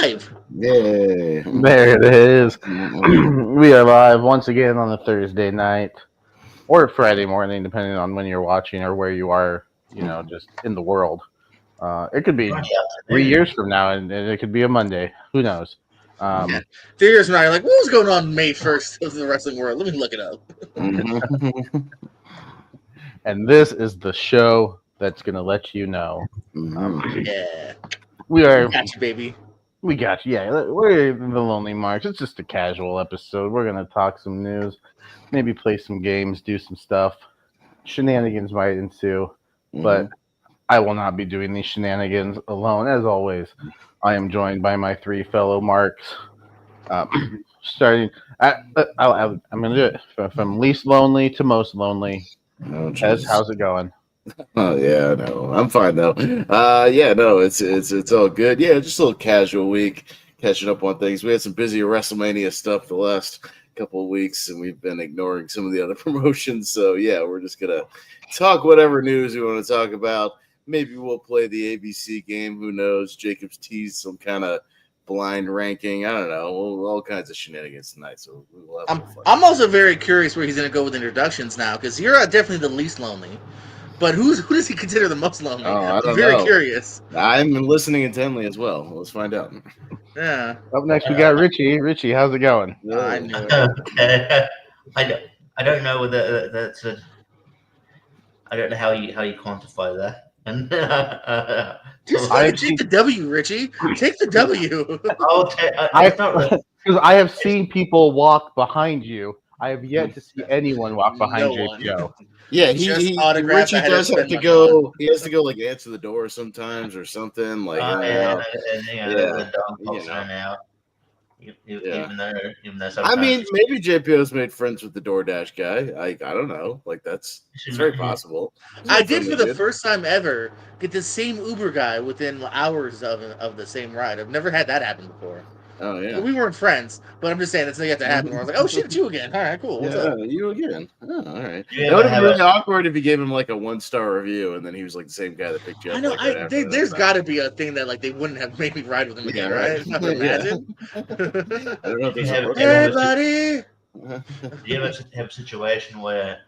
live. Yay. There it is. We are live once again on a Thursday night or Friday morning, depending on when you're watching or where you are, just in the world. It could be 3 years from now, and it could be a Monday. Who knows? Yeah. 3 years from now, you're like, what was going on May 1st of the wrestling world? Let me look it up. And this is the show that's going to let you know. Yeah. We are. We got you, baby. We got you. Yeah, we're the Lonely Marks. It's just a casual episode. We're going to talk some news, maybe play some games, do some stuff. Shenanigans might ensue, but I will not be doing these shenanigans alone. As always, I am joined by my three fellow Marks. Starting, I'm going to do it from least lonely to most lonely. Tez, how's it going? Oh yeah, no, I'm fine though. Yeah, no, it's all good. Yeah, just a little casual week, catching up on things. We had some busy WrestleMania stuff the last couple of weeks, and we've been ignoring some of the other promotions. So yeah, we're just gonna talk whatever news we want to talk about. Maybe we'll play the ABC game. Who knows? Jacob's teased some kind of blind ranking. I don't know. All kinds of shenanigans tonight. So we'll have fun. I'm also very curious where he's going to go with introductions now, because you're definitely the least lonely. But who does he consider the most lonely? I'm very curious. I'm listening intently as well. Let's find out. Yeah. Up next, we got Richie. Richie, how's it going? I knew it. I don't know whether that's a. I don't know how you quantify that. And just take the W, Richie. Take the W. Because I have seen people walk behind you. I have yet to see anyone walk behind JPO. Yeah, Richie does have to go. He has to go like answer the door sometimes or something. Like, the dog pops in and out. Even though I mean, maybe JPO's made friends with the DoorDash guy. I don't know. Like it's very possible. I did for the first time ever get the same Uber guy within hours of the same ride. I've never had that happen before. Oh yeah, we weren't friends, but I'm just saying that's not yet to happen. Where I was like, "Oh shit, it's you again." All right, cool. What's up? You again. Oh, all right. That would have been really awkward if you gave him like a 1-star review, and then he was like the same guy that picked you up. I know. There's got to be a thing that like they wouldn't have made me ride with him again, right? I would imagine. I don't know if hey, buddy. Do you ever have a situation where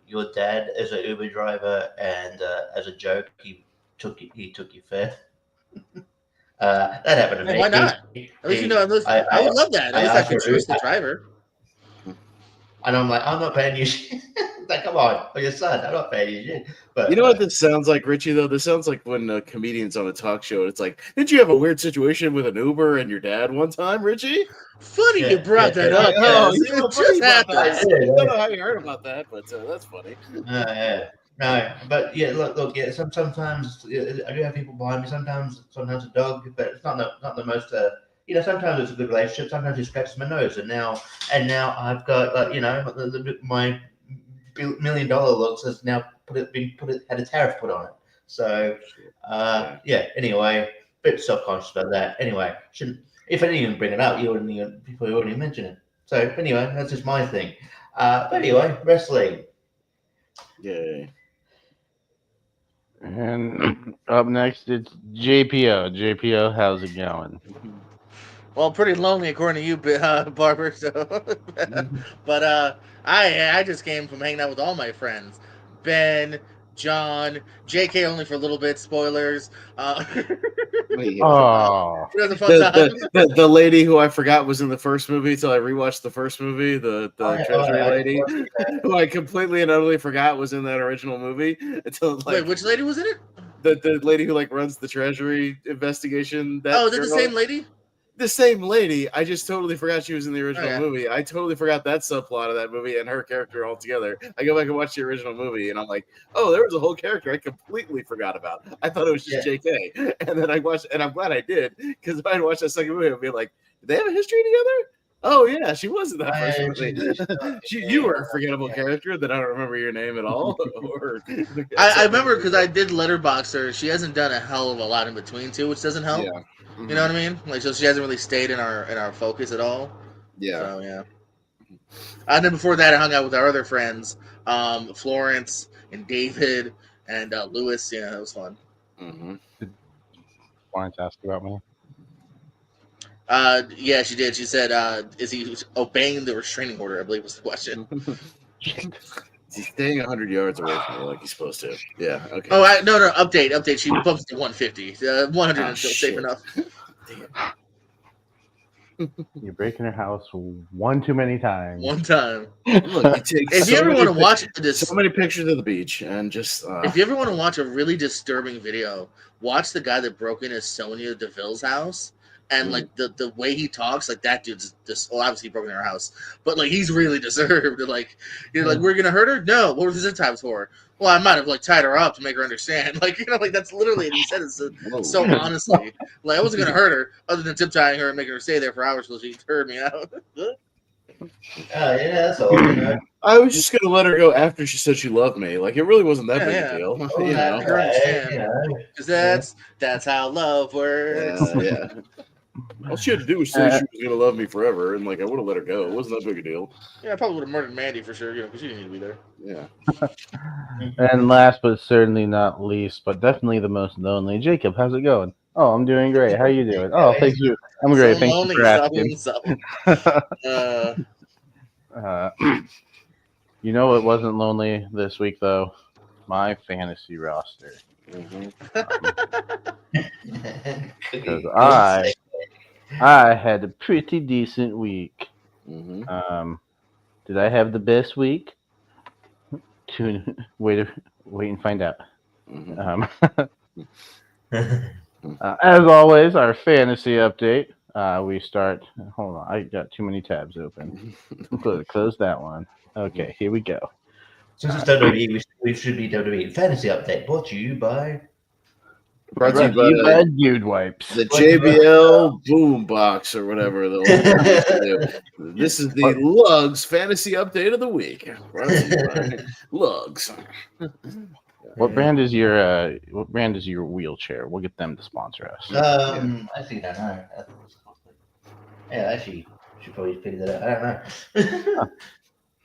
your dad is an Uber driver, and as a joke, he took your fare? That happened to me. Why not? At least I would love that. At least I could choose the driver. And I'm like, I'm not paying you shit. Like, come on, for your son, I'm not paying you shit. But you know what this sounds like, Richie? Though this sounds like when a comedian's on a talk show. It's like, did you have a weird situation with an Uber and your dad one time, Richie? Funny you brought that up. I don't know how you heard about that, but that's funny. No, but yeah, look, yeah. Sometimes I do have people behind me. Sometimes a dog, but it's not the most. Sometimes it's a good relationship. Sometimes he scratches my nose, and now I've got my $1 million looks has now had a tariff put on it. So yeah. Anyway, a bit self-conscious about that. Anyway, if I didn't even bring it up, people wouldn't even mention it. So anyway, that's just my thing. But anyway, wrestling. Yay. And up next, it's JPO. JPO, how's it going? Well, pretty lonely according to you, Barber. So, but I just came from hanging out with all my friends, Ben, John, JK only for a little bit. Spoilers. The lady who I forgot was in the first movie till I rewatched the first movie, the treasury lady, who I completely and utterly forgot was in that original movie until wait, which lady was in it? The lady who runs the treasury investigation. Is it the same lady? The same lady. I just totally forgot she was in the original movie. I totally forgot that subplot of that movie and her character altogether. I go back and watch the original movie, and I'm like, oh, there was a whole character I completely forgot about. I thought it was just JK. And then I watched, and I'm glad I did, because if I had watched that second movie, I'd be like, did they have a history together? Oh, yeah, she was in that first movie. You were a forgettable character that I don't remember your name at all. I remember because I did letterbox her. She hasn't done a hell of a lot in between, too, which doesn't help. Yeah. You know what I mean? Like, so she hasn't really stayed in our focus at all. Yeah. So yeah. And then before that, I hung out with our other friends, Florence and David and Lewis. Yeah, it was fun. Florence asked about me. Yeah, she did. She said, "Is he obeying the restraining order?" I believe was the question. He's staying 100 yards away from me like he's supposed to. Yeah. Okay. Oh, no. Update. She bumped to 150. 100 is still safe shit. enough. Damn. You're breaking her house one too many times. One time. Look, you take If you ever want to watch so many pictures of the beach and just. If you ever want to watch a really disturbing video, watch the guy that broke into Sonia Deville's house. And like the way he talks, like that dude's just obviously broken in her house, but like he's really deserved. And like you're like, we're gonna hurt her? No, what were the zip ties for? Well, I might have like tied her up to make her understand. Like like that's literally what he said. It so honestly, like I wasn't gonna hurt her other than zip tying her and making her stay there for hours so she heard me out. Yeah, that's all. You know. I was just gonna let her go after she said she loved me. Like it really wasn't that big a deal, you know. Make her understand, because that's how love works. Yeah. All she had to do was say she was gonna love me forever, and like I would have let her go. It wasn't that big a deal. Yeah, I probably would have murdered Mandy for sure, because she didn't need to be there. Yeah. And last but certainly not least, but definitely the most lonely, Jacob, how's it going? Oh, I'm doing great. How you doing? Oh, thank you. I'm great. Thank you for asking. You know what wasn't lonely this week though? My fantasy roster. Because I had a pretty decent week. Did I have the best week? Wait and find out. As always, our fantasy update. We start. Hold on, I got too many tabs open. Close that one. Okay, here we go. Since it's WWE, we should be WWE Fantasy Update. Brought to you by Dude Wipes. The JBL Boombox or whatever. This is the Lugs Fantasy Update of the Week. Brought to you by Lugs. What brand is your wheelchair? We'll get them to sponsor us. Actually, I don't know. Yeah, actually, should probably figure that out.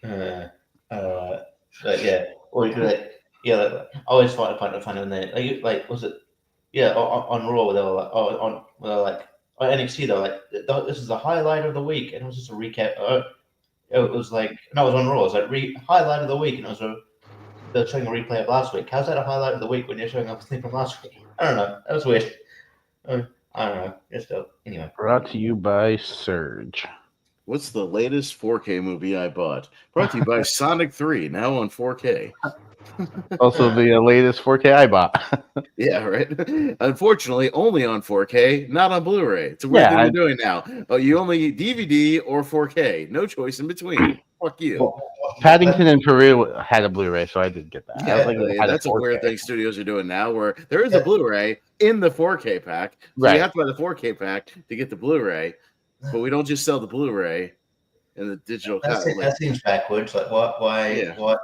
I don't know. But yeah, or you could I always find it funny when they was it on Raw they were like on NXT they were like this is the highlight of the week, and it was just a recap. It was like no, it was on Raw. It was like highlight of the week, and it was they were showing a replay of last week. How's that a highlight of the week when you're showing up a thing from last week? I don't know. That was weird. I don't know. Just anyway. Brought to you by Surge. What's the latest 4K movie I bought? Brought to you by Sonic 3, now on 4K. Also, the latest 4K I bought. Yeah, right. Unfortunately, only on 4K, not on Blu-ray. It's a weird thing we're doing now. Oh, you only DVD or 4K. No choice in between. Fuck you. Well, Paddington and Peru had a Blu-ray, so I did get that. Yeah, that's a weird thing studios are doing now, where there is a Blu-ray in the 4K pack. So right. You have to buy the 4K pack to get the Blu-ray, but we don't just sell the Blu-ray in the digital. That seems backwards. Like what? Why? Yeah. What?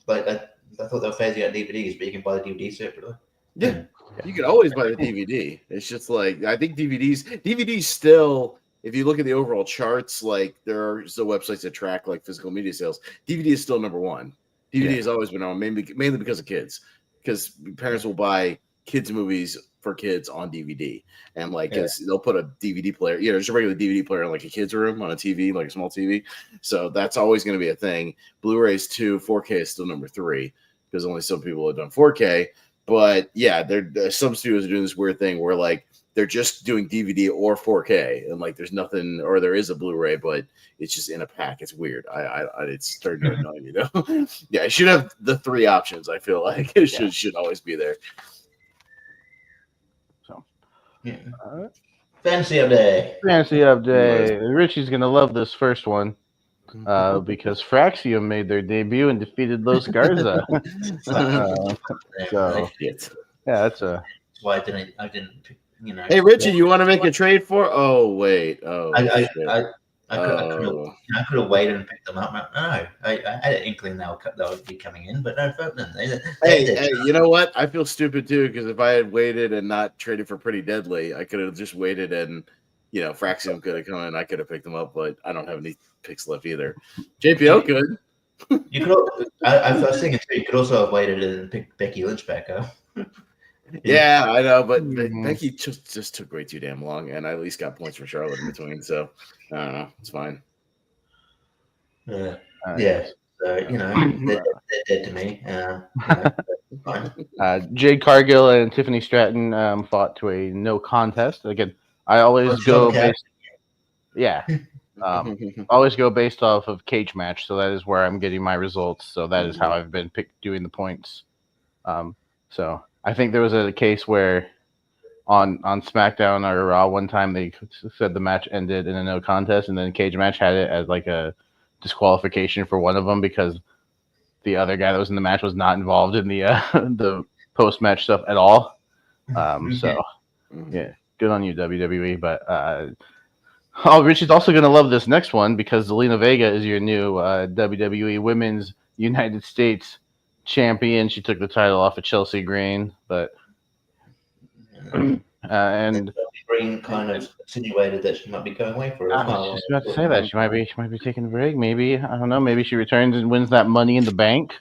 Like I thought they were phasing out DVDs, but you can buy the DVD separately. Yeah, you can always buy the DVD. It's just like I think DVDs still. If you look at the overall charts, like there are still websites that track like physical media sales. DVD is still number one. DVD has always been on mainly because of kids, because parents will buy kids movies for kids on DVD, and they'll put a DVD player, there's a regular DVD player in like a kid's room on a TV, like a small TV. So that's always going to be a thing. Blu-ray's 2, 4K is still number 3 because only some people have done 4K. But yeah, some studios are doing this weird thing where like they're just doing DVD or 4K, and like there's nothing, or there is a Blu-ray, but it's just in a pack. It's weird. It's starting to annoy me, Yeah, it should have the 3 options. I feel like it should always be there. So, Fantasy update. Richie's gonna love this first one. Because Fraxium made their debut and defeated Los Garza. That's why I didn't. Hey Richie, you want to make a trade for? Oh wait. I could have waited and picked them up. No, I had an inkling they would be coming in, but no. Hey, you know what? I feel stupid too, because if I had waited and not traded for Pretty Deadly, I could have just waited and Fraxium could have come in. I could have picked them up, but I don't have any picks left either. JPL could. You could. I was thinking too. You could also have waited and picked Becky Lynch back up. Yeah, I know, but Mhm. Becky just took way too damn long, and I at least got points for Charlotte in between. So I don't know, it's fine. Yeah. Yes. So they're dead to me. Fine. Jade Cargill and Tiffany Stratton fought to a no contest. Again, I always go based. Yeah, always go based off of cage match. So that is where I'm getting my results. So that is how I've been doing the points. So I think there was a case where on SmackDown or Raw one time they said the match ended in a no contest, and then cage match had it as like a disqualification for one of them because the other guy that was in the match was not involved in the the post match stuff at all. So yeah, good on you WWE. But Richie's also gonna love this next one because Zelina Vega is your new WWE Women's United States champion. She took the title off of Chelsea Green, but and Green kind of insinuated that she might be going away for a I was while. just about to say that she might be taking a break. Maybe I don't know. Maybe she returns and wins that Money in the Bank.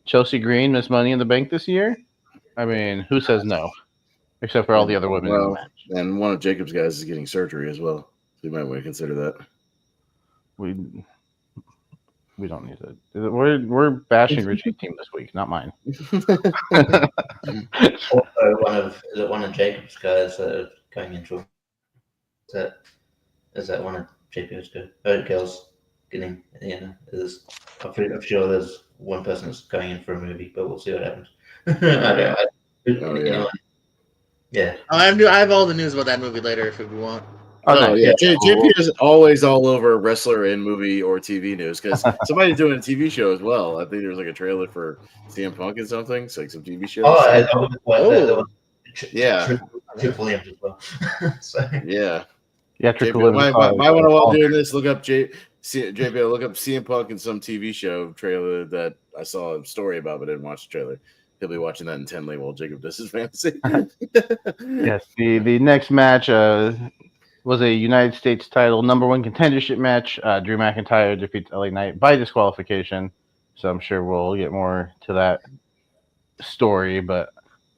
Chelsea Green missed Money in the Bank this year. I mean, who says no? Except for all the other women in the match. And one of Jacob's guys is getting surgery as well, so you might want to consider that. We don't need to. We're bashing Richie's team this week, not mine. Also, one of Jacob's guys going into is that one of JP's girls getting I'm sure there's one person that's going in for a movie, but we'll see what happens. Yeah. I have all the news about that movie later if we want. Oh yeah, JP is always all over wrestler in movie or TV news because somebody's doing a TV show as well. I think there's like a trailer for CM Punk and something, so like some TV shows. Yeah, Trick Williams as well. So. Yeah, Trick Might Williams. want to while doing this, look up JP. Look up CM Punk in some TV show trailer that I saw a story about, but didn't watch the trailer. He'll be watching that intently while Jacob does his fantasy. Yes, the next match was a United States title #1 contendership match. Drew McIntyre defeats LA Knight by disqualification. So I'm sure we'll get more to that story. But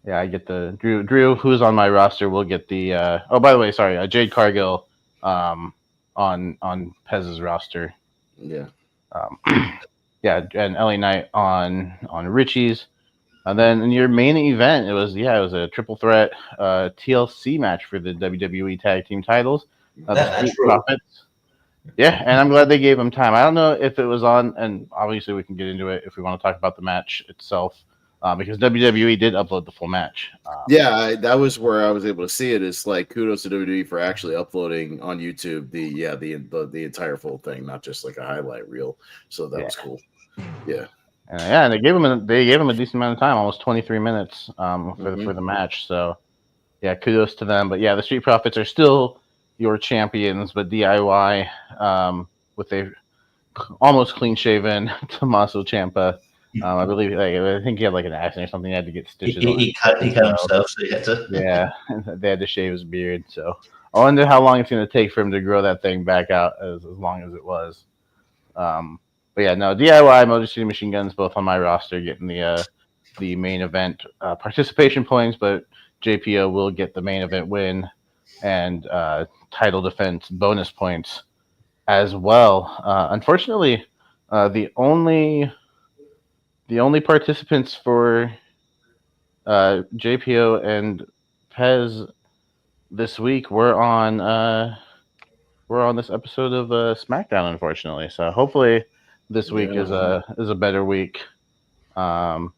yeah, I get the Drew, who's on my roster, will get the. Oh, by the way, sorry, Jade Cargill on Pez's roster. Yeah. Yeah, and LA Knight on Richie's. And then in your main event, it was a triple threat TLC match for the WWE Tag Team titles. The Street Profits. Yeah, and I'm glad they gave them time. I don't know if it was on, and obviously we can get into it if we want to talk about the match itself, because WWE did upload the full match. That was where I was able to see it. It's like kudos to WWE for actually uploading on YouTube the entire full thing, not just like a highlight reel. So that was cool. Yeah. And they gave him a decent amount of time, almost 23 minutes for the match. So yeah, kudos to them. But yeah, the Street Profits are still your champions, but DIY with a almost clean shaven Tommaso Ciampa. I believe I think he had like an accident or something. He had to get stitches. He cut himself, so he had to. Yeah, they had to shave his beard. So I wonder how long it's going to take for him to grow that thing back out as long as it was. But yeah, no, DIY, Motor City Machine Guns, both on my roster, getting the main event participation points, but JPO will get the main event win and title defense bonus points as well. Unfortunately, the only participants for JPO and Pez this week were on this episode of SmackDown, unfortunately. So hopefully this week is a better week. But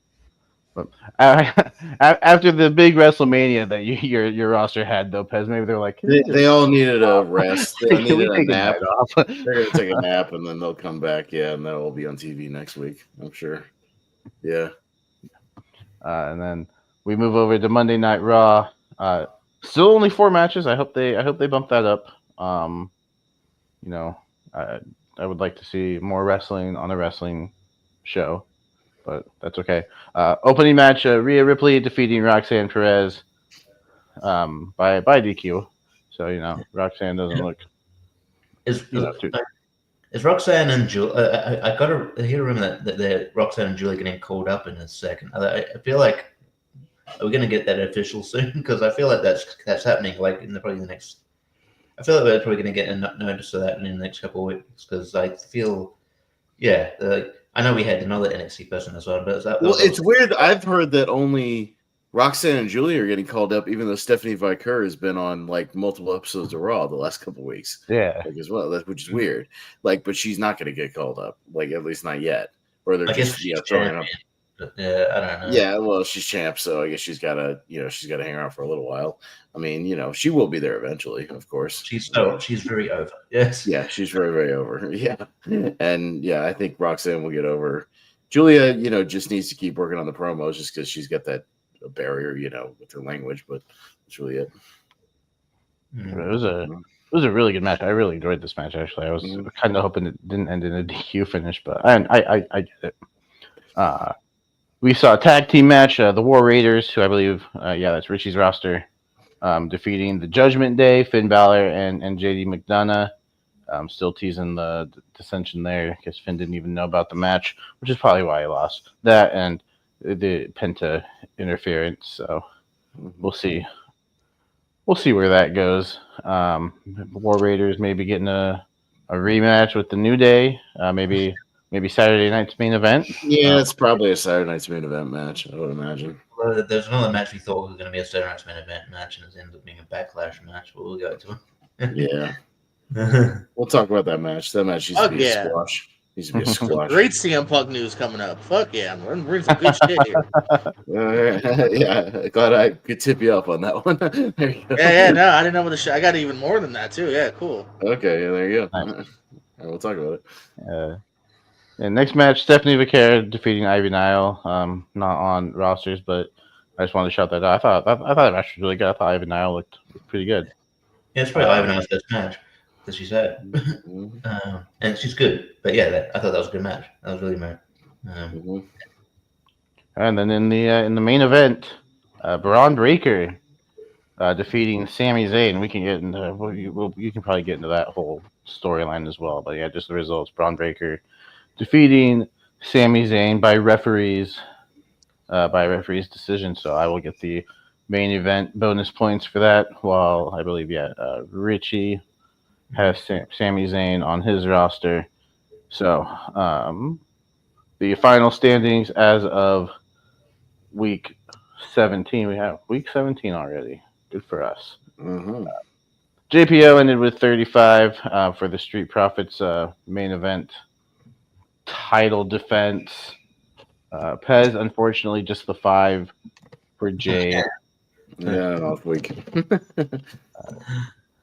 after the big WrestleMania that your roster had, though, Pez, maybe they're like they all needed a rest. They needed a nap. They're gonna take a nap and then they'll come back. Yeah, and that'll be on TV next week, I'm sure. Yeah. And then we move over to Monday Night Raw. Still only 4 matches. I hope they bump that up. I would like to see more wrestling on a wrestling show, but that's okay. Opening match: Rhea Ripley defeating Roxanne Perez by DQ. So Roxanne doesn't look. Is Roxanne and Julie? I got to hear a rumor that Roxanne and Julie getting called up in a second. I feel like Are we going to get that official soon? Because I feel like that's happening like in probably the next. I feel like we're probably going to get a notice of that in the next couple of weeks because I feel, yeah, I know we had another NXT person as well, but it's weird. I've heard that only Roxanne and Julia are getting called up, even though Stephanie Vicker has been on like multiple episodes of Raw the last couple of weeks. Yeah, like, as well, which is weird. Like, but she's not going to get called up, like at least not yet, or they're just throwing up. Yeah, I don't know. Yeah, well, she's champ, so I guess she's got to hang around for a little while. I mean, she will be there eventually, of course. She's very over. Yes. Yeah, she's very, very over. Yeah, and yeah, I think Roxanne will get over. Julia, just needs to keep working on the promos, just because she's got that barrier, with her language. But that's really it. It was a really good match. I really enjoyed this match. Actually, I was kind of hoping it didn't end in a DQ finish, but I get it. We saw a tag team match. The War Raiders, who I believe, that's Richie's roster, defeating the Judgment Day, Finn Balor and JD McDonough. Still teasing the dissension there. I guess Finn didn't even know about the match, which is probably why he lost. That and the Penta interference. So we'll see. We'll see where that goes. War Raiders maybe getting a rematch with the New Day. Maybe Saturday night's main event. Yeah, it's probably a Saturday night's main event match, I would imagine. Well, there's another match we thought was going to be a Saturday night's main event match, and it ended up being a Backlash match, but we'll go to it. Yeah. We'll talk about that match. That match needs to be a squash. Needs to be a squash. Great CM Punk news coming up. Fuck yeah. I'm bringing some good shit here. Yeah, glad I could tip you up on that one. There you go. Yeah, no, I didn't know what the shit. I got even more than that, too. Yeah, cool. Okay, yeah, there you go. Nice. All right, we'll talk about it. And next match, Stephanie Vicker defeating Ivy Nile. Not on rosters, but I just wanted to shout that out. I thought the match was really good. I thought Ivy Nile looked pretty good. Yeah, it's probably Ivy Nile's best match that she's had, and she's good. But yeah, I thought that was a good match. That was really good. And then in the main event, Braun Breaker defeating Sami Zayn. We can get into you can probably get into that whole storyline as well. But yeah, just the results: Braun Breaker defeating Sami Zayn by referee's decision. So I will get the main event bonus points for that. While I believe, Richie has Sami Zayn on his roster. So the final standings as of week 17. We have week 17 already. Good for us. JPO ended with 35 for the Street Profits main event title defense. Pez, unfortunately, just the 5 for Jay. Yeah, off week.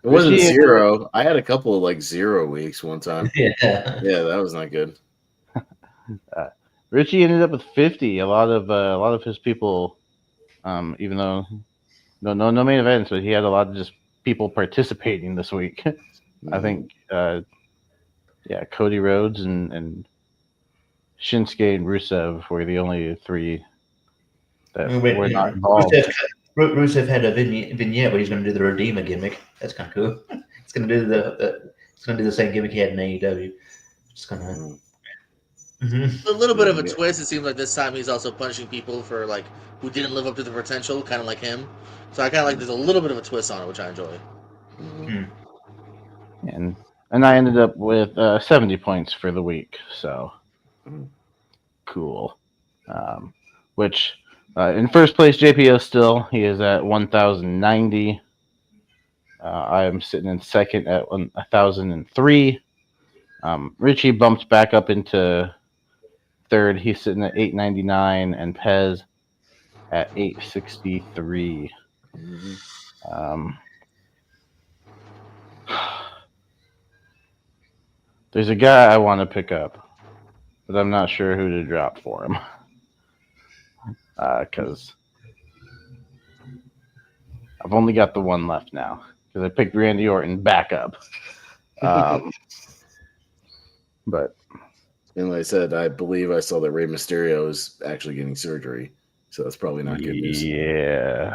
It wasn't 0. I had a couple of 0 weeks one time. Yeah, that was not good. Richie ended up with 50. A lot of his people, even though no main events, but he had a lot of just people participating this week. I think, Cody Rhodes and Shinsuke and Rusev were the only 3 that were not involved. Rusev had a vignette where he's going to do the Redeemer gimmick. That's kind of cool. It's going to do the same gimmick he had in AEW. Just kind of. A little bit of a twist. It seems like this time he's also punishing people for who didn't live up to the potential, kind of like him. So I kind of like there's a little bit of a twist on it, which I enjoy. And I ended up with 70 points for the week. So cool. Which in first place, JPO still he is at 1,090. I am sitting in second at 1,003. Richie bumped back up into third. He's sitting at 899, and Pez at 863. There's a guy I want to pick up, but I'm not sure who to drop for him. Because I've only got the one left now. Because I picked Randy Orton back up. But and like I said, I believe I saw that Rey Mysterio is actually getting surgery, so that's probably not good news. Yeah.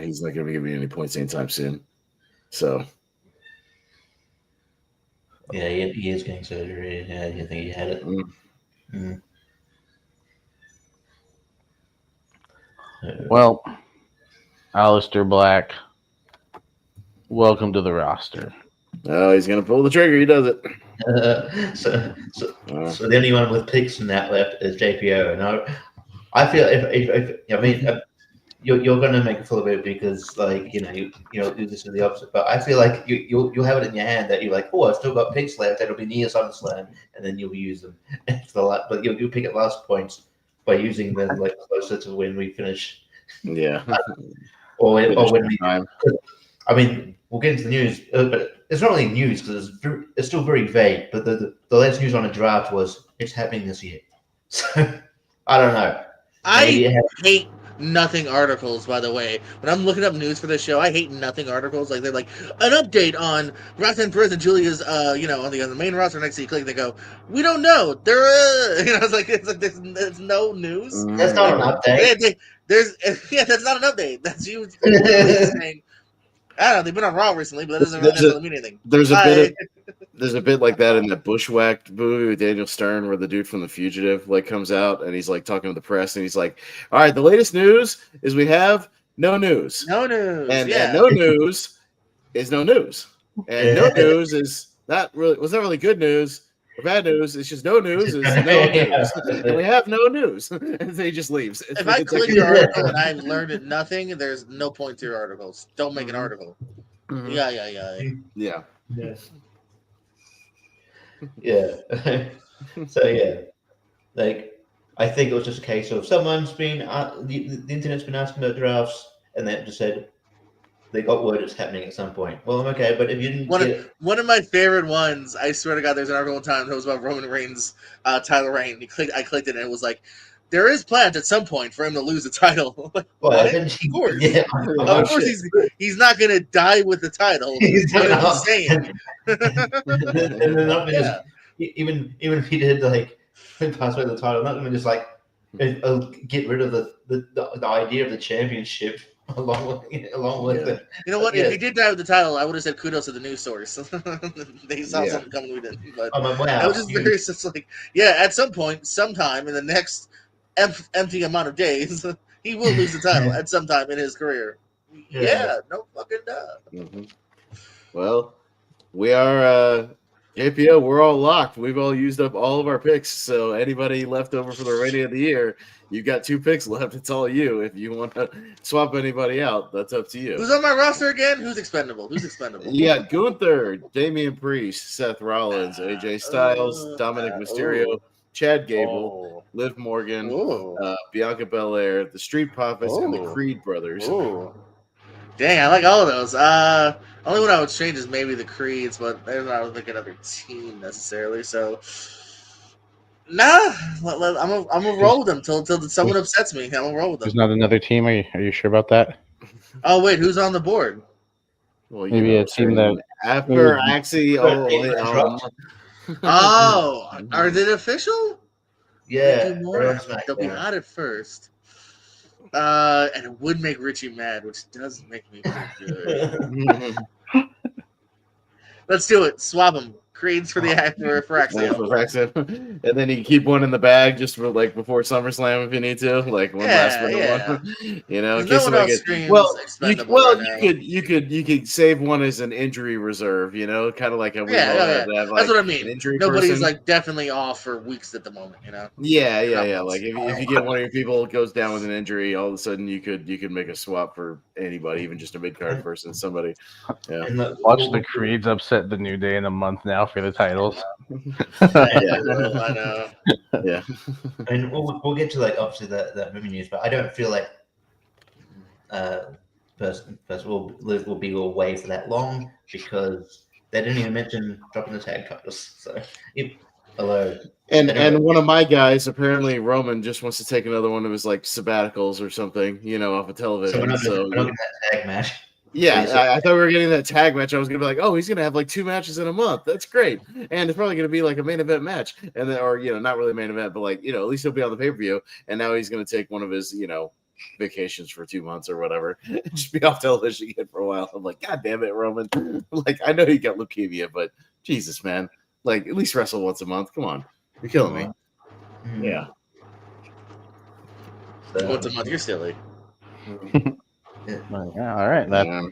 He's not going to be giving me any points anytime soon. So. Yeah, he is getting surgery. Yeah, I think he had it. Well, Aleister Black, welcome to the roster. Oh, he's gonna pull the trigger. He does it. So the only one with picks in that left is JPO, and I feel if I mean you're going to make a fool of it because like this is the opposite, but I feel like you'll have it in your hand that you're like, oh, I've still got picks left that'll be near SummerSlam, and then you'll use them but you'll pick at last points by using them like closer to when we finish. Yeah. or when we time. I mean, we'll get into the news, but it's not really news because it's still very vague. But the latest news on the draft was it's happening this year. So I don't know. I hate nothing articles, by the way. When I'm looking up news for this show, I hate nothing articles. Like they're like an update on Roxanne Perez and Julia's, on the main roster. Next, you click, they go, we don't know. It's like there's no news. That's not an update. That's not an update. That's you saying. I don't know. They've been on Raw recently, but that doesn't really mean anything. There's a bit like that in the Bushwhacked movie with Daniel Stern, where the dude from The Fugitive comes out and he's like talking to the press and he's like, "All right, the latest news is we have no news, and no news is no news, and no news is not really good news." or bad news. It's just no news. It's no news. And we have no news. And so he just leaves. If I click your article and I've learned nothing, there's no point to your articles. Don't make an article. Mhm. Yeah. So yeah, like I think it was just a case of someone's been the internet's been asking about drafts, and they just said they got word it's happening at some point. Well, okay, but if you didn't one of my favorite ones, I swear to God, there's an article one time that was about Roman Reigns, Tyler Rain. I clicked it and it was like, there is plans at some point for him to lose the title. Like, well, of course, of course, he's not going to die with the title. But insane. Even if he did like pass away the title, not going to just like get rid of the idea of the championship along with it. You know what? If he did die with the title, I would have said kudos to the news source. They saw something coming with it. But I was just very just like, at some point, sometime in the next empty amount of days, he will lose the title at some time in his career. No fucking doubt. Mm-hmm. Well, we are JPO. We're all locked. We've all used up all of our picks. So anybody left over for the remainder of the year, you've got 2 picks left. It's all you. If you want to swap anybody out, that's up to you. Who's on my roster again? Who's expendable? You got Gunther, Damian Priest, Seth Rollins, AJ Styles, Dominic Mysterio, Chad Gable, Liv Morgan, Bianca Belair, the Street Profits, and the Creed brothers. Dang, I like all of those. Only one I would change is maybe the Creeds, but they're not like another team necessarily. So, I'm gonna roll with them till someone upsets me. I'm gonna roll with them. There's not another team. Are you sure about that? Oh wait, who's on the board? Well, maybe a team that after actually. Are they official? Yeah, they'll be out at first. And it would make Richie mad, which does make me feel good. Let's do it. Swap them. Creeds for the for Axiom. And then you can keep one in the bag just for like before SummerSlam if you need to, like one last one. You know, in case you could save one as an injury reserve. You know, kind of like a that's what I mean. Nobody's like definitely off for weeks at the moment. You know. Yeah. Like if you get one of your people goes down with an injury, all of a sudden you could make a swap for anybody, even just a mid card person, somebody. Yeah. Watch the Creeds upset the New Day in a month now for the titles. I know. Yeah. I mean, we'll get to like obviously that movie news, but I don't feel like first of all Liv will be away for that long because they didn't even mention dropping the tag titles. So hello. And one of my guys, apparently Roman, just wants to take another one of his like sabbaticals or something, off of television. So we're not getting that tag match. Yeah, I thought we were getting that tag match. I was gonna be like, oh, he's gonna have like 2 matches in a month. That's great, and it's probably gonna be like a main event match, and then, or not really main event, but like at least he'll be on the pay per view. And now he's gonna take one of his vacations for 2 months or whatever, just be off television again for a while. I'm like, God damn it, Roman! Like, I know you got leukemia, but Jesus, man, like at least wrestle once a month. Come on, you're killing me. Yeah. Once a month, you're silly. Yeah, all right.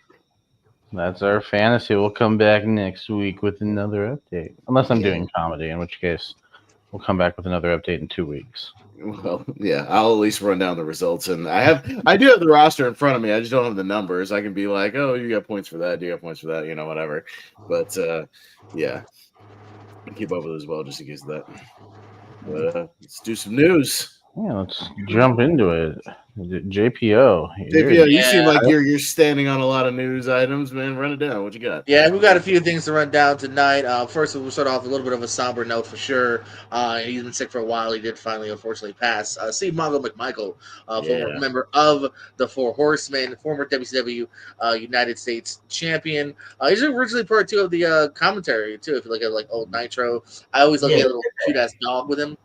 That's our fantasy. We'll come back next week with another update. Unless I'm doing comedy, in which case we'll come back with another update in 2 weeks. Well, yeah, I'll at least run down the results, and I do have the roster in front of me. I just don't have the numbers. I can be like, oh, you got points for that, you got points for that, whatever. But yeah, I keep up with it as well, just in case of that. But let's do some news. Yeah, let's jump into it. JPO. JPO, you seem like you're standing on a lot of news items, man. Run it down. What you got? Yeah, we've got a few things to run down tonight. First, we'll start off with a little bit of a somber note for sure. He's been sick for a while. He did finally, unfortunately, pass. Steve Mongo McMichael, former member of the Four Horsemen, former WCW United States champion. He's originally part 2 of the commentary, too, if you look at like old Nitro. I always look at a little cute-ass dog with him.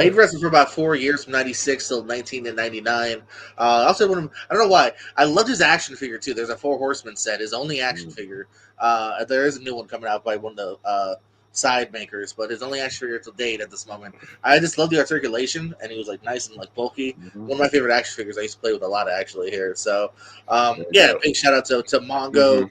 He wrestled for about 4 years, from 96 till 1999. Also, I don't know why. I loved his action figure, too. There's a Four Horsemen set, his only action figure. There is a new one coming out by one of the side makers, but his only action figure to date at this moment. I just love the articulation, and he was like nice and like bulky. One of my favorite action figures. I used to play with a lot actually here. So, big shout out to Mongo.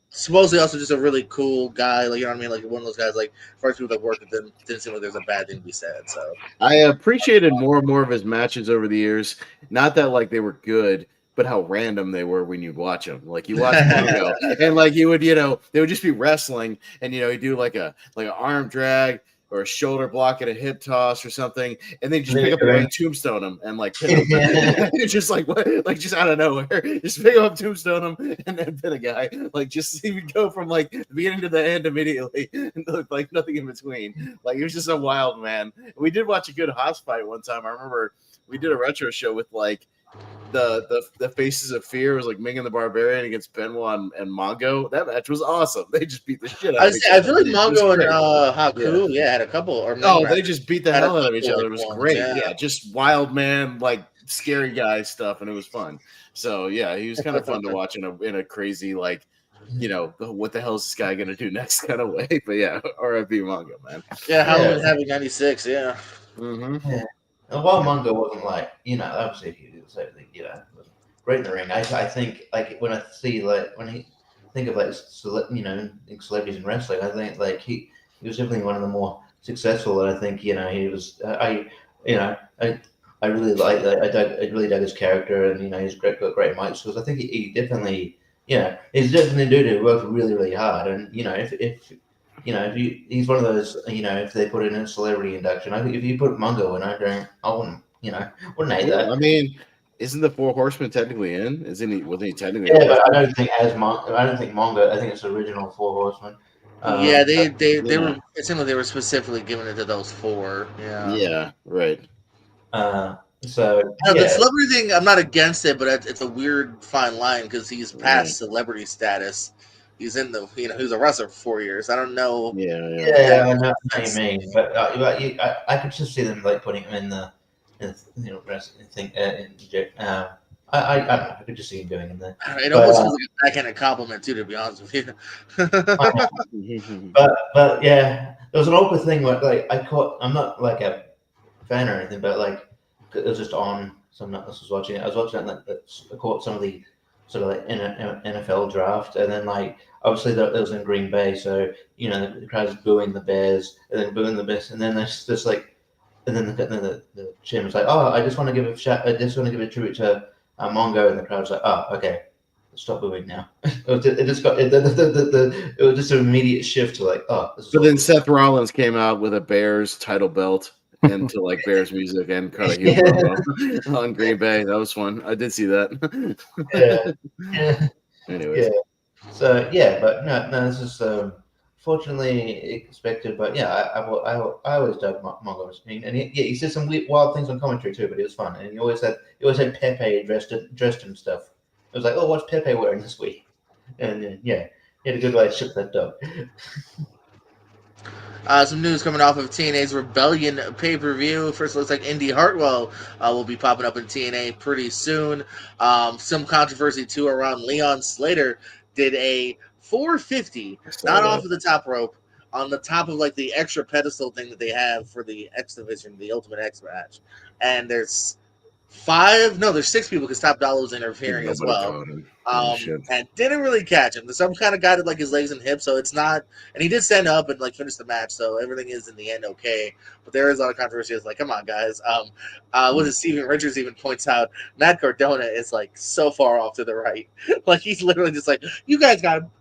Supposedly also just a really cool guy, like, you know what I mean, like one of those guys, like first people that worked with him didn't seem like there's a bad thing to be said. So I appreciated more and more of his matches over the years. Not that like they were good, but how random they were when you'd watch them. Like you watch Mongo, and like you would, they would just be wrestling, and he'd do like an arm drag or a shoulder block and a hip toss or something, and then just pick up and tombstone him and like pin him. It's just like what, like just out of nowhere, just pick him up, tombstone him, and then pin a guy. Like just he would go from like the beginning to the end immediately, and like nothing in between. Like he was just a wild man. We did watch a good house fight one time. I remember we did a retro show with like the Faces of Fear. It was like Ming and the Barbarian against Benoit and Mongo. That match was awesome. They just beat the shit out of each other. I feel like Mongo and Haku, had a couple. Or they just beat the hell out of each other. It was great. Yeah, just wild man, like scary guy stuff, and it was fun. So yeah, he was kind of fun to watch in a crazy like, what the hell is this guy gonna do next kind of way. But yeah, R.I.P. Mongo, man. Yeah, Howell having 96. Yeah. Mm-hmm. Yeah. And while Mongo wasn't like, obviously he did everything, was great in the ring. I think like when I see like when he think of like celebrities in wrestling, I think like he was definitely one of the more successful. And I think he was I really dug his character, and he's got great mic skills. I think he definitely he's definitely a dude who worked really really hard. And if he's one of those, if they put in a celebrity induction, I think if you put Mongo in, I wouldn't hate that. I mean, isn't the Four Horsemen technically in? Wasn't he technically? Yeah, but I don't think Mongo. I think it's the original Four Horsemen. They were. It seemed like they were specifically giving it to those four. Yeah. Yeah. Right. The celebrity thing, I'm not against it, but it's a weird fine line because he's past celebrity status. He's in the, he was a wrestler for 4 years. I don't know. Yeah, I know what you mean, but I could just see them like putting him in the, wrestling thing. I don't know. I could just see him doing him there. It almost seems like a backhanded compliment too, to be honest with you. but yeah, there was an awkward thing where like I'm not like a fan or anything, but like it was just on. Someone else was watching it. I was watching it. Like I caught some of the sort of like NFL draft, and then like obviously it was in Green Bay, so the crowd's booing the Bears and then booing the Bears, and then there's just like, and then the chairman's like, oh, I just want to give a tribute to Mongo, and the crowd's like, oh, okay, stop booing now. It was just an immediate shift to like, oh. So then Seth Rollins came out with a Bears title belt and to like Bears music and kind of heel promo on Green Bay. That was fun. I did see that. Yeah. Anyways. Yeah. So yeah, but no, this is fortunately expected. But yeah, I always dug Mongo's thing, and he said some wild things on commentary too. But it was fun, and he always had Pepe dressed in stuff. It was like, oh, what's Pepe wearing this week? And he had a good way to ship that dog. Some news coming off of TNA's Rebellion pay-per-view. First, it looks like Indy Hartwell will be popping up in TNA pretty soon. Some controversy, too, around Leon Slater did a 450, not off of the top rope, on the top of like the extra pedestal thing that they have for the X Division, the Ultimate X match, and there's there's 6 people because Top Dollar was interfering as Nobody well. caught him. Oh, shit. And didn't really catch him. Some kind of guided like his legs and hips, so it's not. And he did stand up and like finish the match, so everything is in the end okay. But there is a lot of controversy. It's like, come on, guys. What is Steven Richards even points out? Matt Cardona is like so far off to the right, like he's literally just like, you guys got him,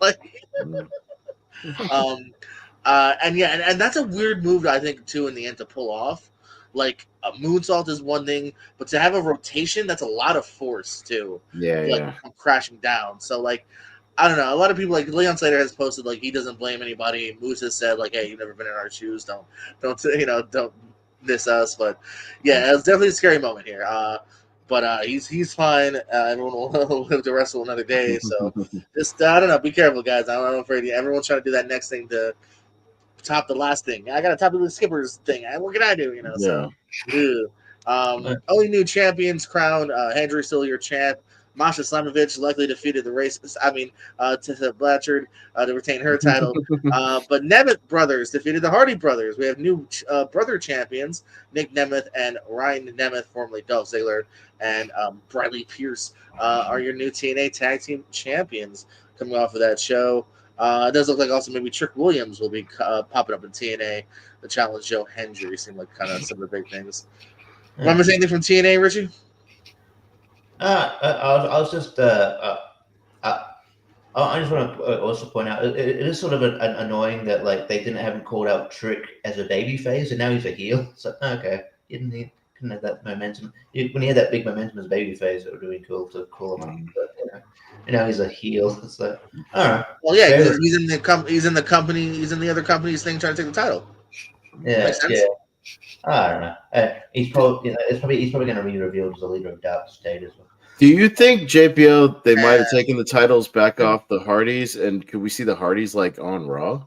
like. um, and that's a weird move I think too in the end to pull off. Like a moonsault is one thing, but to have a rotation, that's a lot of force too. Yeah, To, like, come crashing down. So like, I don't know. A lot of people like Leon Slater has posted like he doesn't blame anybody. Moose has said like, hey, you've never been in our shoes. Don't don't diss us. But yeah, it was definitely a scary moment here. But he's fine. Everyone will live to wrestle another day. So just I don't know. Be careful, guys. I'm afraid everyone's trying to do that next thing to top the last thing. I got to top the skippers thing. What can I do? Yeah. So, only new champions crowned. Hendry still your champ. Masha Slamovich likely defeated the racist. Tessa Blanchard to retain her title. But Nemeth brothers defeated the Hardy brothers. We have new brother champions: Nick Nemeth and Ryan Nemeth, formerly Dolph Ziggler, and Bradley Pierce are your new TNA Tag Team Champions coming off of that show. It does look like also maybe Trick Williams will be popping up in TNA to challenge Joe Hendry. Seem like kind of some of the big things. Remember anything from TNA, Richie? I was just I just want to also point out it is sort of annoying that like they didn't have him called out Trick as a baby face and now he's a heel. So okay, couldn't have that momentum. When he had that big momentum as a baby face, it would be cool to call him out. But now he's a heel. It's like, all right. Well, yeah, he's in the company. He's in the other company's thing trying to take the title. Yeah. I don't know. He's probably he's probably going to be revealed as the leader of Dark State as well. Do you think JPO they might have taken the titles back off the Hardys, and could we see the Hardys like on Raw,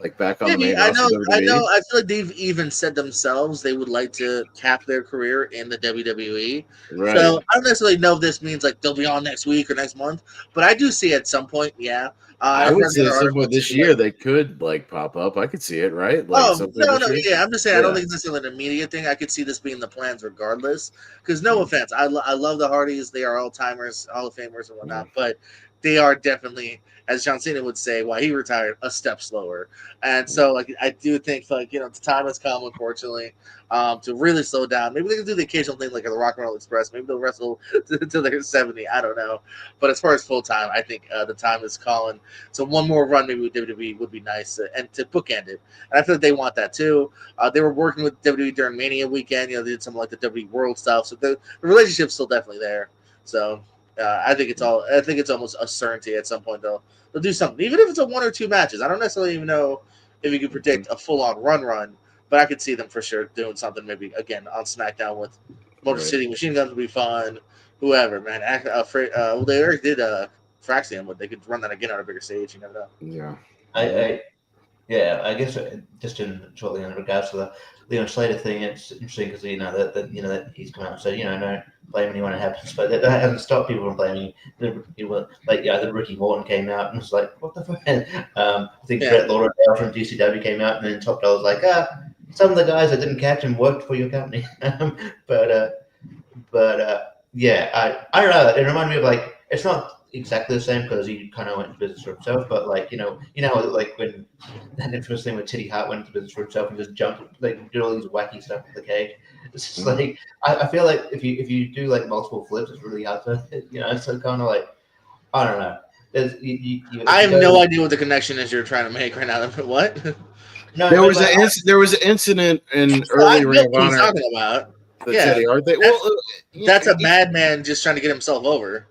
like back on the main roster? I know. I feel like they've even said themselves they would like to cap their career in the WWE. Right. So I don't necessarily know if this means like they'll be on next week or next month, but I do see at some point. Yeah, I would say somewhere this year they could like pop up. I could see it, right? Like no, yeah. I'm just saying I don't think it's necessarily an immediate thing. I could see this being the plans regardless. Because no offense, I love the Hardys. They are all timers, Hall of Famers, and whatnot. But they are definitely, as John Cena would say, while he retired, a step slower. And so, like, I do think, like, the time has come, unfortunately, to really slow down. Maybe they can do the occasional thing like at the Rock and Roll Express. Maybe they'll wrestle until they're 70. I don't know. But as far as full time, I think the time is calling. So one more run maybe with WWE would be nice and to bookend it. And I feel like they want that too. They were working with WWE during Mania weekend. They did some like the WWE World stuff. So the relationship's still definitely there. So I think it's almost a certainty at some point they'll do something, even if it's a 1 or 2 matches. I don't necessarily even know if you could predict a full on run, but I could see them for sure doing something maybe again on SmackDown with Motor City Machine Guns would be fun. Whoever, man. They already did Fraxium, but they could run that again on a bigger stage. You never know. Yeah. I guess just shortly in regards to the Leon Slater thing, it's interesting because that he's come out and said don't blame anyone it happens, but that hasn't stopped people from blaming. The Ricky Morton came out and was like, "What the fuck?" I think Brett Lauderdale from DCW came out, and then Top Dollar was like, some of the guys that didn't catch him worked for your company." Yeah, I don't know. It reminded me of like it's not exactly the same because he kind of went into business for himself, but like like when that infamous thing with Teddy Hart went into business for himself and just jumped, like did all these wacky stuff in the cage. It's just like I feel like if you do like multiple flips, it's really hard to so kind of like I don't know. I have no idea what the connection is you're trying to make right now. What? No, there was an incident in early Ring of Honor. Talking about. Teddy Hart thing. That's a madman just trying to get himself over.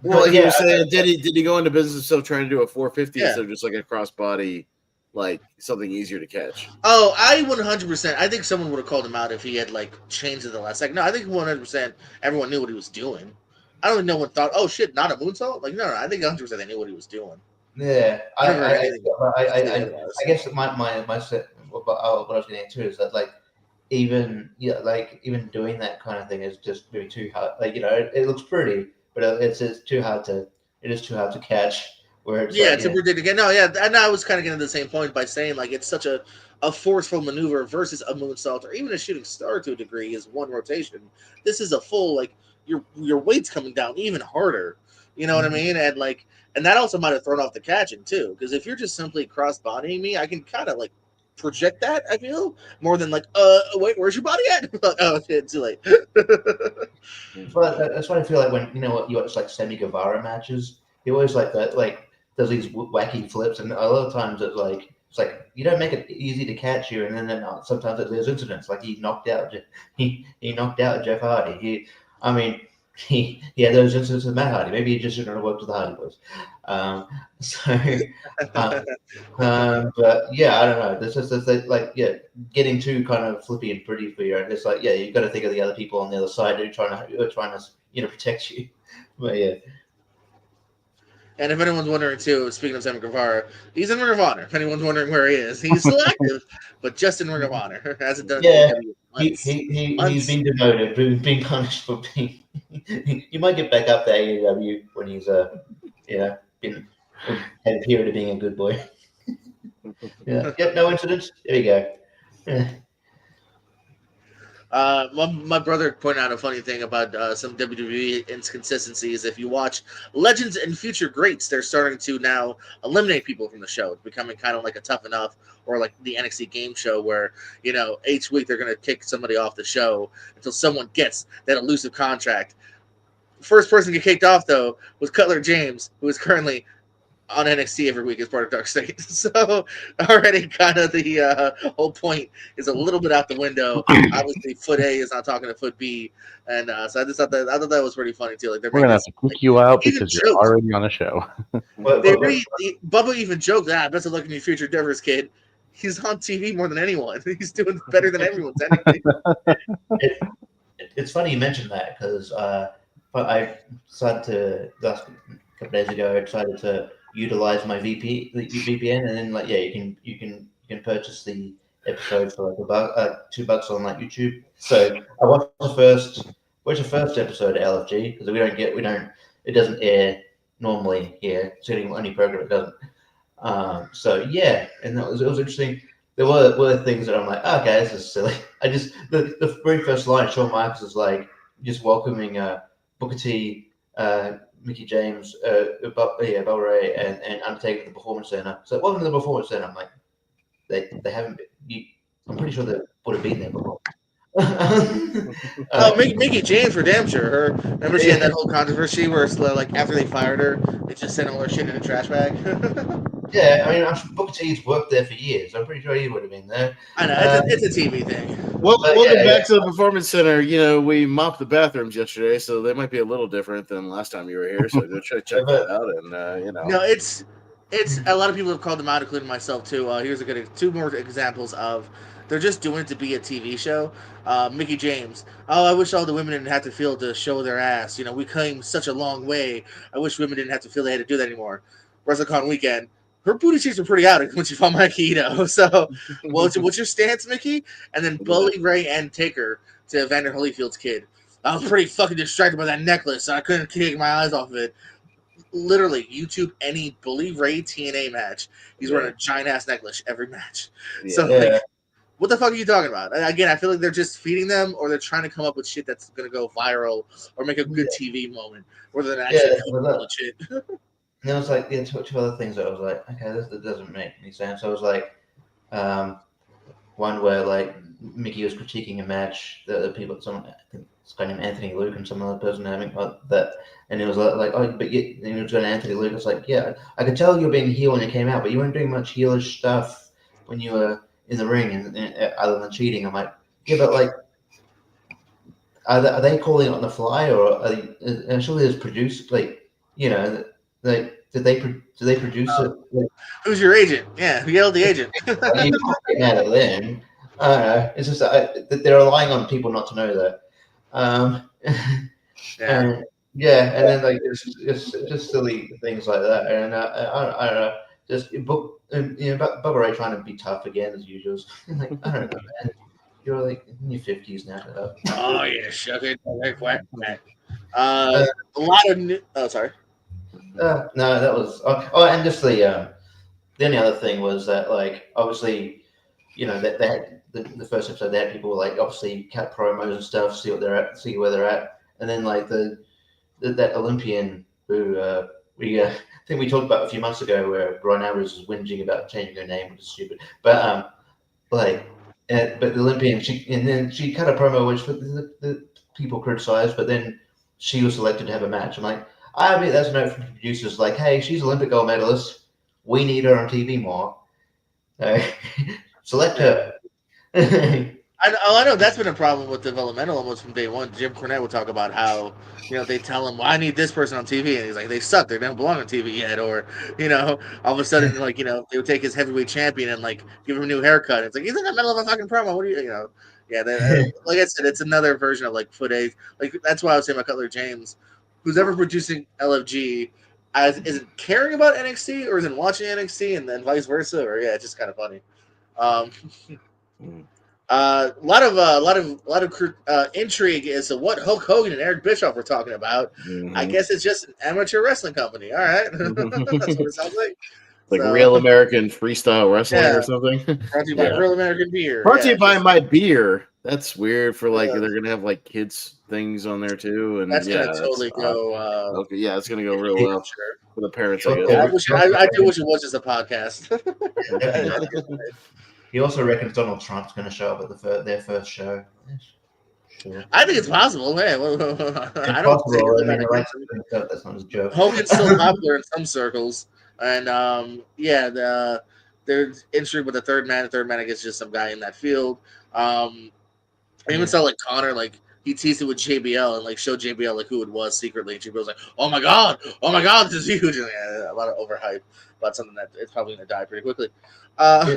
Well, he was saying, did he go into business himself trying to do a 450 instead of just like a crossbody, like something easier to catch? Oh, I 100%. I think someone would have called him out if he had like changed it the last second. No, I think 100% everyone knew what he was doing. I don't think no one thought, oh shit, not a moonsault. Like no, I think 100% they knew what he was doing. Yeah, I guess my set. What I was getting into is that like even doing that kind of thing is just maybe too hard. Like it looks pretty, but it is too hard to catch Where it's Yeah, like, to predict again. No, yeah, and I was kind of getting to the same point by saying like it's such a forceful maneuver versus a moonsault or even a shooting star to a degree is one rotation. This is a full like your weight's coming down even harder. You know what I mean? And like and that also might have thrown off the catching too because if you're just simply cross bodying me, I can kind of like project that. I feel more than like wait, where's your body at? Oh shit, too late. But that's what I feel like when you watch like Sammy Guevara matches. He always like that, like does these wacky flips, and a lot of times it's like you don't make it easy to catch you, and then sometimes there's incidents like he knocked out knocked out Jeff Hardy. I mean, he had those incidents with Matt Hardy. Maybe he just shouldn't have worked with the Hardy Boys. So, but yeah, I don't know. This is like getting too kind of flippy and pretty for you. And it's like you got to think of the other people on the other side who are trying to protect you. But yeah. And if anyone's wondering too, speaking of Sammy Guevara, he's in Ring of Honor. If anyone's wondering where he is, he's still active, but just in Ring of Honor. Hasn't done He's been demoted, been punished for being. He might get back up to AEW when he's been had a period of being a good boy. Yeah. Yep. No incidents. There you go. Yeah. My brother pointed out a funny thing about some WWE inconsistencies. If you watch Legends and Future Greats, they're starting to now eliminate people from the show. It's becoming kind of like a Tough Enough or like the NXT game show where, each week they're going to kick somebody off the show until someone gets that elusive contract. First person to get kicked off, though, was Cutler James, who is currently on NXT every week as part of Dark State. So already kind of the whole point is a little bit out the window. Obviously, Foot A is not talking to Foot B. And so I thought that was pretty funny, too. Like we're going to have to kick you out because you're already on a show. Bubba even joked, best of luck in your future endeavors, kid. He's on TV more than anyone. He's doing better than everyone, technically. It's funny you mentioned that because I decided to, last couple days ago, I decided to utilize my VPN, and then you can purchase the episode for like $2 on like YouTube. So I watched the first episode of LFG because it doesn't air normally here. It's the only program it doesn't. So yeah, and it was interesting. There were things that I'm like, okay, this is silly. The very first line, Shawn Michaels is like just welcoming Booker T, Mickey James, Bel Ray, and Undertaker to the Performance Center. So welcome to the Performance Center. I'm like, they haven't. I'm pretty sure they would have been there before. Mickey James for damn sure. Remember she had that whole controversy where it's like after they fired her, they just sent all her shit in a trash bag. Yeah, I mean, Booker T's worked there for years. I'm pretty sure he would have been there. I know it's a TV thing. Welcome back to the Performance Center. We mopped the bathrooms yesterday, so they might be a little different than last time you were here. So go check that out, and No, it's a lot of people have called them out, including myself too. Here's two more examples of they're just doing it to be a TV show. Mickey James. Oh, I wish all the women didn't have to feel to show their ass. We came such a long way. I wish women didn't have to feel they had to do that anymore. WrestleCon weekend. Her booty cheeks were pretty out when she fought Mikey Ito. So, what's your stance, Mickey? And then Bully Ray and Taker to Evander Holyfield's kid. I was pretty fucking distracted by that necklace, so I couldn't take my eyes off of it. Literally, YouTube any Bully Ray TNA match. He's wearing a giant ass necklace every match. Yeah. So, like, what the fuck are you talking about? Again, I feel like they're just feeding them, or they're trying to come up with shit that's gonna go viral or make a good TV moment, rather than actually shit. And there was like two other things that I was like, okay, this doesn't make any sense. I was like, one where like Mickey was critiquing a match that people, I think this guy named Anthony Luke and some other person having that, and it was like, oh, but he was going to Anthony Luke. It's like, yeah, I could tell you were being heel when you came out, but you weren't doing much heelish stuff when you were in the ring, and other than cheating. I'm like, yeah, but like, are they calling it on the fly, or are they, and surely there's produced like, did they produce it? Like, who's your agent? Yeah, who yelled the agent? You can't get mad at them. I don't know. It's just they're relying on people not to know that. And then like it's just silly things like that, and I don't know. Just Bubba Ray trying to be tough again as usual. Like, I don't know, man. You're like in your 50s now. Oh yeah, sugar. A lot of sorry. No, that was and just the only other thing was that like obviously, that they had the first episode they had people like obviously cut promos and stuff, see what they're at, see where they're at, and then like that Olympian who I think we talked about a few months ago where Brian Alvarez was whinging about changing her name, which is stupid, but like. But the Olympian, she cut a promo which the people criticized, but then she was selected to have a match. I'm like, I mean, that's a note from the producers, like, hey, she's Olympic gold medalist. We need her on TV more. Select her. I know that's been a problem with developmental almost from day one. Jim Cornette would talk about how they tell him, "Well, I need this person on TV," and he's like, "They suck. They don't belong on TV yet." Or all of a sudden, like they would take his heavyweight champion and like give him a new haircut. It's like he's in the middle of a fucking promo. What do you Yeah, like I said, it's another version of like footage. Like that's why I was saying about Cutler James, who's ever producing LFG, isn't caring about NXT or isn't watching NXT, and then vice versa. Or it's just kind of funny. A lot of intrigue as to what Hulk Hogan and Eric Bischoff were talking about. I guess it's just an amateur wrestling company. All right, that's what it sounds like. Like Real American Freestyle Wrestling or something. Brought to you by Real American Beer. Brought to you by my beer. That's weird for like they're gonna have like kids things on there too, and that's gonna totally go. Okay, it's gonna go real well for the parents. I guess. I do wish it was just a podcast. He also reckons Donald Trump's going to show up at their first show. Sure. I think it's possible. Hey, I don't think that's not a joke. Hogan's still popular in some circles, and they're interested with the third man. The third man, I guess, is just some guy in that field. I even saw like Connor, like he teased it with JBL and like showed JBL like who it was secretly, and JBL was like, "Oh my god, this is huge!" And a lot of overhype about something that it's probably going to die pretty quickly. It's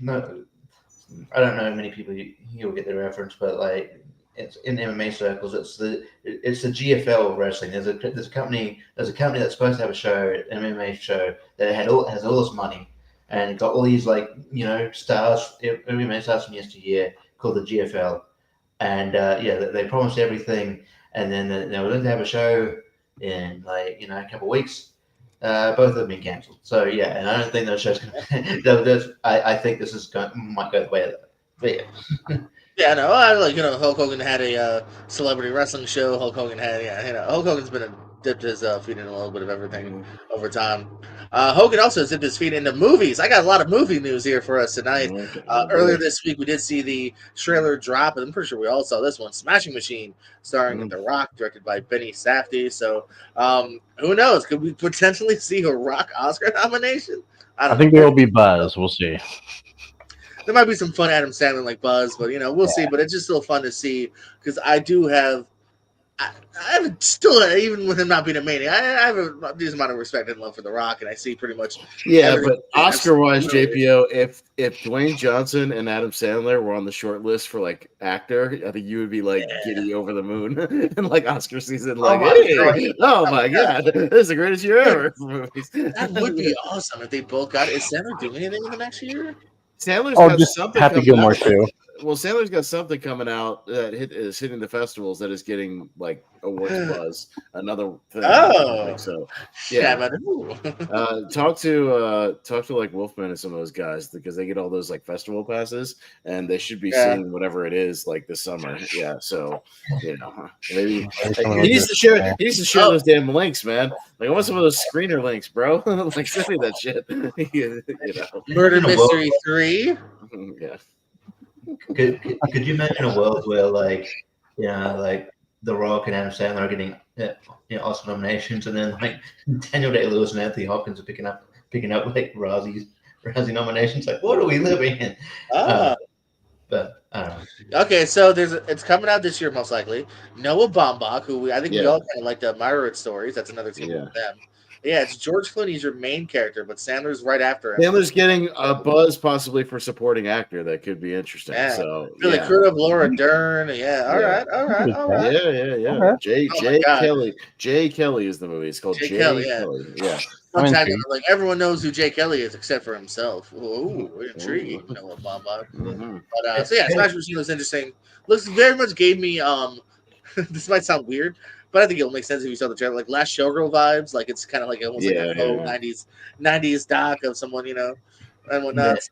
no, I don't know many people you'll get the reference, but like it's in MMA circles. It's the GFL wrestling. There's a company that's supposed to have a show, an MMA show that has all this money and got all these like stars, MMA stars from yesteryear called the GFL, and they promised everything, and then they were going to have a show in like a couple of weeks. Both of them have been cancelled. So and I don't think those shows can. I think this might go the way of that. Yeah, no, Hulk Hogan had a celebrity wrestling show. Hulk Hogan had Hulk Hogan's been dipped his feet in a little bit of everything over time. Hogan also dipped his feet into movies. I got a lot of movie news here for us tonight. Earlier this week, we did see the trailer drop, and I'm pretty sure we all saw this one, Smashing Machine, starring The Rock, directed by Benny Safdie. So, who knows? Could we potentially see a Rock Oscar nomination? I think there will be buzz. We'll see. There might be some fun Adam Sandler like buzz, but we'll see. But it's just still fun to see because I do have. I have still, even with him not being a maniac, I have a decent amount of respect and love for The Rock, and I see pretty much. Yeah, but Oscar-wise, JPO, if Dwayne Johnson and Adam Sandler were on the short list for like actor, I think you would be like giddy over the moon and like Oscar season, like, oh my god, this is the greatest year ever for movies. That would be awesome if they both got it. Is Sandler doing anything in the next year? Sandler's got something Happy Gilmore too. Well, Sandler's got something coming out that is hitting the festivals that is getting like awards buzz. Another thing. Oh, so talk to like Wolfman and some of those guys because they get all those like festival passes and they should be seeing whatever it is like this summer. Yeah, so maybe he needs to share. He needs to share those damn links, man. Like I want some of those screener links, bro. Like send me that shit. Murder Mystery 3. Yeah. Could you imagine a world where like The Rock and Adam Sandler are getting Oscar nominations, and then like Daniel Day-Lewis and Anthony Hopkins are picking up like Razzie nominations? Like, what are we living in? But I don't know. Okay, so it's coming out this year most likely. Noah Baumbach, who I think we all kind of like the Meyerowitz stories. That's another team with them. Yeah, it's George Clooney's your main character, but Sandler's right after him. Sandler's getting a buzz possibly for supporting actor that could be interesting. Yeah. So Billy Crudup, Laura Dern. Yeah, all right. Yeah. Jay Kelly is the movie. It's called Jay Kelly. Yeah. Like everyone knows who Jay Kelly is except for himself. Ooh, intriguing. Noah Baumbach. But Smash Machine looks interesting. Looks very much gave me this might sound weird, but I think it'll make sense if you saw the trailer. Like Last Showgirl vibes, like it's kind of like almost like a faux '90s doc of someone, and whatnot. So.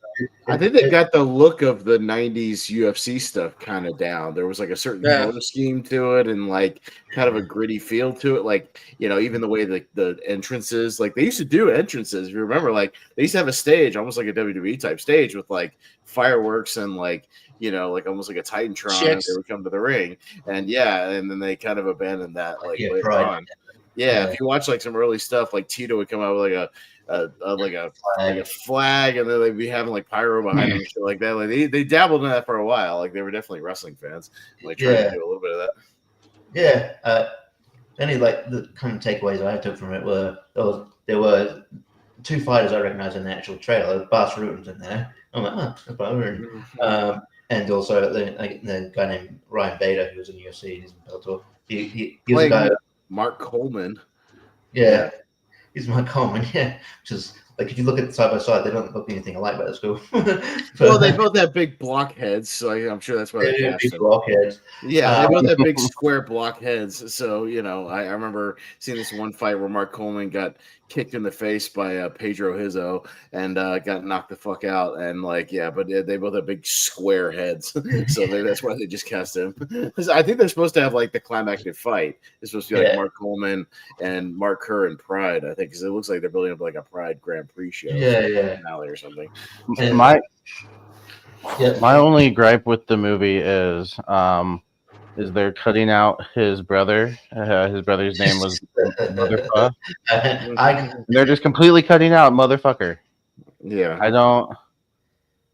I think they got the look of the '90s UFC stuff kind of down. There was like a certain color scheme to it, and like kind of a gritty feel to it. Like even the way the entrances, like they used to do entrances. If you remember, like they used to have a stage, almost like a WWE type stage with like fireworks and like like almost like a Titantron as they would come to the ring. And and then they kind of abandoned that like later on. Yeah, if you watch like some early stuff, like Tito would come out with like a flag, and then they'd be having like pyro behind them and shit like that. Like they dabbled in that for a while. Like they were definitely wrestling fans, like trying to do a little bit of that. Yeah. Any like the kind of takeaways I took from it were there were two fighters I recognized in the actual trailer. Bas Rutten's in there. I'm like, that's Bas. And also the guy named Ryan Bader, who was in UFC. He's in Bellator. He was a guy. Mark Coleman. Yeah. He's Mark Coleman, which is like if you look at side by side, they don't look anything alike, but that's cool. Well, they both have big block heads, so I'm sure that's why they cast big them. block heads. Yeah, they both have big square block heads. So I remember seeing this one fight where Mark Coleman got kicked in the face by Pedro Hizzo and got knocked the fuck out, and but they both have big square heads, so that's why they just cast him. I think they're supposed to have like the climactic fight. It's supposed to be like Mark Coleman and Mark Kerr in Pride, I think, because it looks like they're building up like a Pride Grand Prix show, finale or something. My only gripe with the movie is they're cutting out his brother. His brother's name was Motherfucker. They're just completely cutting out Motherfucker. Yeah, I don't.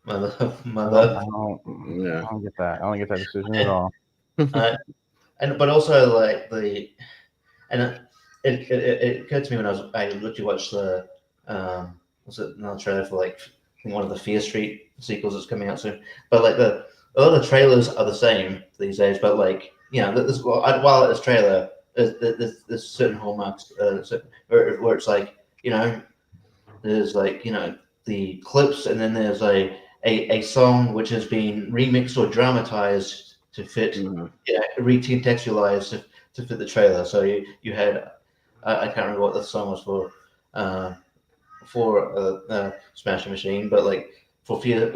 Mother. I don't get that. I don't get that decision at all. But also like it occurred to me when I literally watched the was it another trailer for like one of the Fear Street sequels that's coming out soon. But like a lot of the trailers are the same these days. But like while this trailer, there's certain hallmarks where it's like there's like the clips, and then there's a song which has been remixed or dramatized to fit, recontextualized to fit the trailer. So you had I can't remember what the song was for Smashing Machine, but like for Fear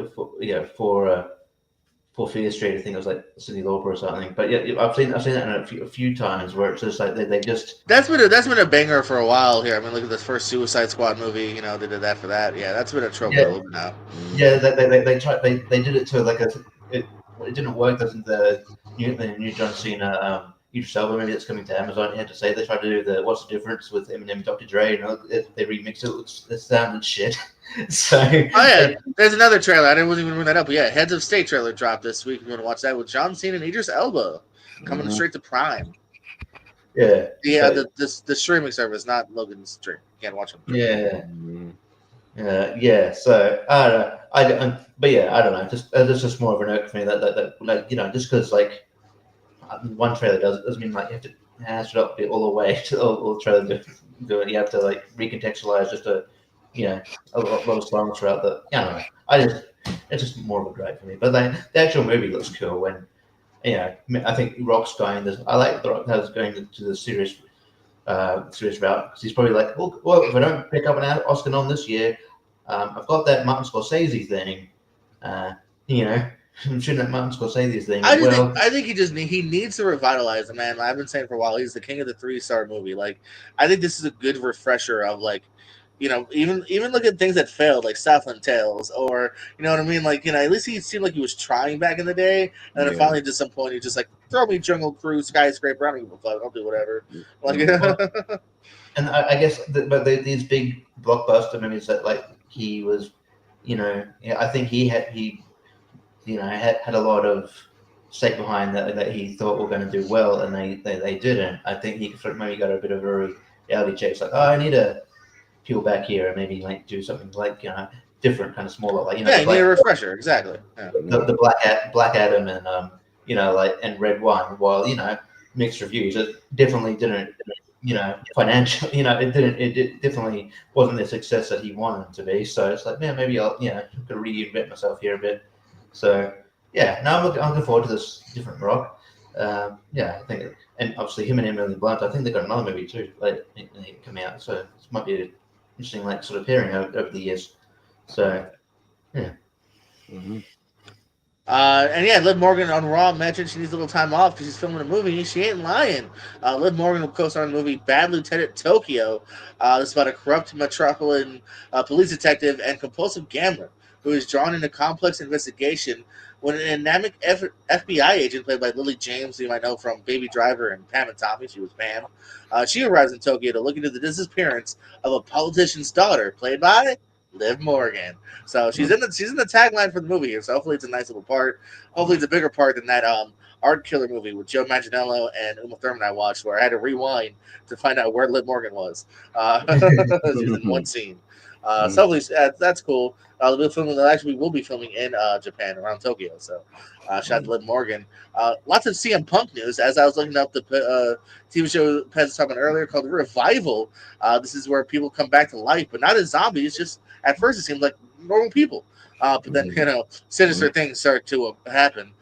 Street, I think it was like Cyndi Lauper or something. But I've seen that in a few times where it's just like they just that's been a banger for a while here. I mean, look at this first Suicide Squad movie. They did that for that. Yeah, that's been a trope for a little bit now. Yeah, they tried. They did it to like it didn't work. Doesn't the new John Cena Idris Elba movie that's coming to Amazon? He had to say they tried to do what's the difference with Eminem and Dr. Dre. They remixed it. It sounded shit. So there's another trailer. I wasn't even bring that up. But Heads of State trailer dropped this week. If you want to watch that with John Cena and Idris Elba coming straight to Prime. Yeah. The streaming service, not Logan's stream. You can't watch them. Yeah. So I don't know. I don't know. That's just more of an irk for me that just because like one trailer doesn't mean like you have to hash it up all the way to all the trailer do it. You have to like recontextualize just a lot of songs throughout the. I don't know. It's just more of a gripe for me. But the actual movie looks cool when. I think Rock's going. I like the Rock has going to the serious route because he's probably like, well, if I don't pick up an Oscar nom this year, I've got that Martin Scorsese thing. I'm shooting at Martin Scorsese thing. I think he needs to revitalize the man. I've been saying for a while he's the king of the 3-star movie. Like I think this is a good refresher of like. Even look at things that failed, like Southland Tales, or you know what I mean. Like at least he seemed like he was trying back in the day, and then finally, at some point, he just like throw me Jungle Cruise, Skyscraper. I don't give a fuck. I'll do whatever. Like, and I guess, these big blockbuster movies that like he was, I think he had a lot of stake behind that he thought were going to do well, and they didn't. I think he maybe got a bit of a reality check. It's like, I need to peel back here and maybe like do something like different, kind of smaller, like you need a refresher, exactly. The Black Adam and and Red One, while mixed reviews, it definitely didn't financial, it definitely wasn't the success that he wanted it to be. So it's like, man, maybe I'll reinvent myself here a bit. So I'm looking forward to this different Rock. I think, and obviously him and Emily Blunt. I think they've got another movie too, coming out. So this might be an interesting, sort of pairing over the years. So, yeah. Mm-hmm. And yeah, Liv Morgan on Raw mentioned she needs a little time off because she's filming a movie. She ain't lying. Liv Morgan will co-star in the movie Bad Lieutenant Tokyo. This is about a corrupt metropolitan police detective and compulsive gambler who is drawn into complex investigation when an dynamic FBI agent played by Lily James, who you might know from Baby Driver and Pam and Tommy, she was Pam. She arrives in Tokyo to look into the disappearance of a politician's daughter, played by Liv Morgan. So she's in the tagline for the movie here. So hopefully it's a nice little part. Hopefully it's a bigger part than that Art Killer movie with Joe Manganiello and Uma Thurman I watched, where I had to rewind to find out where Liv Morgan was. She was in one scene. So hopefully that's cool. We will be filming in Japan around Tokyo. So shout out to Liv Morgan. Lots of CM Punk news. As I was looking up the TV show Pez was talking about earlier called Revival. This is where people come back to life, but not as zombies. Just at first it seemed like normal people. But then, sinister things start to happen.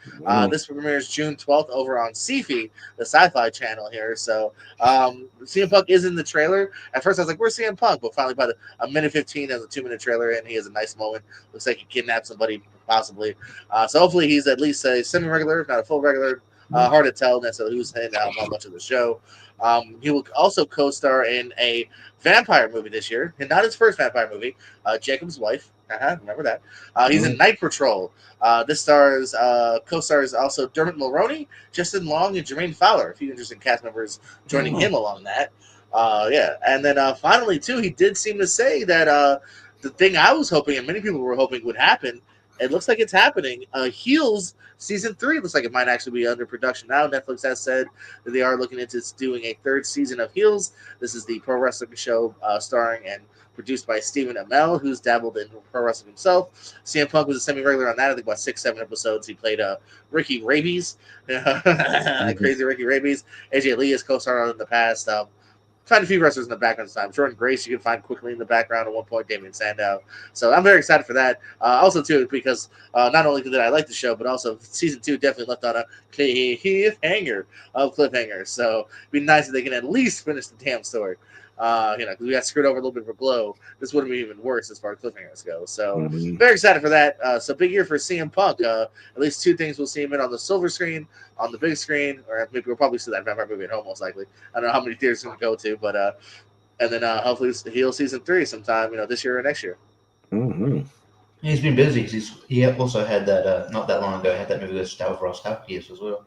This premieres June 12th over on Sci-Fi, the sci-fi channel here. So CM Punk is in the trailer. At first I was like, where's CM Punk? But finally by a minute 15 of the 2-minute trailer, and he has a nice moment. Looks like he kidnapped somebody, possibly. So hopefully he's at least a semi-regular, if not a full regular. Hard to tell necessarily who's in on much of the show. He will also co-star in a vampire movie this year, and not his first vampire movie, Jacob's Wife. Remember that. He's in Night Patrol. This co-stars also Dermot Mulroney, Justin Long, and Jermaine Fowler. A few interesting cast members joining him along that. And then finally, too, he did seem to say that the thing I was hoping, and many people were hoping would happen, it looks like it's happening. Heels season 3 looks like it might actually be under production now. Netflix has said that they are looking into doing a 3rd season of Heels. This is the pro wrestling show starring and produced by Stephen Amell, who's dabbled in pro wrestling himself. CM Punk was a semi-regular on that. I think about 6-7 episodes. He played Ricky Rabies, crazy Ricky Rabies. AJ Lee has co-starred on in the past. Find a few wrestlers in the background this time. Jordan Grace you can find quickly in the background at one point. Damian Sandow. So I'm very excited for that. Also too because not only did I like the show, but also season 2 definitely left on a cliffhanger. So it'd be nice if they can at least finish the damn story. Because we got screwed over a little bit for Glow. This would have been even worse as far as cliffhangers go. So very excited for that. So big year for CM Punk. At least 2 things we'll see him in on the silver screen, on the big screen, or maybe we'll probably see that vampire movie at home most likely. I don't know how many theaters it's going to go to, but and then hopefully Heel season 3 sometime, this year or next year. Mm-hmm. He's been busy because he also had that not that long ago. Had that movie with Stavros Halkias as well.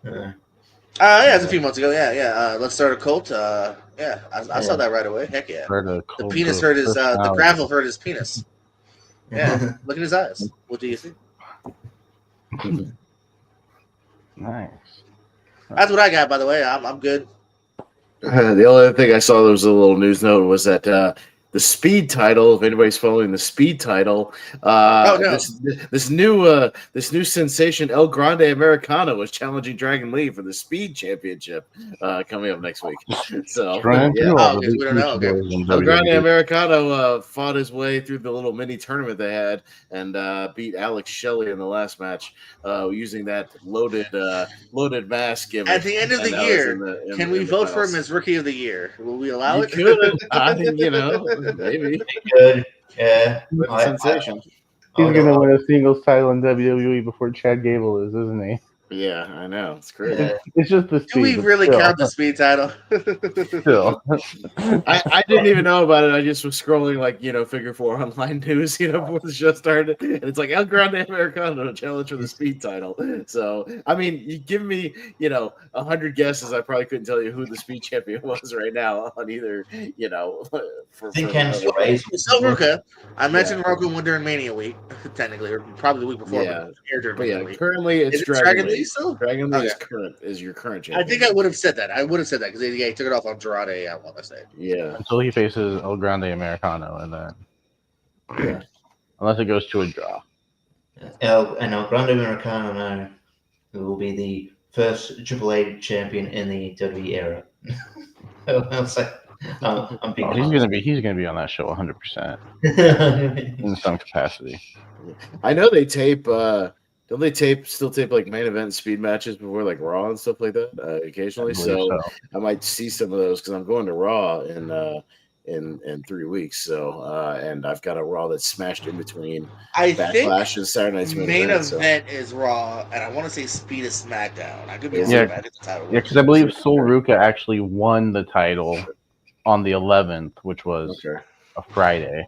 Yeah, it's a few months ago. Yeah. Let's Start a Cult. I saw that right away. Heck yeah. The penis hurt his, the gravel hurt his penis. Yeah, look at his eyes. What do you see? Nice. That's what I got, by the way. I'm good. The only other thing I saw that was a little news note was that the Speed title, if anybody's following the Speed title, this new sensation El Grande Americano was challenging Dragon Lee for the Speed Championship coming up next week. So we don't know. El Grande Americano fought his way through the little mini tournament they had and beat Alex Shelley in the last match using that loaded mask gimmick. At the end of the year, can we vote for him as Rookie of the Year? Will we allow it? Could. I think maybe. Good. Yeah. Sensation. He's going to win a singles title in WWE before Chad Gable is, isn't he? Yeah, I know. It's great. Yeah. It's just the Speed. Do we really count the Speed title? Still. I didn't even know about it. I just was scrolling Figure 4 online news, before the show started. And it's like El Grande Americano challenge for the Speed title. So, I mean, you give me, 100 guesses, I probably couldn't tell you who the Speed champion was right now on either, I think Candice LeRae. So Ruka. I mentioned Ruka one during Mania week, technically, or probably the week before. But currently it's Dragon Lee still? Dragon Lee is your current champion. I think I would have said that. because he took it off on Andrade, I want to say. Yeah. Until he faces El Grande Americano, and then unless it goes to a draw. El Grande Americano will be the first Triple A champion in the WWE era. I'll say. He's gonna be on that show 100% in some capacity. I know they tape Don't they still tape like main event and speed matches before like Raw and stuff like that occasionally? I believe So so. I might see some of those because I'm going to Raw in 3 weeks. So and I've got a Raw that's smashed in between I think Backlash and Saturday Night's main main event. So event is Raw, and I want to say Speed is SmackDown. I could be Is wrong, it? but I think that's how it Yeah, works. because I believe Sol Ruka actually won the title on the 11th, which was okay, a Friday.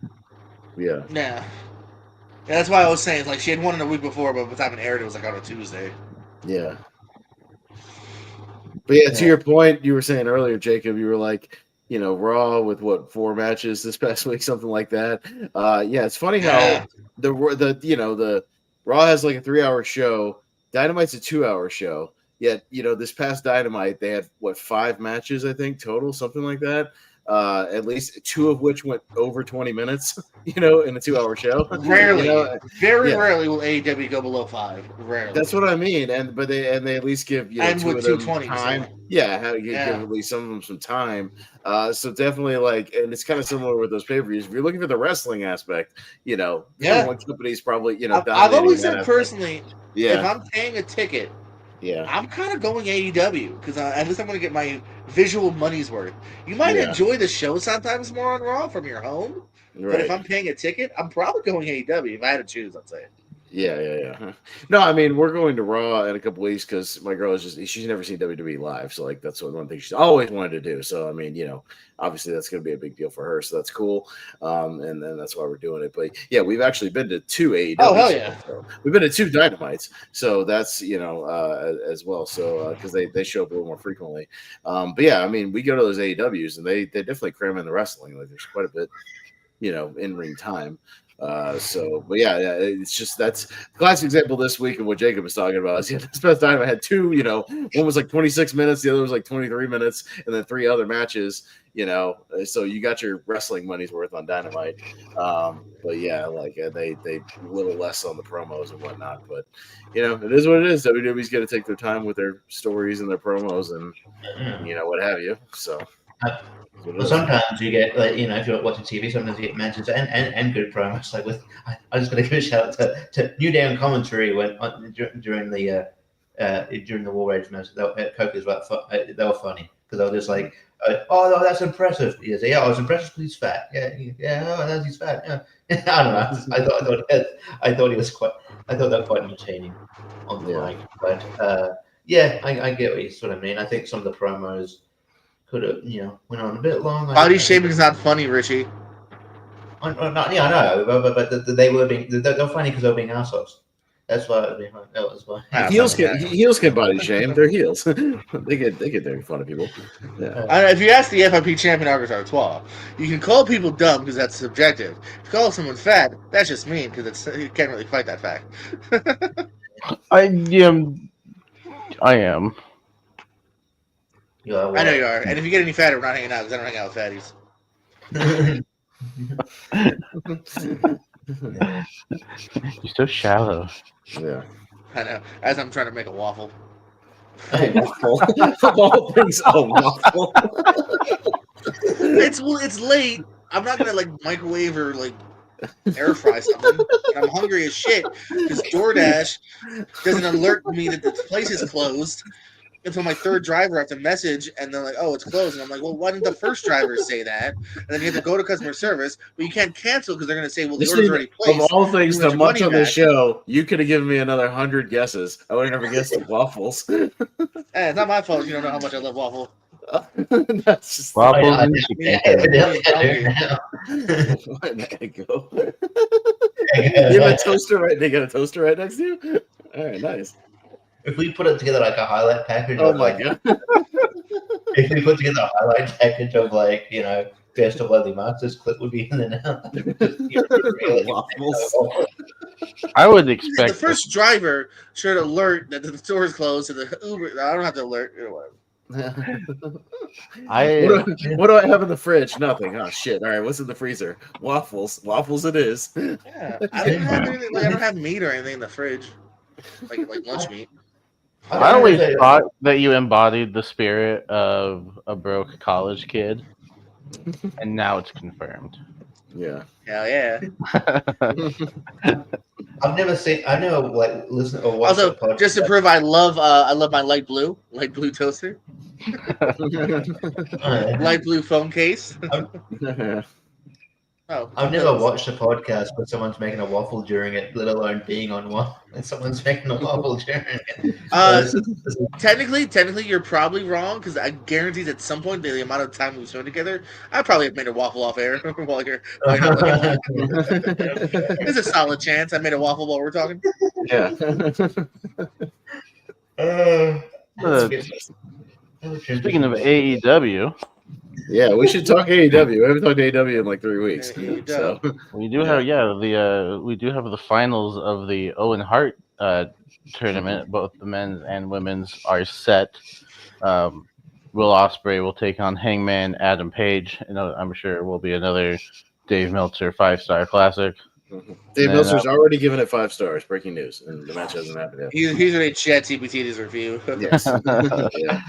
yeah. Yeah. Yeah, that's why I was saying, like, she had won in a week before, but by the time it aired, it was like on a Tuesday. Yeah. But yeah, to your point, you were saying earlier, Jacob, you were like, Raw with what 4 matches this past week, something like that. Yeah, it's funny how the Raw has like a 3-hour show, Dynamite's a 2-hour show. Yet, this past Dynamite they had what 5 matches, I think total, something like that. At least 2 of which went over 20 minutes, in a 2-hour show. Rarely, very Yeah. rarely will AEW go below 5. Rarely. That's what I mean, but they at least give And 2 with of them 220, time. so. Yeah, give Yeah. at least some of them some time. So definitely and it's kind of similar with those pay-per-views. If you're looking for the wrestling aspect, Yeah. one company's probably I've dominating always that said aspect. personally, Yeah, if I'm paying a ticket, yeah, I'm kind of going AEW because at least I'm going to get my visual money's worth. You might Yeah. enjoy the show sometimes more on Raw from your home, but if right. I'm paying a ticket, I'm probably going AEW. If I had to choose, I'd say. Yeah. No, I mean we're going to Raw in a couple weeks because my girl she's never seen WWE live, so like that's one thing she's always wanted to do. So I mean, obviously that's going to be a big deal for her, so that's cool. And then that's why we're doing it. But yeah, we've actually been to 2 AEW. Oh hell yeah! So we've been to 2 Dynamites, so that's as well. So because they show up a little more frequently. But yeah, I mean we go to those AEWs and they definitely cram in the wrestling. Like there's quite a bit, in ring time. But yeah, it's just that's the classic example this week of what Jacob was talking about. Is this past time I had 2, one was like 26 minutes, the other was like 23 minutes, and then 3 other matches, so you got your wrestling money's worth on Dynamite. But yeah, like they a little less on the promos and whatnot, but it is what it is. WWE's got to take their time with their stories and their promos and what have you. So. Well, sometimes you get, like, if you're watching TV, sometimes you get mentions and good promos. Like I just got to give a shout out to New Day on commentary when during the War Rage match. Coker's they were funny because I was just like, oh no, that's impressive. He said, yeah, I was impressed because he's fat. Yeah, oh, that's he's fat. Yeah, I don't know. I thought he was quite. I thought that was quite entertaining on the mic. But yeah, I get what you sort of mean. I think some of the promos could have, went on a bit long. Body shaming is not funny, Richie. I know, but they were they're funny because they're being assholes. That's why that was why. Heels can body shame. They're heels. they get very fun of people. Yeah. If you ask the FIP champion Argus Artois, you can call people dumb because that's subjective. If you call someone fat, that's just mean because you can't really fight that fact. I am. I know you are. And if you get any fatter, we're not hanging out because I don't hang out with fatties. You're so shallow. Yeah. I know. As I'm trying to make a waffle. A waffle. Of all things, a waffle. It's late. I'm not gonna microwave or air fry something. And I'm hungry as shit because DoorDash doesn't alert me that the place is closed until my third driver I have to message, and they're like, "Oh, it's closed." And I'm like, "Well, why didn't the first driver say that?" And then you have to go to customer service, but you can't cancel because they're going to say, "Well, the order's already placed." Of all things You want to your munch money on the back. show, you could have given me another 100 guesses. I would have never guessed the waffles. Hey, it's not my fault. You don't know how much I love waffle. That's just Waffles and Yeah, There you go. You have a toaster right. They got a toaster right next to you. All right, nice. If we put it together like a highlight package, Oh my god! If we put together a highlight package of best of Ugly Monsters, clip would be in there now. Waffles. I would expect the first driver should alert that the store is closed, and the Uber. I don't have to alert. Whatever. What do I have in the fridge? Nothing. Oh shit! All right, what's in the freezer? Waffles. Waffles. It is. Yeah, I don't have anything. I don't have meat or anything in the fridge, like lunch meat. I always thought that you embodied the spirit of a broke college kid, and now it's confirmed. Yeah. Hell yeah! I've never like listened or watched Also, a podcast. just to prove I love my light blue toaster, light blue phone case. Oh, I've never watched a podcast where someone's making a waffle during it, let alone being on one, and someone's making a waffle during it. Technically, you're probably wrong because I guarantee at some point the amount of time we've spent together, I probably have made a waffle off air while you're not looking. There's a solid chance I made a waffle while we're talking. Yeah. Speaking of AEW, yeah, we should talk AEW. We haven't talked AEW in like 3 weeks. So we do have the finals of the Owen Hart tournament. Both the men's and women's are set. Will Ospreay will take on Hangman Adam Page, and I'm sure it will be another Dave Meltzer 5-star classic. Dave Meltzer's already given it 5 stars. Breaking news, and the match hasn't happened yet. He's already chat TPT his review. Yes. Yeah.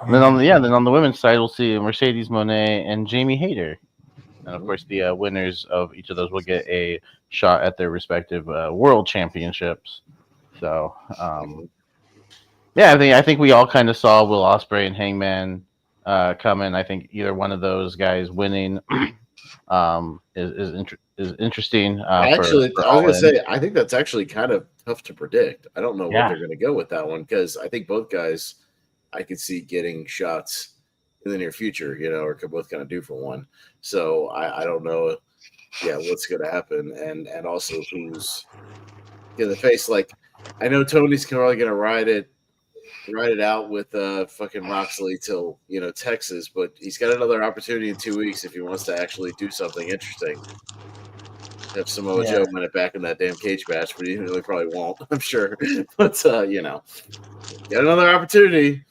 And then on the women's side, we'll see Mercedes Moné and Jamie Hayter, and of course the winners of each of those will get a shot at their respective world championships. So, I think we all kind of saw Will Ospreay and Hangman coming. I think either one of those guys winning is interesting. Actually, I was gonna say I think that's actually kind of tough to predict. I don't know what they're gonna go with that one because I think both guys I could see getting shots in the near future, or could both kind of do for one. So I don't know, what's gonna happen, and also who's gonna face. Like, I know Tony's probably gonna ride it out with fucking Moxley till Texas, but he's got another opportunity in 2 weeks if he wants to actually do something interesting. Have Samoa Joe win it back in that damn cage match, but he really probably won't, I'm sure. But got another opportunity,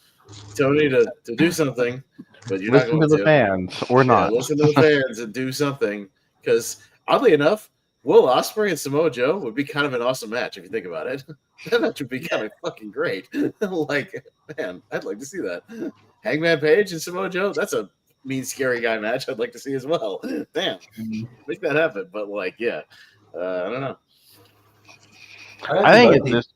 Tony, to do something. But you're listen not going to the fans or not. Listen to the fans and do something. Because oddly enough, Will Ospreay and Samoa Joe would be kind of an awesome match if you think about it. That match would be kind of fucking great. Like, man, I'd like to see that. Hangman Page and Samoa Joe, that's a mean, scary guy match I'd like to see as well. Damn, make that happen. But I don't know. I think it's just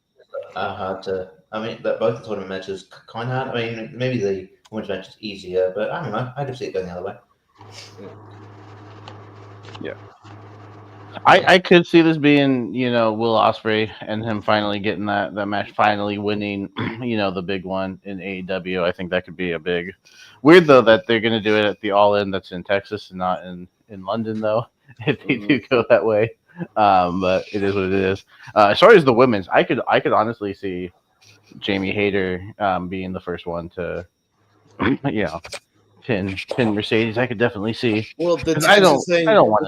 hard to. I mean, both the tournament matches kind of hard. I mean, maybe the women's match is easier, but I don't know. I could see it going the other way. Yeah. I could see this being, Will Ospreay and him finally getting that match, finally winning, the big one in AEW. I think that could be a big weird though that they're going to do it at the All In that's in Texas and not in London though. If they do go that way, but it is what it is. As far as the women's, I could honestly see Jamie Hayter being the first one to, pin Mercedes. I could definitely see. Well, the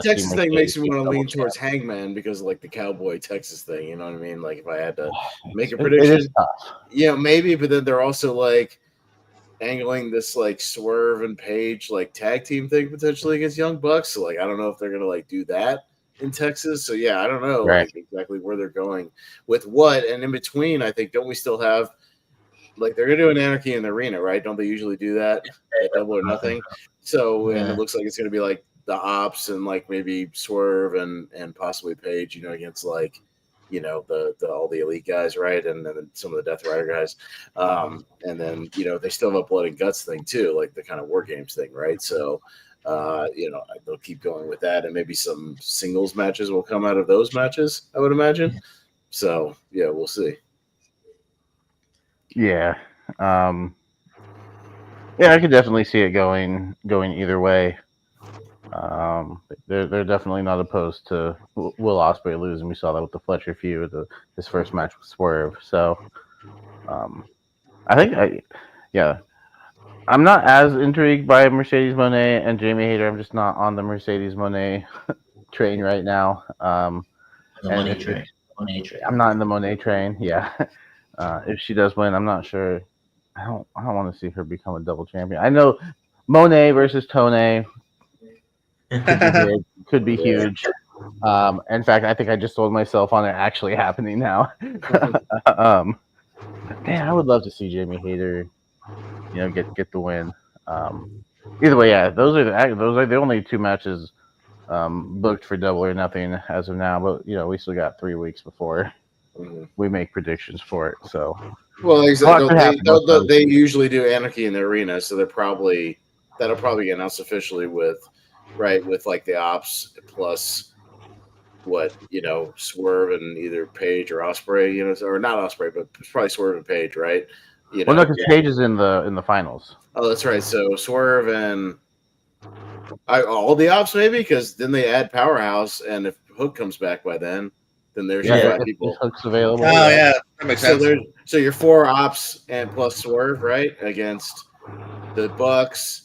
Texas thing makes me want to lean towards Hangman because of the cowboy Texas thing. You know what I mean? Like if I had to make a prediction, it is tough. Maybe. But then they're also angling this Swerve and Page tag team thing potentially against Young Bucks. So I don't know if they're gonna do that in Texas. So I don't know exactly where they're going with what. And in between, I think don't we still have they're gonna do an Anarchy in the Arena, right? Don't they usually do that at Double or Nothing? So and it looks like it's gonna be the Ops and maybe Swerve and possibly Page, against the all the elite guys, right? And then some of the Death Rider guys. And then they still have a Blood and Guts thing too, the kind of War Games thing, right? So they'll keep going with that, and maybe some singles matches will come out of those matches, I would imagine. So we'll see. Yeah. I could definitely see it going either way. They're definitely not opposed to Will Ospreay losing. We saw that with the Fletcher feud, his first match with Swerve. So, I'm not as intrigued by Mercedes Moné and Jamie Hayter. I'm just not on the Mercedes Moné train right now. The Moné train. I'm not in the Moné train. Yeah. If she does win, I'm not sure. I don't want to see her become a double champion. I know Moné versus Tone could be huge. In fact, I think I just sold myself on it actually happening now. Man, I would love to see Jamie Hayter, get the win. Either way, those are the only two matches booked for Double or Nothing as of now, but we still got 3 weeks before we make predictions for it. So, well, exactly. They week. usually do Anarchy in the Arena, so that'll probably get announced officially with like the Ops plus Swerve and either Page or Osprey, or not Osprey, but probably Swerve and Page, right? Well, no, because Page is in the finals. Oh, that's right. So Swerve and all the Ops maybe, because then they add Powerhouse, and if Hook comes back by then there's your 5 people. Hook's available. Oh yeah, that makes sense. So your 4 Ops and plus Swerve, right, against the Bucks,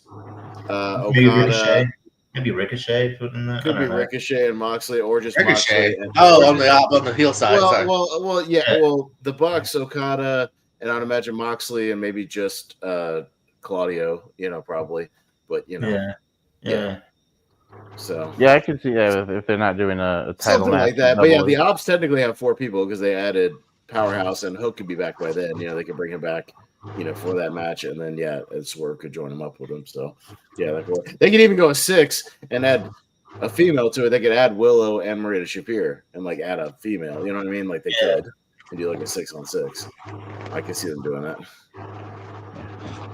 Okada. Maybe Ricochet. Could be Ricochet and Moxley, or just Ricochet. Moxley. On the heel side. Well, yeah. Well, the Bucks, Okada, and I'd imagine Moxley, and maybe just Claudio. Probably, but yeah. So I can see that if they're not doing a title something match like that. But yeah, the Ops technically have 4 people because they added Powerhouse, and Hook could be back by then. They could bring him back. For that match, and then and Swerve could join him up with him. So they could even go a 6 and add a female to it. They could add Willow and Marita Shapir and like add a female. You know what I mean? Like they could and do like a 6-on-6. I can see them doing that.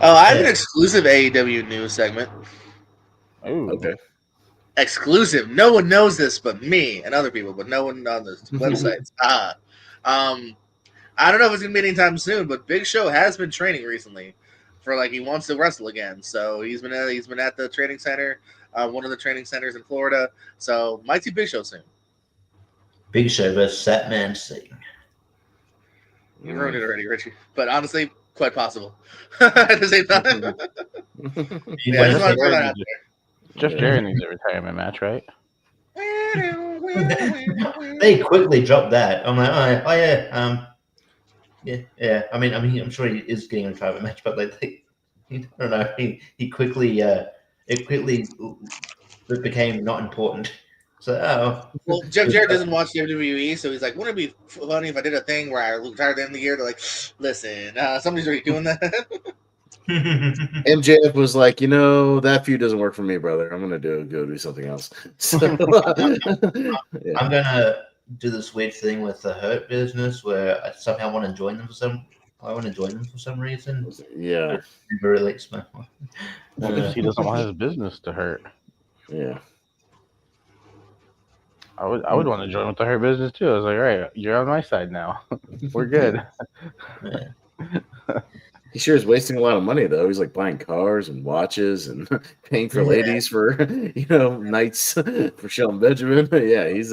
Oh, I have an exclusive AEW news segment. Ooh. Okay. Exclusive. No one knows this but me and other people, but no one on the websites. I don't know if it's gonna be anytime soon, but Big Show has been training recently for he wants to wrestle again. So he's been at the training center, one of the training centers in Florida. So might see Big Show soon. Big Show versus Satman Singh. You ruined it already, Richie. But honestly, quite possible. At the same time. Jeff Jarrett needs a retirement match, right? They quickly dropped that. I'm like, oh yeah. Yeah. I mean, I'm sure he is getting a private match, but I don't know. He quickly, it became not important. So, well, Jeff Jarrett doesn't watch WWE, so he's like, wouldn't it be funny if I did a thing where I retired at the end of the year? They're like, listen, somebody's already doing that. MJF was like, that feud doesn't work for me, brother. I'm gonna go do something else. So, I'm gonna do this weird thing with the Hurt Business where I somehow want to join them for some reason. Yeah. It relates me. He doesn't want his business to hurt. Yeah. I would want to join with the Hurt Business too. I was like, all right, you're on my side now. We're good. He sure is wasting a lot of money though. He's like buying cars and watches and paying for ladies for nights for Shelton Benjamin. Yeah, he's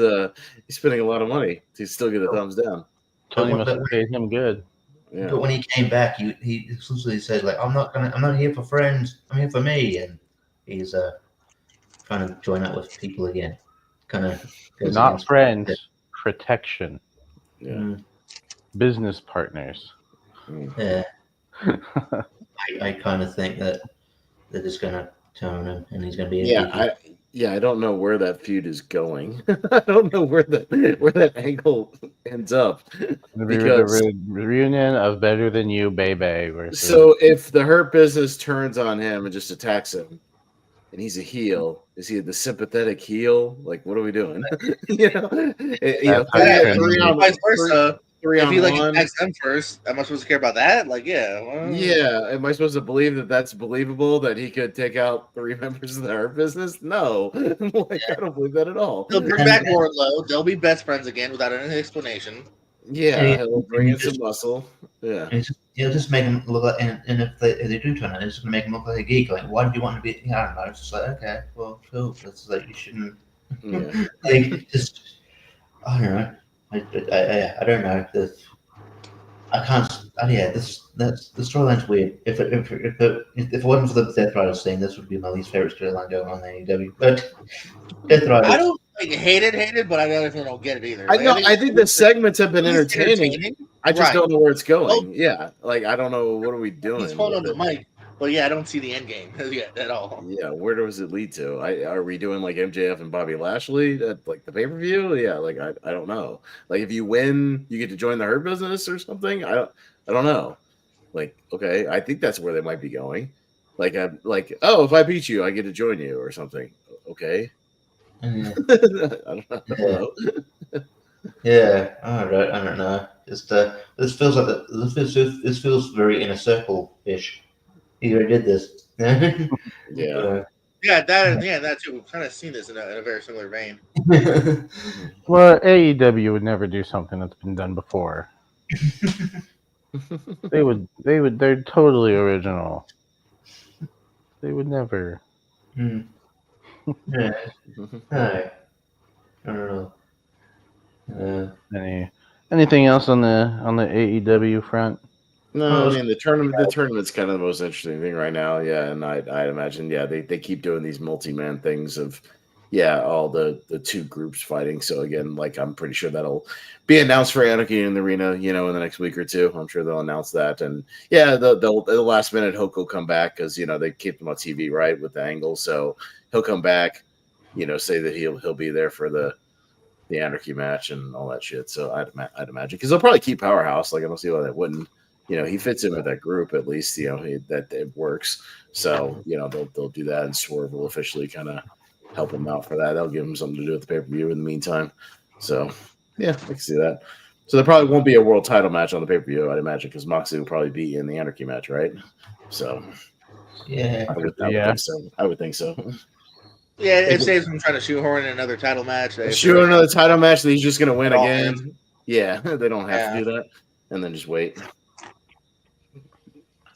spending a lot of money to still get a thumbs down. Tony must have paid him good. Yeah. But when he came back, he exclusively said like, I'm not here for friends. I'm here for me, and he's trying to join up with people again. Kind of not friends, protection. Yeah. Business partners. Yeah. I kind of think that they're just gonna turn on him, and he's gonna be I don't know where that feud is going. I don't know where that angle ends up. The reunion of Better Than You, Baby. So if the Hurt Business turns on him and just attacks him, and he's a heel, is he the sympathetic heel? Like, what are we doing? Vice versa. If he attacks them first, am I supposed to care about that? Like, yeah. Well, yeah. Am I supposed to believe that that's believable that he could take out 3 members of the Hurt Business? No. I don't believe that at all. He'll bring back Wardlow. They'll be best friends again without any explanation. Yeah, he'll bring in some muscle. Yeah. He'll just make him look like, and if they do turn it, it's going to make him look like a geek. Like, why do you want to be? I don't know. It's just like, okay, well, cool. It's like you shouldn't. Yeah. Just I don't know. I don't know. I can't. Yeah, the storyline's weird. If it wasn't for the Death Riders thing, this would be my least favorite storyline going on in AEW. But Death Riders, I don't hate it, but I definitely don't get it either. I think the segments have been entertaining. I just don't know where it's going. Yeah, I don't know. What are we doing? He's falling on the mic. But yeah, I don't see the end game yet at all. Yeah, where does it lead to? Are we doing like MJF and Bobby Lashley at like the pay-per-view? Yeah, I don't know. Like if you win, you get to join the Hurt Business or something. I don't know. Like, okay, I think that's where they might be going. Like if I beat you, I get to join you or something. Okay. Yeah. I don't know. Yeah, I don't know. Just this feels like this feels very inner circle ish. He already did this. Yeah. That too. We've kind of seen this in a very similar vein. Well, AEW would never do something that's been done before. They're totally original. They would never. Yeah. I don't know. Anything else on the AEW front? No, I mean the tournament's kind of the most interesting thing right now. Yeah, and I'd imagine, yeah, they keep doing these multi-man things of, yeah, all the two groups fighting. So again, like I'm pretty sure that'll be announced for Anarchy in the Arena, in the next week or two. I'm sure they'll announce that, and yeah, the last minute Hook will come back because they keep him on TV, right, with the angle. So he'll come back, say that he'll be there for the Anarchy match and all that shit. So I'd imagine because they'll probably keep Powerhouse. Like I don't see why they wouldn't. He fits in with that group at least. That it works. So they'll do that, and Swerve will officially kind of help him out for that. That'll give him something to do with the pay per view in the meantime. So yeah, I can see that. So there probably won't be a world title match on the pay per view, I'd imagine, because Moxley will probably be in the Anarchy match, right? So Yeah, I would think so. Yeah, it saves him trying to shoehorn in another title match. Shoehorn another title match that he's just going to win again. Yeah, they don't have to do that, and then just wait.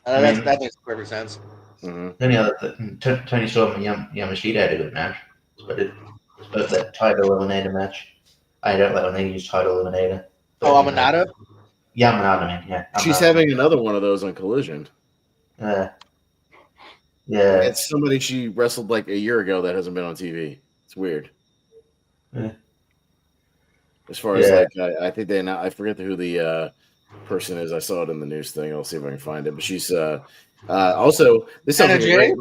That makes perfect sense. Mm-hmm. Then Tony Storm and Yamashita had a good match. But that title eliminator match. I don't like when they use title eliminator. Amanada? Yamanada, man. Yeah. She's having another one of those on Collision. Yeah. It's somebody she wrestled like a year ago that hasn't been on TV. It's weird. Yeah. As far as I think I forget who the person is. I saw it in the news thing. I'll see if I can find it. But she's also this sounds like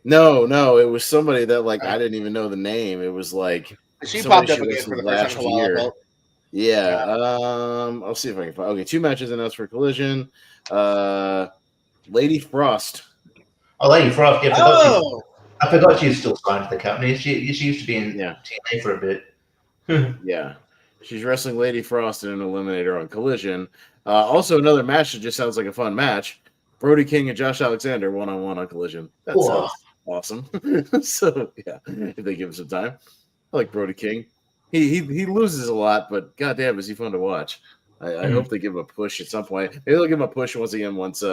no, it was somebody that I didn't even know the name. It was like she popped up again for the first time in a while ago. Yeah. I'll see if I can find. Okay, 2 matches announced for Collision. Lady Frost. Oh, Lady Frost. Yeah, I forgot she's still signed to the company. She used to be in TNA for a bit. Yeah. She's wrestling Lady Frost in an eliminator on Collision. Also, another match that just sounds like a fun match. Brody King and Josh Alexander 1-on-1 on Collision. That sounds awesome. So, yeah, if they give him some time. I like Brody King. He loses a lot, but goddamn, is he fun to watch. I hope they give him a push at some point. Maybe they'll give him a push once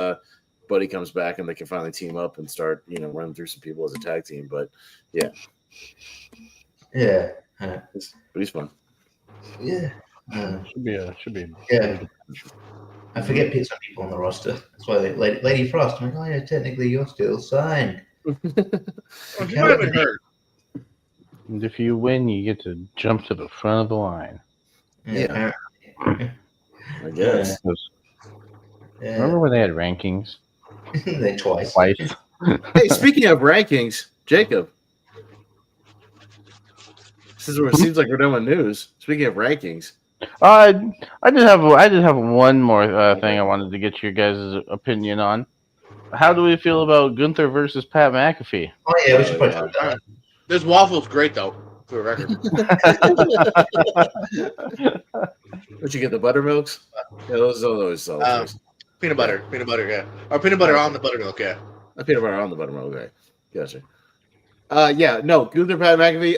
Buddy comes back and they can finally team up and start, running through some people as a tag team. But, yeah. Yeah. But he's fun. Yeah. Should be. Yeah. I forget some people on the roster. That's why Lady Frost. I'm like, oh yeah, technically you're still signed. You might have been hurt. And if you win, you get to jump to the front of the line. Yeah. I guess. Yeah. Remember when they had rankings? They twice. Hey, speaking of rankings, Jacob. This is where it seems like we're done with news. Speaking of rankings, I did have one more thing I wanted to get your guys' opinion on. How do we feel about Gunther versus Pat McAfee? Oh yeah, we should probably talk about that. This waffle's great though, for the record. Where'd you get the buttermilks? Yeah, those always peanut butter, yeah, or peanut butter on the buttermilk, yeah. Peanut butter on the buttermilk, okay, gotcha. No, Gunther Pat McAfee.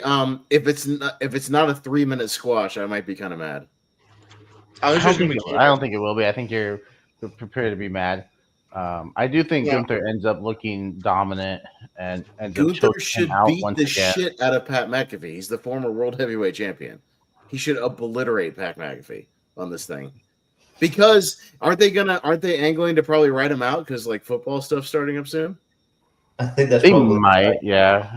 If it's not a 3-minute squash, I might be kind of mad. I don't think it will be. I think you're prepared to be mad. I do think Gunther ends up looking dominant and Gunther should beat the shit out of Pat McAfee. He's the former world heavyweight champion. He should obliterate Pat McAfee on this thing. Because aren't they angling to probably write him out because football stuff's starting up soon? I think that's they might, yeah.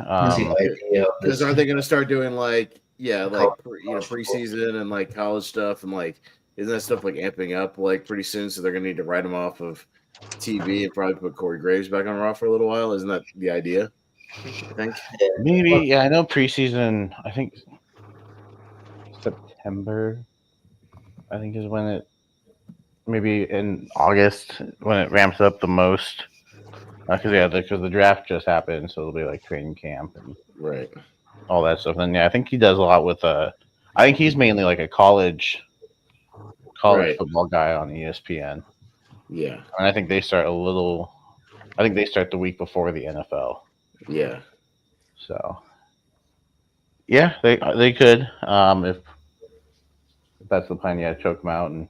Because aren't they going to start doing preseason and college stuff and isn't that stuff amping up pretty soon? So they're going to need to write him off of TV and probably put Corey Graves back on Raw for a little while. Isn't that the idea? I think maybe. Yeah, I know preseason. I think September. I think is when it. Maybe in August when it ramps up the most. Because the draft just happened, so it'll be training camp and right. all that stuff. And yeah, I think he does a lot with I think he's mainly like a college Right. football guy on ESPN. Yeah. And I think they start the week before the NFL. Yeah. So yeah, they could if that's the plan. Yeah, choke him out and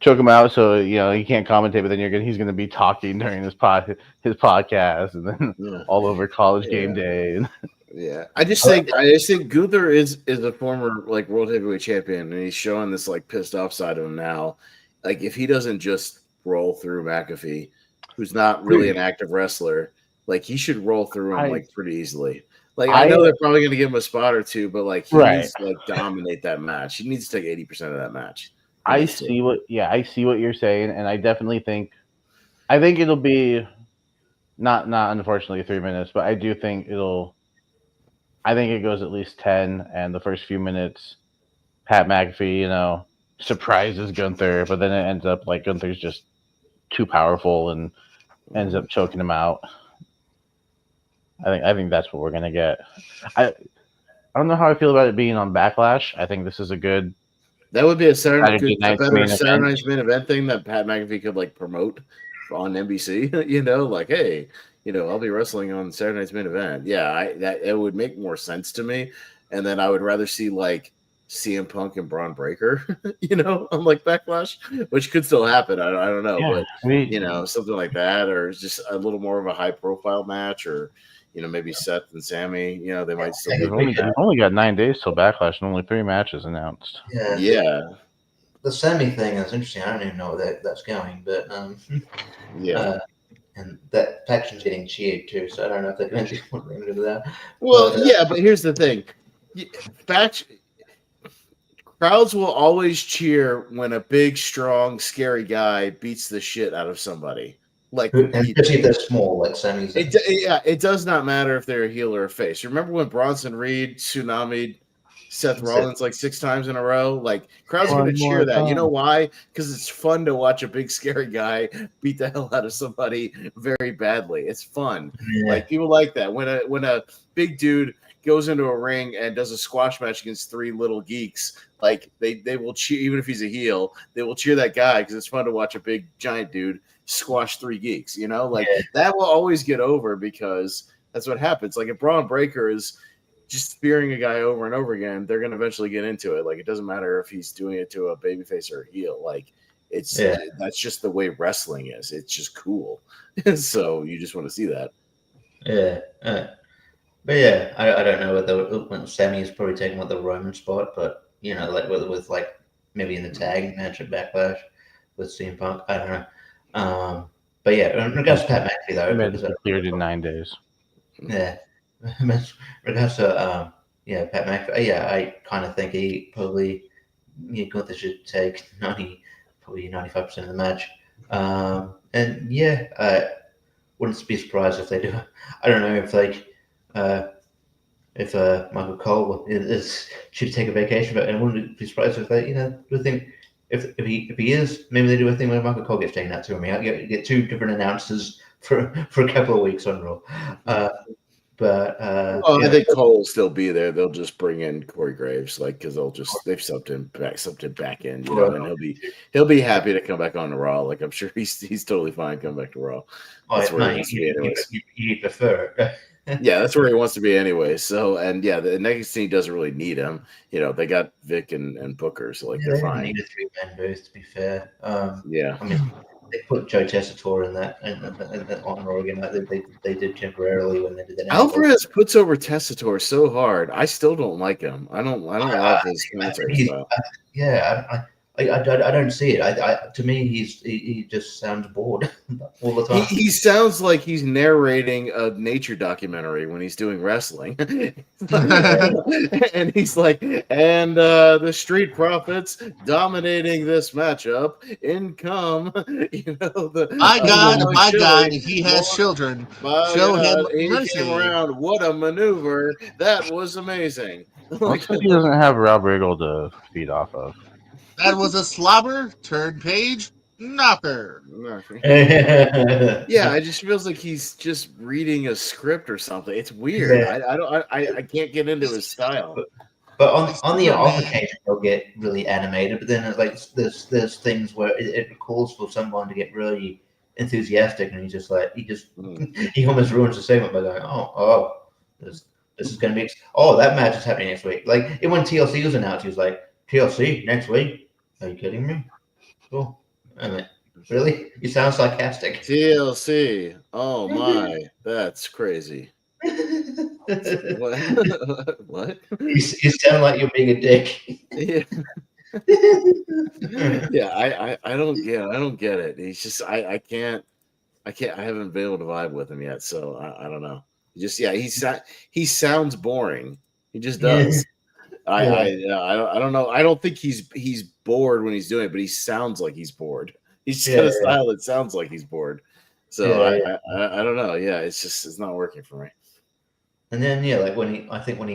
choke him out so he can't commentate, but then he's gonna be talking during his podcast and then Yeah. all over College Game Day. Yeah, I just think Gunther is a former like world heavyweight champion, and he's showing this like pissed off side of him now. Like if he doesn't just roll through McAfee, who's not really an active wrestler, like he should roll through him like pretty easily. Like I know they're probably going to give him a spot or two, but like he needs to like dominate that match. He needs to take 80% of that match. I see what you're saying, and I definitely think it'll be not unfortunately 3 minutes, but I do think I think it goes at least 10, and the first few minutes, Pat McAfee, surprises Gunther, but then it ends up like Gunther's just too powerful and ends up choking him out. I think that's what we're gonna get. I don't know how I feel about it being on Backlash. I think this is a good. That would be a Saturday Night's main event thing that Pat McAfee could like promote on NBC. Like hey. I'll be wrestling on Saturday Night's Main Event. Yeah, it would make more sense to me. And then I would rather see like CM Punk and Braun Breaker, on like Backlash, which could still happen. I don't know, but something like that, or just a little more of a high profile match, or maybe Seth and Sammy. They might still. We've only got 9 days till Backlash, and only 3 matches announced. Yeah. The Sammy thing is interesting. I don't even know where that's going, but and that faction's getting cheered too, so I don't know if they're going to do that. Well, but here's the thing: crowds will always cheer when a big, strong, scary guy beats the shit out of somebody. Like, especially if they're small, like Sammy's. It does not matter if they're a heel or a face. Remember when Bronson Reed tsunami'd Seth Rollins like 6 times in a row? Like, crowds are going to cheer that. You know why? Because it's fun to watch a big scary guy beat the hell out of somebody very badly. It's fun. Yeah. Like, people like that. When a big dude goes into a ring and does a squash match against 3 little geeks, like they will cheer. Even if he's a heel, they will cheer that guy because it's fun to watch a big giant dude squash 3 geeks. That will always get over because that's what happens. Like if Braun Breaker is just spearing a guy over and over again, they're going to eventually get into it. Like, it doesn't matter if he's doing it to a babyface or a heel. Like, that's just the way wrestling is. It's just cool. So you just want to see that. Yeah. But yeah, I don't know when Sammy is probably taking the Roman spot, but like with like maybe in the tag match at Backlash with CM Punk, I don't know. But yeah, in regards to Pat McAfee though, cleared in 9 days. Yeah. In regards to Pat McAfee, I kind of think he probably Gunther should take 95% of the match. And I wouldn't be surprised if they do. I don't know if if Michael Cole should take a vacation, but I wouldn't be surprised if they do think if he is, maybe they do a thing where Michael Cole gets taken out too. I mean, get 2 different announcers for a couple of weeks on Raw. I think Cole will still be there. They'll just bring in Corey Graves, because they've subbed him back in, and he'll be happy to come back on to Raw. Like I'm sure he's totally fine coming back to Raw. That's where he wants to be anyways. You prefer. Yeah, that's where he wants to be anyway. So the next team doesn't really need him. They got Vic and Booker, so they're fine. They need a 3-man booth, to be fair. I mean, they put Joe Tessitore in that and on Oregon. They did temporarily when they did that. Alvarez puts over Tessitore so hard. I still don't like him. I don't love his commentary style. I don't see it. To me, he just sounds bored all the time. He sounds like he's narrating a nature documentary when he's doing wrestling, and he's like, and the Street Profits dominating this matchup. In come, my God, if he has children, show him mercy. He came around. What a maneuver! That was amazing. Looks like he doesn't have Rob Riggle to feed off of. That was a slobber. Turn page. Knocker. Yeah, it just feels like he's just reading a script or something. It's weird. Yeah. I can't get into his style. But It's on the different, off man. occasion, they'll get really animated. But then it's like there's things where it calls for someone to get really enthusiastic, and he almost ruins the segment by going, this this is going to be that match is happening next week. Like when TLC was announced, he was like, TLC next week? Are you kidding me? Cool. I mean, really? You sound sarcastic. TLC. Oh my, that's crazy. What? What? You sound like you're being a dick. Yeah. Yeah, I don't get it. He's just I can't I haven't been able to vibe with him yet, so I don't know. Just he sounds boring. He just does. I don't know. I don't think he's bored when he's doing it, but he sounds like he's bored. He's just got a style that sounds like he's bored. So I don't know. Yeah, it's not working for me. And then like when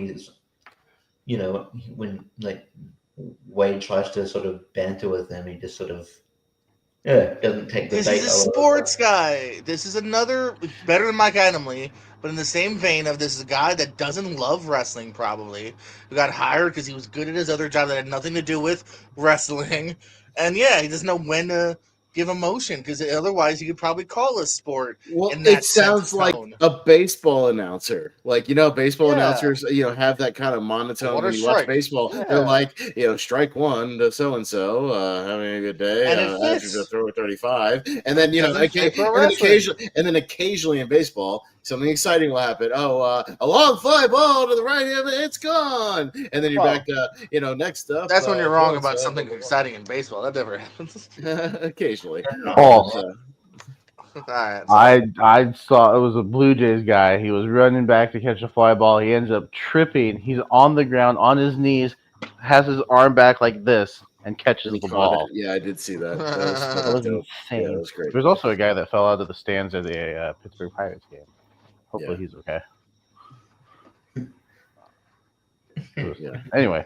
he's when like Wade tries to sort of banter with him, he just sort of doesn't take the This bait. is a sports guy. This is another better than Mike Adamle, but in the same vein of this is a guy that doesn't love wrestling. Probably who got hired because he was good at his other job that had nothing to do with wrestling, and he doesn't know when to give emotion because otherwise he could probably call a sport Well, in it that sense sounds of like tone. a baseball announcer. Like, baseball Yeah. announcers, have that kind of monotone What when a you watch strike. baseball. Yeah. They're like, strike one to so-and-so, having a good day. And it After fits. the throw at 35. And then, Doesn't fit pro wrestling. and then occasionally in baseball, something exciting will happen. A long fly ball to the right, it's gone. And then you're back to, next up. That's when you're wrong about so-and-so, something exciting in baseball. That never happens. occasionally. False. All right. I saw it was a Blue Jays guy. He was running back to catch a fly ball. He ends up tripping. He's on the ground on his knees, has his arm back like this, and catches the ball. Yeah, I did see that. That was dope. insane. Yeah, that was great. There's also a guy that fell out of the stands at the Pittsburgh Pirates game. Hopefully he's okay. Yeah. Anyway,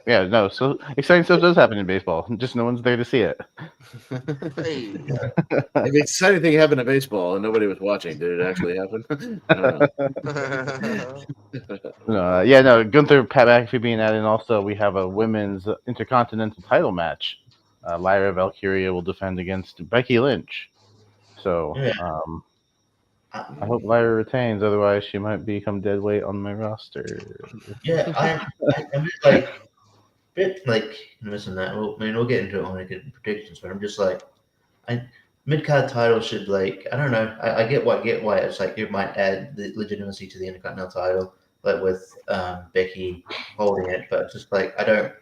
so exciting stuff does happen in baseball. Just no one's there to see it. Hey. If the exciting thing happened in baseball and nobody was watching, did it actually happen? I don't know. Gunther, Pat McAfee being added, and also we have a women's intercontinental title match. Lyra Valkyria will defend against Becky Lynch. So I hope Lyra retains. Otherwise, she might become dead weight on my roster. Yeah, I'm just like missing that. We'll get into it when we get predictions, but I'm just like, mid card title should I don't know. I get why it's like it might add the legitimacy to the Intercontinental title, like with Becky holding it, but just like I don't.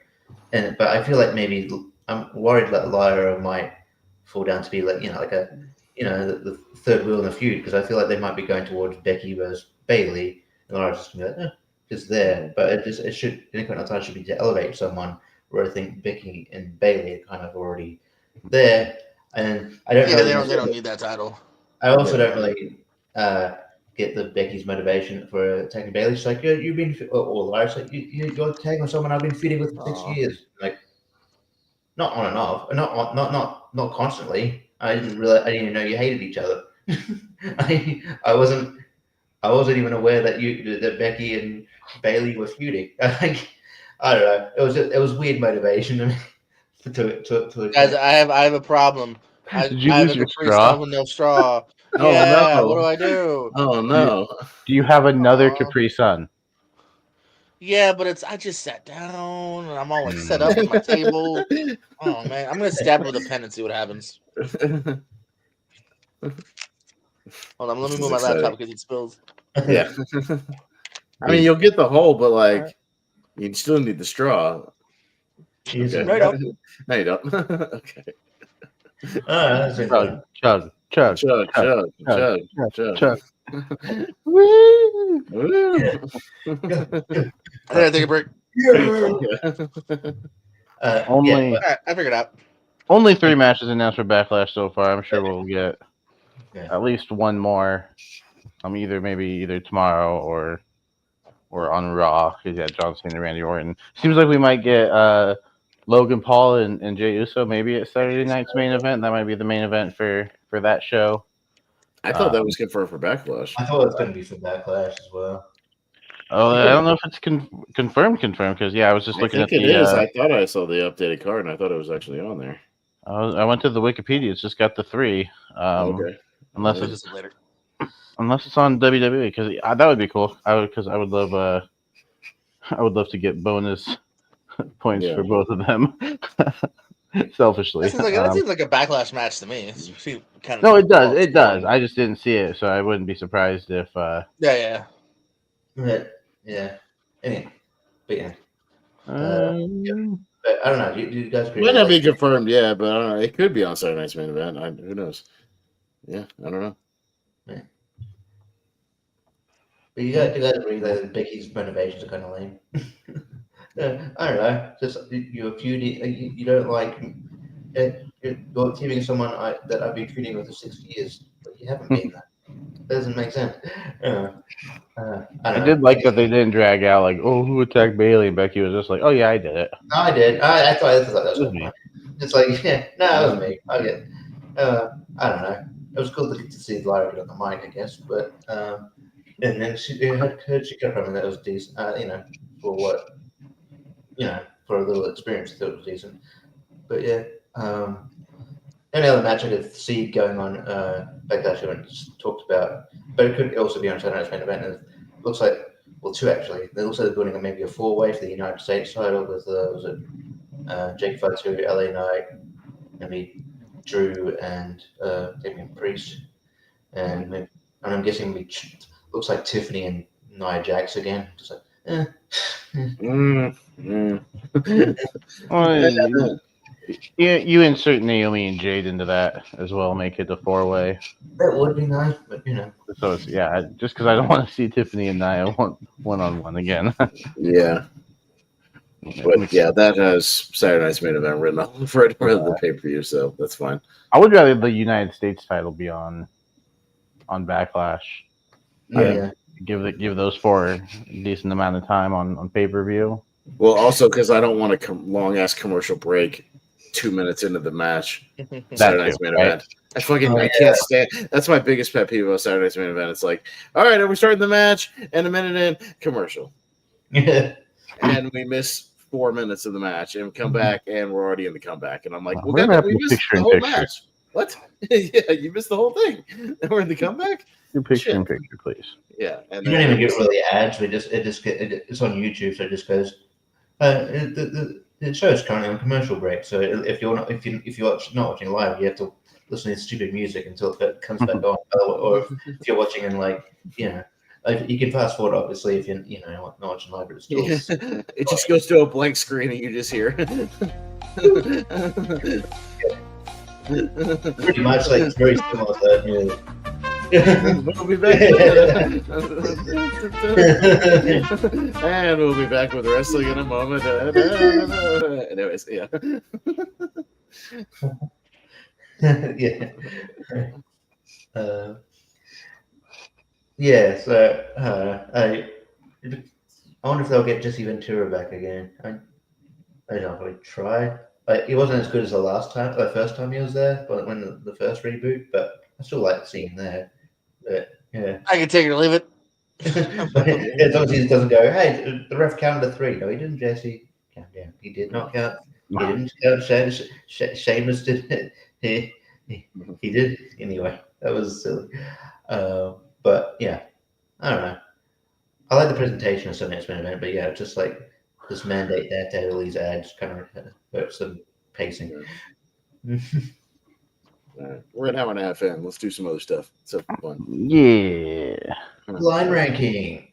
But I feel like maybe I'm worried that Lyra might fall down to be the third wheel in the feud, because I feel like they might be going towards Becky versus Bayley, and Lyra's just gonna be like, just there. But the Intercontinental title should be to elevate someone, where I think Becky and Bayley are kind of already there. And I don't know. They don't need that title. I also don't really get the Becky's motivation for attacking Bayley. She's like, you've been, or Lyra's like, you're tagging someone I've been feuding with for 6 years. Like, not on and off, not constantly. I didn't even know you hated each other. I wasn't even aware that Becky and Bayley were feuding. I don't know. It was weird motivation to me. Guys, I have a problem. Did you I have lose a your Capri straw? Sun with no straw. Oh, Yeah, no. what do I do? Oh no! Do you have another Aw. Capri Sun? Yeah, but I just sat down and I'm all set up with my table. Oh man, I'm gonna stab it with a pen and see what happens. Hold on, let me move my laptop because it spills. Yeah. I mean, you'll get the hole, but you still need the straw. Okay. Right up. No, you don't. Okay. That's Chug. Chug. Woo! I gotta take a break. I figured out. Only 3 matches announced for Backlash so far. I'm sure we'll get at least one more. Either tomorrow or on Raw. Because John Cena and Randy Orton. Seems like we might get Logan Paul and Jey Uso maybe at Saturday night's main event. That might be the main event for that show. I thought that was confirmed for Backlash. I thought it was going to be for Backlash as well. Oh, I don't know if it's confirmed because I was just looking I at think the. it is. I thought I saw the updated card, and I thought it was actually on there. I went to the Wikipedia. It's just got the 3. Okay. Unless I'll it's visit later. on WWE, because that would be cool. I would love to get bonus points for both of them. Selfishly, That seems like a Backlash match to me. No, it does. It does. I just didn't see it, so I wouldn't be surprised if. Yeah. Yeah. Anyway, but yeah. Um, But I don't know. Do you guys agree? Might not be confirmed, yeah, but I don't know. It could be on Saturday night's main event. Who knows? Yeah, I don't know. Yeah. But you guys agree that Becky's motivations are kind of lame. I don't know. Just you're feuding. You don't like. You're teaming someone that I've been feuding with for 6 years, but you haven't been that. Doesn't make sense. I did like that they didn't drag out like, oh, who attacked Bailey? And Becky was just like, oh yeah, I did it. No, I did. I thought that was me. It's like, yeah, no, that was me. I get. I don't know. It was cool to get to see Lyra get on the mic, I guess, but and then she got from that was decent. For what, for a little experience, I thought it was decent. But yeah, any other match I could see going on, Backlash I haven't talked about, but it could also be on Saturday night's main event. It looks like, well, 2 actually. It looks like they're building maybe a 4-way for the United States title with Jake Fatu, LA Knight, maybe Drew and Damian Priest, and I'm guessing looks like Tiffany and Nia Jax again. Just like, Well, you insert Naomi and Jade into that as well, make it a 4-way. That would be nice, but So it's, just because I don't want to see Tiffany and Nia one-on-one again. Yeah. But yeah, that has Saturday night's main event written on for the pay-per-view, so that's fine. I would rather the United States title be on Backlash. Yeah. Give those 4 a decent amount of time on pay-per-view. Well, also because I don't want a long ass commercial break 2 minutes into the match. Saturday night's main event. I can't stand. That's my biggest pet peeve about Saturday night's main event. It's like, all right, are we starting the match? And a minute in, commercial. And we miss 4 minutes of the match and come back, and we're already in the comeback. And I'm like, we missed the whole match. What? Yeah, you missed the whole thing. And we're in the comeback? Do picture in picture, please. Yeah. And you don't even get really ads. It's on YouTube, so it just goes. The show is currently on commercial break, so if you're not watching live, you have to listen to stupid music until it comes back on. Or if you're watching in you can fast forward obviously if you're not watching live, but it's still it just goes to a blank screen and you just hear. Pretty much like it's very similar to that. Yeah. We'll be back. And we'll be back with wrestling in a moment. Anyways, yeah. Yeah. So I wonder if they'll get Jesse Ventura back again. I don't really try. He wasn't as good as the first time he was there, but when the first reboot. But I still like seeing him there. But yeah, I can take it or leave it. as long as he doesn't go, hey, the ref counted to 3. No, he didn't, Jesse. Count down. He did not count. He didn't count. Sheamus did it. He did. Anyway, that was silly. But yeah, I don't know. I like the presentation of Sunday's main event, but yeah, just like this mandate there to have all these ads kind of hurts the pacing. We're at an hour and a half in. Let's do some other stuff. So fun. Yeah. Line ranking.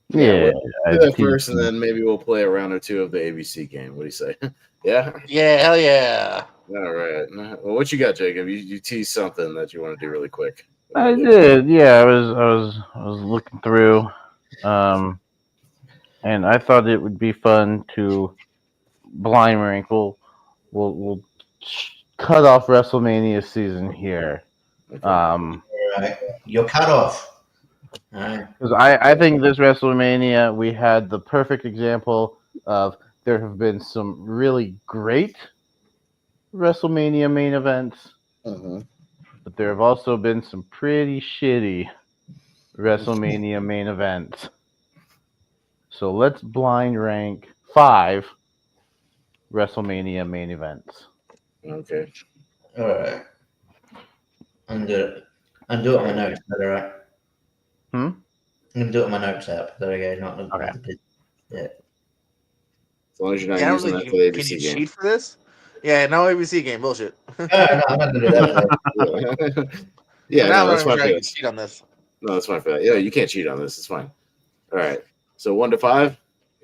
Yeah. We'll do that first, and then maybe we'll play a round or 2 of the ABC game. What do you say? Yeah. Yeah. Hell yeah. All right. Well, what you got, Jacob? You teased something that you want to do really quick. I did. Yeah, I was looking through, and I thought it would be fun to blind rank. We'll cut off WrestleMania season here. Right. You're cut off. Because I think this WrestleMania we had the perfect example of there have been some really great WrestleMania main events, but there have also been some pretty shitty WrestleMania main events. So let's blind rank 5 WrestleMania main events. Okay. All right. Undo it on my notes. Is that all right? I'm gonna do it on my notes app. Is that okay? Not the yeah. As long as you're not Yeah, I don't using think that for the can you ABC game. cheat for this? Yeah, no ABC game bullshit. No, I'm not gonna do that. Yeah, Now no, I'm that's not even fine trying for to this. cheat on this. No, that's fine for that. Yeah, you can't cheat on this. It's fine. All right. So 1 to 5.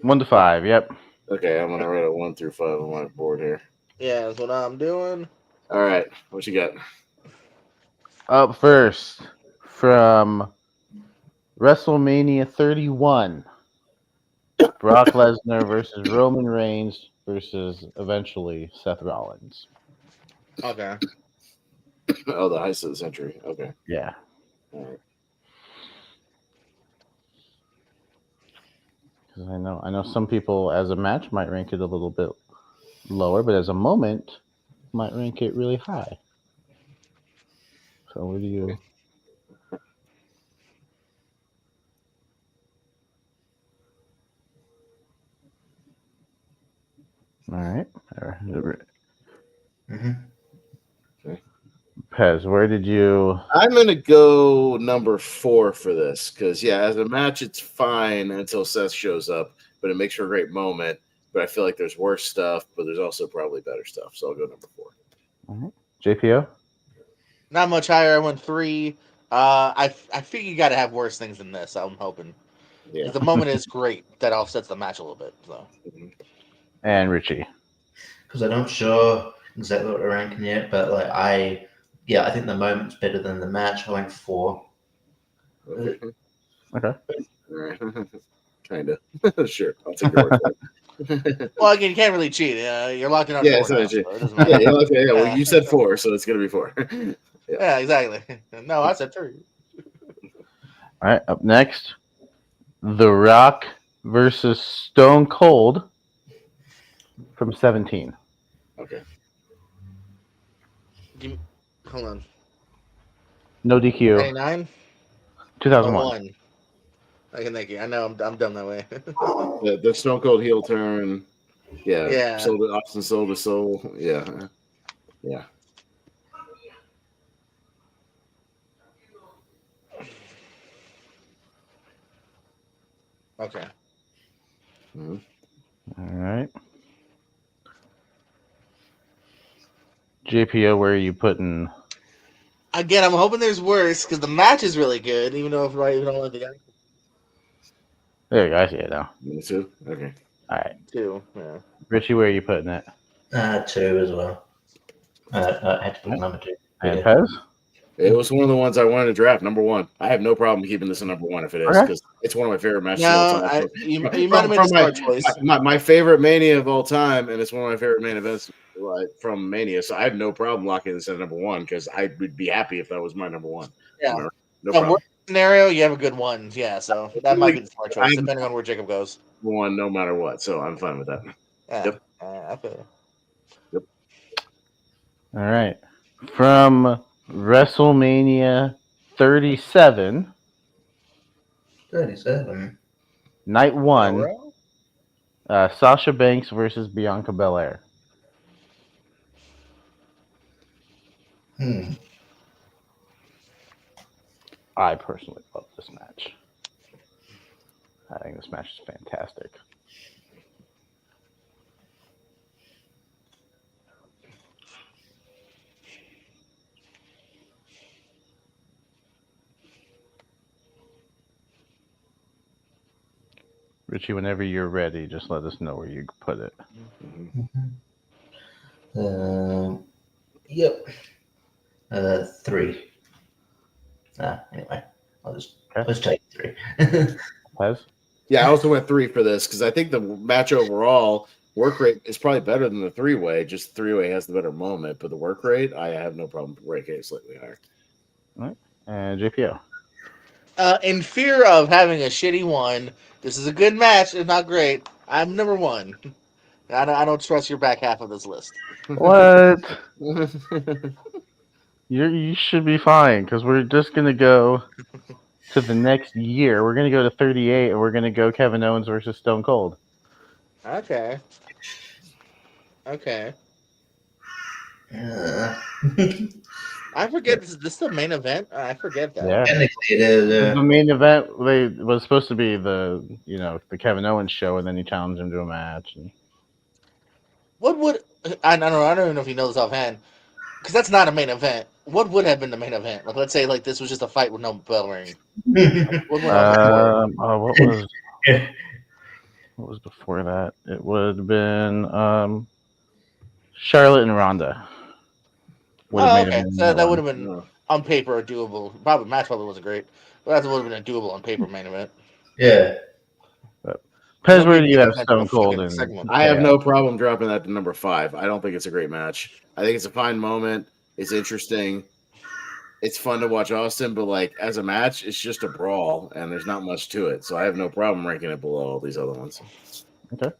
1 to 5. Yep. Okay, I'm gonna write a 1 through 5 on my board here. Yeah, that's what I'm doing. All right, what you got? Up first from WrestleMania 31, Brock Lesnar versus Roman Reigns versus eventually Seth Rollins. Okay. Oh, the heist of the century. Okay. Yeah. All right. Because I know some people as a match might rank it a little bit lower, but as a moment might rank it really high. So what do you? All right. Pez, where did you? I'm gonna go number 4 for this because as a match it's fine until Seth shows up, but it makes for a great moment. But I feel like there's worse stuff, but there's also probably better stuff. So I'll go number 4. All right. JPO? Not much higher. I went 3. I figure you got to have worse things than this. I'm hoping. Yeah. The moment is great. That offsets the match a little bit. So. And Richie. Because I'm not sure exactly what we're ranking yet, but I think the moment's better than the match. I went 4. Okay. Okay. All right. Kind of. Sure. I'll take your word for it. Well, again, you can't really cheat. You're locked in on 4 now, so it doesn't matter. Well, you said 4, so it's gonna be 4. Yeah, exactly. No, I said 3. All right. Up next, The Rock versus Stone Cold from 17. Okay. Hold on. No DQ. 99? 2001. I can thank you. I know I'm dumb that way. The Stone Cold heel turn. Yeah. Soul to Austin, soul to soul. Yeah. Okay. Mm-hmm. All right. JPO, where are you putting? Again, I'm hoping there's worse because the match is really good, even though I even don't like the guy. There you go. I see it now. Me too. Okay. All right. 2. Yeah. Richie, where are you putting it? 2 as well. I had to put number 2. And Pez? It was one of the ones I wanted to draft, number 1. I have no problem keeping this at number 1 if it is, because it's one of my favorite matches of all time. You might have made a smart choice. My favorite Mania of all time, and it's one of my favorite main events from Mania. So I have no problem locking this at number 1 because I would be happy if that was my number 1. Yeah. No problem. Worst scenario, you have a good one. Yeah, so that might be the smart choice, depending on where Jacob goes. 1 no matter what. So I'm fine with that. Yeah. Yep. I feel Yep. All right. From WrestleMania 37. 37. Night 1. Sasha Banks versus Bianca Belair. I personally love this match. I think this match is fantastic. Richie, whenever you're ready, just let us know where you put it. Yep. 3. Anyway, let's take 3. Pez? Yeah, I also went 3 for this because I think the match overall work rate is probably better than the 3-way. Just 3-way has the better moment, but the work rate, I have no problem ranking it slightly higher. All right. And JPO? In fear of having a shitty one, this is a good match. It's not great. I'm number 1. I don't trust your back half of this list. What? You should be fine because we're just gonna go to the next year. We're gonna go to 38, and we're gonna go Kevin Owens versus Stone Cold. Okay. Okay. Uh, I forget this is the main event. I forget that. Yeah. technically, it is. The main event was supposed to be the Kevin Owens show, and then he challenged him to a match. And... What would I don't know? I don't even know if you know this offhand, because that's not a main event. What would have been the main event? Like, let's say like this was just a fight with no bell ring. What would have What was before that? It would have been Charlotte and Ronda. okay. So that would have been on paper a doable. Probably match probably wasn't great, but that would have been a doable on paper main event. Yeah. Pez, where do you have Stone Cold? I have no problem dropping that to number 5. I don't think it's a great match. I think it's a fine moment. It's interesting. It's fun to watch Austin, but like as a match, it's just a brawl, and there's not much to it. So I have no problem ranking it below all these other ones. Okay.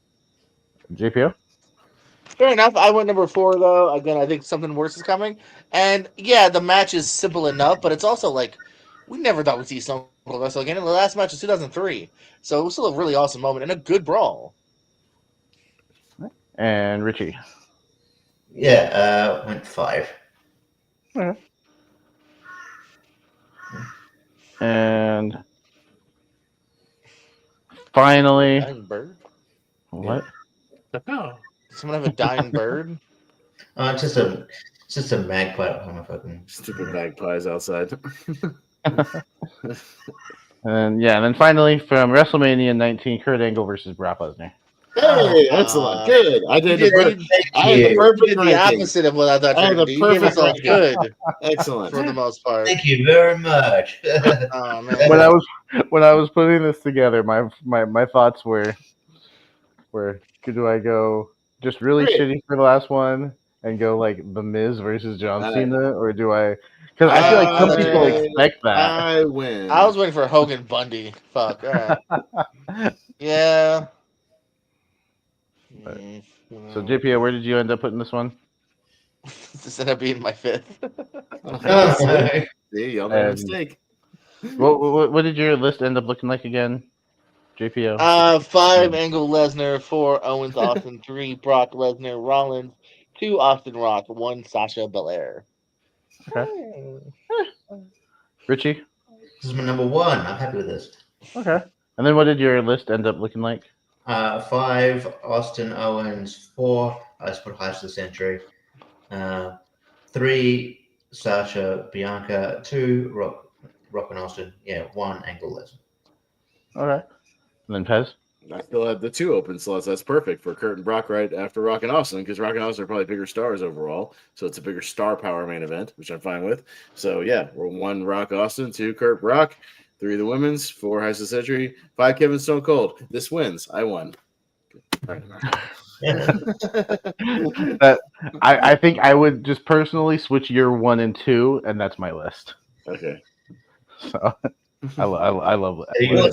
JPO? Fair enough. I went number 4 though. Again, I think something worse is coming. And yeah, the match is simple enough, but it's also like we never thought we'd see Stone Cold wrestle again. The last match was 2003, so it was still a really awesome moment and a good brawl. And Richie? Yeah, went 5. Okay. And finally, Dying bird. what? Oh. Does someone have a dying bird? It's just a magpie. Oh my fucking Stupid magpies outside. And then finally from WrestleMania 19, Kurt Angle versus Brock Lesnar. Hey, excellent. Good. I did the perfect the opposite of what I thought you were going to do. You gave us all good. Excellent. For the most part. Thank you very much. Oh, man. When I was putting this together, my thoughts were do I go just really shitty for the last one and go like The Miz versus John Cena, or do I? Because I feel like some people expect that. I win. I was waiting for Hogan Bundy. Fuck. All right. Yeah. So JPO, where did you end up putting this one? This ended up being my 5th. See, y'all made a mistake. What did your list end up looking like again, JPO? 5 Angle Lesnar, 4 Owens Austin, 3 Brock Lesnar Rollins, 2 Austin Rock, 1 Sasha Belair. Okay. Richie? This is my number 1. I'm happy with this. Okay. And then what did your list end up looking like? 5 Austin Owens, 4 I just put Heist of the Century, 3 Sasha Bianca, 2 Rock and Austin, 1 Angle Lesnar. Okay. And then Pez? I still have the 2 open slots. That's perfect for Kurt and Brock right after Rock and Austin, because Rock and Austin are probably bigger stars overall. So it's a bigger star power main event, which I'm fine with. So yeah, we're 1 Rock Austin, 2 Kurt Brock, 3 the women's, 4 Heist of the Century, 5 Kevin Stone Cold. This wins. I won. I think I would just personally switch your 1 and 2, and that's my list. Okay. So I love that. Well,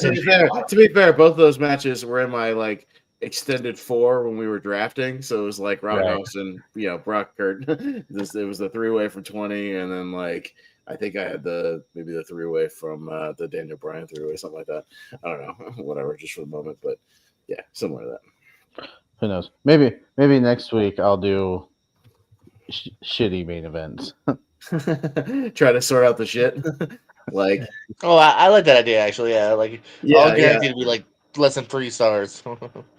to be fair, both of those matches were in my like extended 4 when we were drafting. So it was like Rock Austin, Brock Kurt. It was the 3-way from 20, and then like I think I had maybe the 3-way from the Daniel Bryan 3-way, something like that. I don't know, whatever, just for the moment, but yeah, similar to that. Who knows? Maybe next week I'll do shitty main events. Try to sort out the shit. Like, I like that idea actually. Yeah, like I'll guarantee to be like less than 3 stars.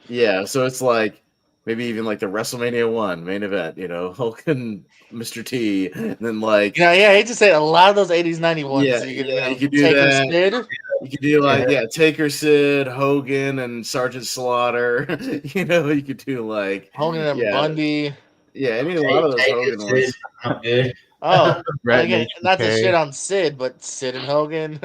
Yeah, so it's like maybe even like the WrestleMania 1 main event, Hulk and Mr. T, and then like I hate to say it, a lot of those 80s, 91s. Yeah, you could do Taker, that. Sid. You could do like Taker, Sid, Hogan, and Sergeant Slaughter. You could do like Hogan and Bundy. Yeah, a lot of those Hogan ones. Not good. Oh, again, not to shit on Sid, but Sid and Hogan.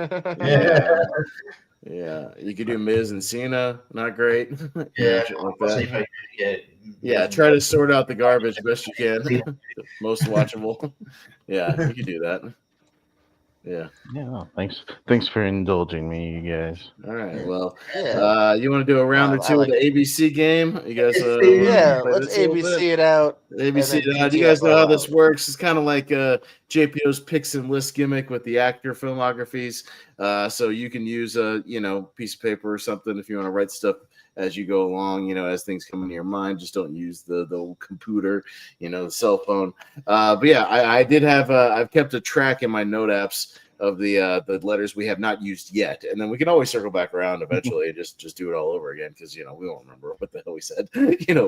Yeah, you could do Miz and Cena. Not great. Yeah, shit like that. Try to sort out the garbage best you can. Most watchable. Yeah, you could do that. Yeah. Yeah. Thanks for indulging me, you guys. All right. Well, Yeah. you want to do a round or I two of like the it. ABC game? You guys Yeah, play let's this a little bit? ABC it out and ABC. then Do you guys know how PTFO this out. works? It's kind of like JPO's picks and list gimmick with the actor filmographies. So you can use a piece of paper or something if you want to write stuff as you go along. As things come into your mind, just don't use the old computer, the cell phone. But yeah, I did have I've kept a track in my note apps of the letters we have not used yet, and then we can always circle back around eventually and just do it all over again because we won't remember what the hell we said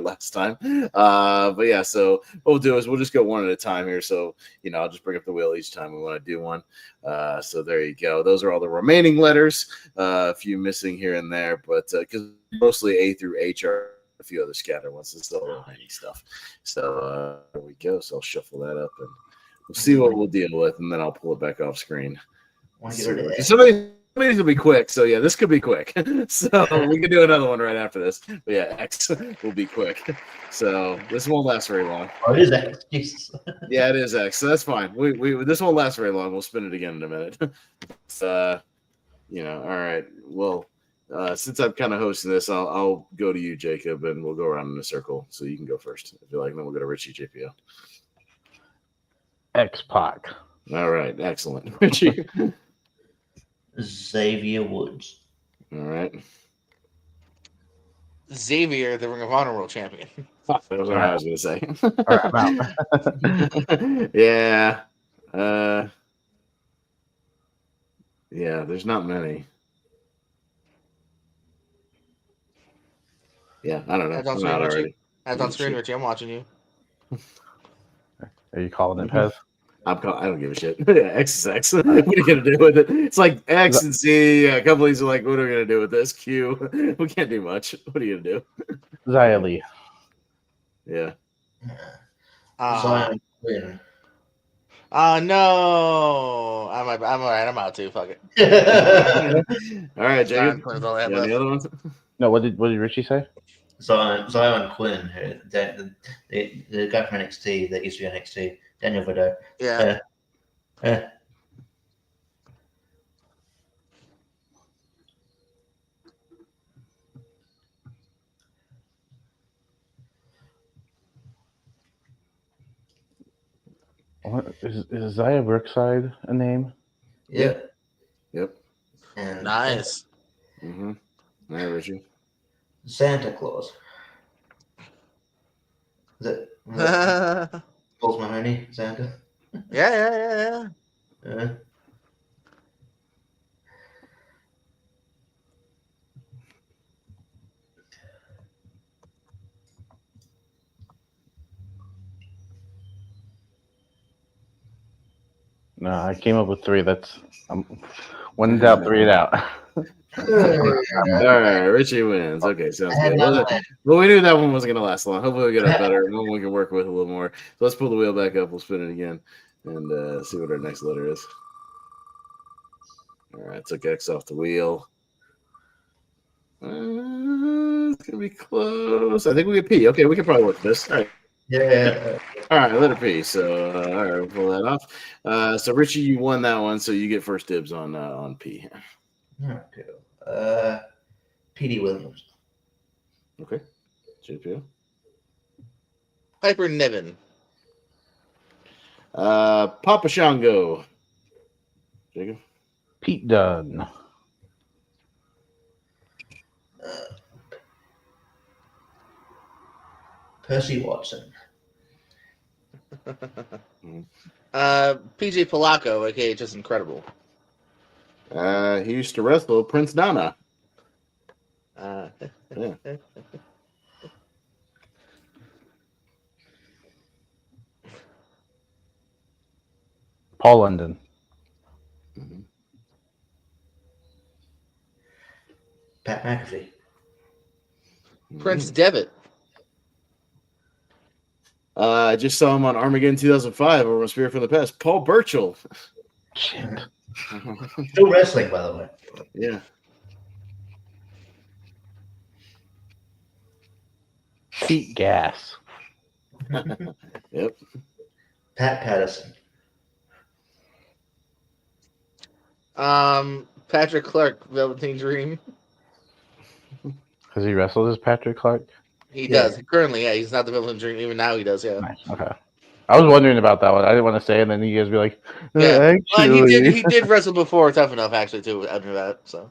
last time. But yeah, so what we'll do is we'll just go one at a time here. So I'll just bring up the wheel each time we want to do one. So there you go. Those are all the remaining letters. A few missing here and there, but because mostly A through H are a few other scatter ones. This is all the remaining stuff. So there we go. So I'll shuffle that up and we'll see what we'll deal with, and then I'll pull it back off screen. Somebody's gonna be quick, so yeah, this could be quick. So we can do another one right after this. But yeah, X will be quick. So this won't last very long. Oh, it is X. Jesus. Yeah, it is X. So that's fine. We this won't last very long. We'll spin it again in a minute. All right. Well, since I'm kind of hosting this, I'll go to you, Jacob, and we'll go around in a circle. So you can go first if you like. Then we'll go to Richie, JPO. X-Pac. All right, excellent. Richie. Xavier Woods. All right. Xavier, the Ring of Honor World Champion. That was what I was going to say. All right, I'm out. Yeah. Yeah, there's not many. Yeah, I don't know. That's on I'm screen, out Richie. already. That's on screen, Richie. I'm watching you. Are you calling it Pez? I don't give a shit. Yeah, X is X. What are you gonna do with it? It's like X and C. A couple of these are like, what are we gonna do with this? Q. We can't do much. What are you gonna do? Xia Li. Yeah. Zion Quinn. No. I'm all right. I'm out too. Fuck it. All right, Jacob. Quinn's all I have You got any left. other ones? No, what did Richie say? Zion Quinn, the guy from NXT that used to be NXT, Daniel Vidal. Yeah. What, is Xia Brookside a name? Yep. Yep. And Nice. Mm-hmm. All right, Richie. Santa Claus. Is that yeah. Paul's Mahoney? Santa? Yeah. No, I came up with three. That's one in doubt, three it out. All right, Richie wins. Okay, sounds good. Well, we knew that one wasn't going to last long. Hopefully, we get a better one we can work with a little more. So let's pull the wheel back up. We'll spin it again and see what our next letter is. All right, took X off the wheel. It's going to be close. I think we get P. Okay, we can probably work this. All right. Yeah. All right, letter P. So, all right, we'll pull that off. So, Richie, you won that one, so you get first dibs on P. Okay. P.D. Williams. Okay. JPO. Piper Niven. Papa Shango. Jacob. Pete Dunne. Percy Watson. PJ Polacco, aka Just Incredible. He used to wrestle Prince Nana. Yeah. Paul London. Mm-hmm. Pat McAfee. Prince Devitt. I just saw him on Armageddon 2005 over on Spirit from the Past. Paul Burchill. Shit. Still wrestling, by the way. Yeah. Pete Gas. Yep. Pat Patterson. Patrick Clark, Velveteen Dream. Has he wrestled as Patrick Clark? He does currently. Yeah, he's not the Velveteen Dream. Even now, he does. Yeah. Nice. Okay. I was wondering about that one. I didn't want to say it, and then you guys be like, Yeah. actually. Well, he did wrestle before Tough Enough actually too. After that, so.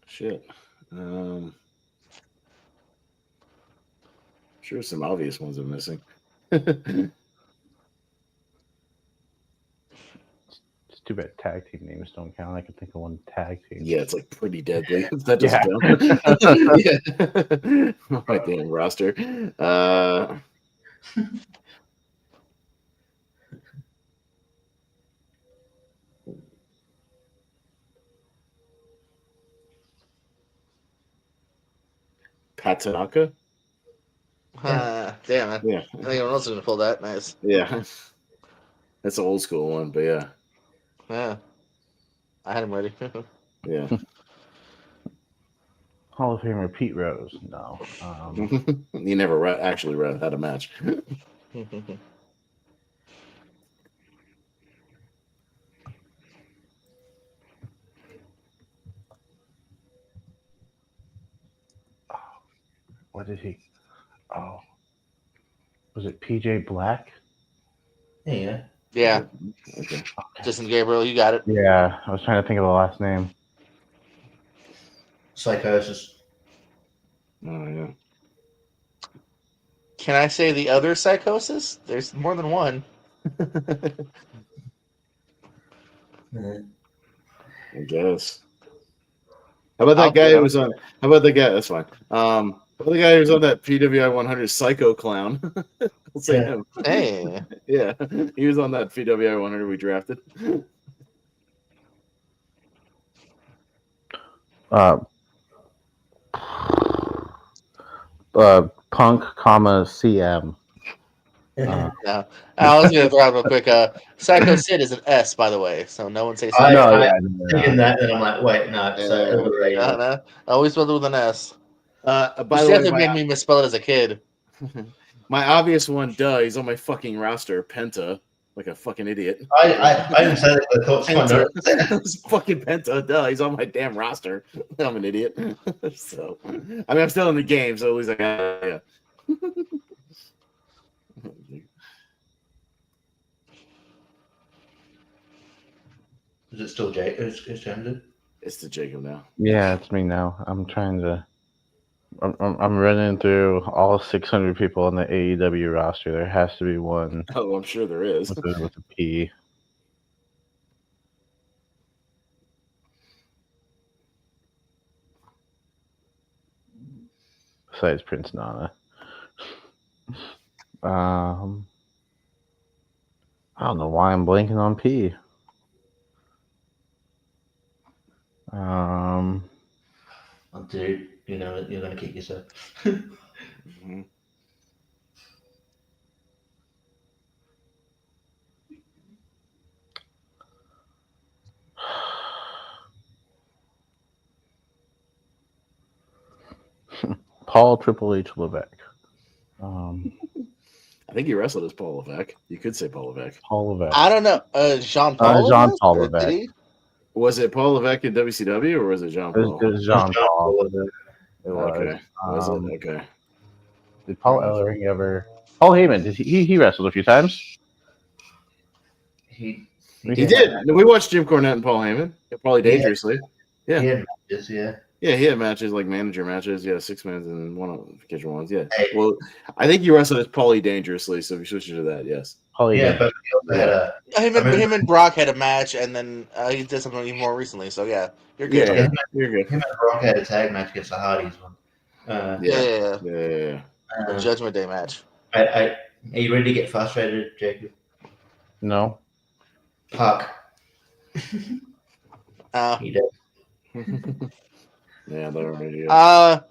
Shit. Sure, some obvious ones are missing. It's too bad tag team names don't count. I can think of one tag team. Yeah, it's like Pretty Deadly. That doesn't count. Yeah. My damn roster. Pat Tanaka? Damn it. Yeah. I think anyone else is gonna pull that. Nice. Yeah. That's an old school one, but yeah. Yeah. I had him ready. Yeah. Hall of Famer Pete Rose. No. He never actually had a match. What did he? Oh. Was it PJ Black? Yeah. Yeah. Okay. Justin Gabriel, you got it. Yeah, I was trying to think of the last name. Psychosis. Oh, yeah. Can I say the other Psychosis? There's more than one. I guess. How about that guy who was on? How about the guy? That's fine. How about the guy who was on that PWI 100 Psycho Clown? I'll say him. Hey. Yeah, he was on that PWI 100 we drafted. Punk, CM. No. I was going to throw out real quick. Psycho Sid is an S, by the way, so no one say I Psycho. thinking that, and I'm like, wait, no. No. I always spelled it with an S. By Which the way, definitely made me misspell it as a kid. my obvious one, he's on my fucking roster, Penta, like a fucking idiot. I didn't say that, but I thought someone noticed that. It's fucking Penta, he's on my damn roster. I'm an idiot. So, I mean, I'm still in the game, so at least I got, yeah. Is it still Jake? Is James? It's the Jacob now. Yeah, it's me now. I'm trying to. I'm running through all 600 people on the AEW roster. There has to be one. Oh, I'm sure there is. With a P. Besides Prince Nana. I don't know why I'm blanking on P. Oh, dude, you know you're gonna kick yourself. Mm-hmm. Paul Triple H Levesque. I think he wrestled as Paul Levesque. You could say Paul Levesque. Paul Levesque. I don't know. Jean Paul? Jean Paul Levesque. Was it Paul Levesque in WCW or was it Jean Paul? It was Jean Paul. It was. Okay. Was it? Okay. Did Paul Ellering ever? Paul Heyman. Did he wrestled a few times? He did. We watched Jim Cornette and Paul Heyman. Probably dangerously. Yeah. He had matches, yeah. Yeah, he had matches like manager matches. Yeah, 6 minutes and one on occasional ones. Yeah. Hey. Well, I think he wrestled as Paulie dangerously, so we switched to that. Yes. Paulie. Yeah, but he also had him and Brock had a match, and then he did something even more recently. So yeah, you're good. Yeah, you're good. Him and Brock had a tag match against the Hardys one. Yeah. The Judgment Day match. Are you ready to get frustrated, Jacob? No. Puck. He did. Yeah, they're already. Am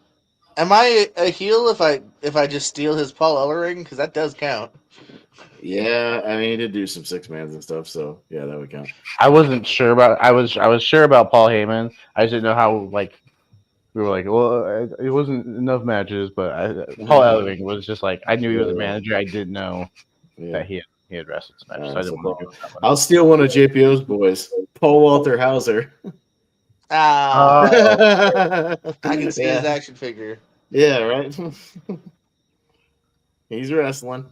I a heel if I just steal his Paul Ellering? Because that does count. Yeah, I mean he did do some 6-mans and stuff, so yeah, that would count. I wasn't sure about. I was sure about Paul Heyman. I just didn't know how we were like, well, it wasn't enough matches, but Paul Ellering was just like, I knew he was a manager. I didn't know that he had wrestled Smash, so I didn't want to do that one. I'll steal one of JPO's boys, Paul Walter Hauser. I can see his action figure. Yeah, right. He's wrestling.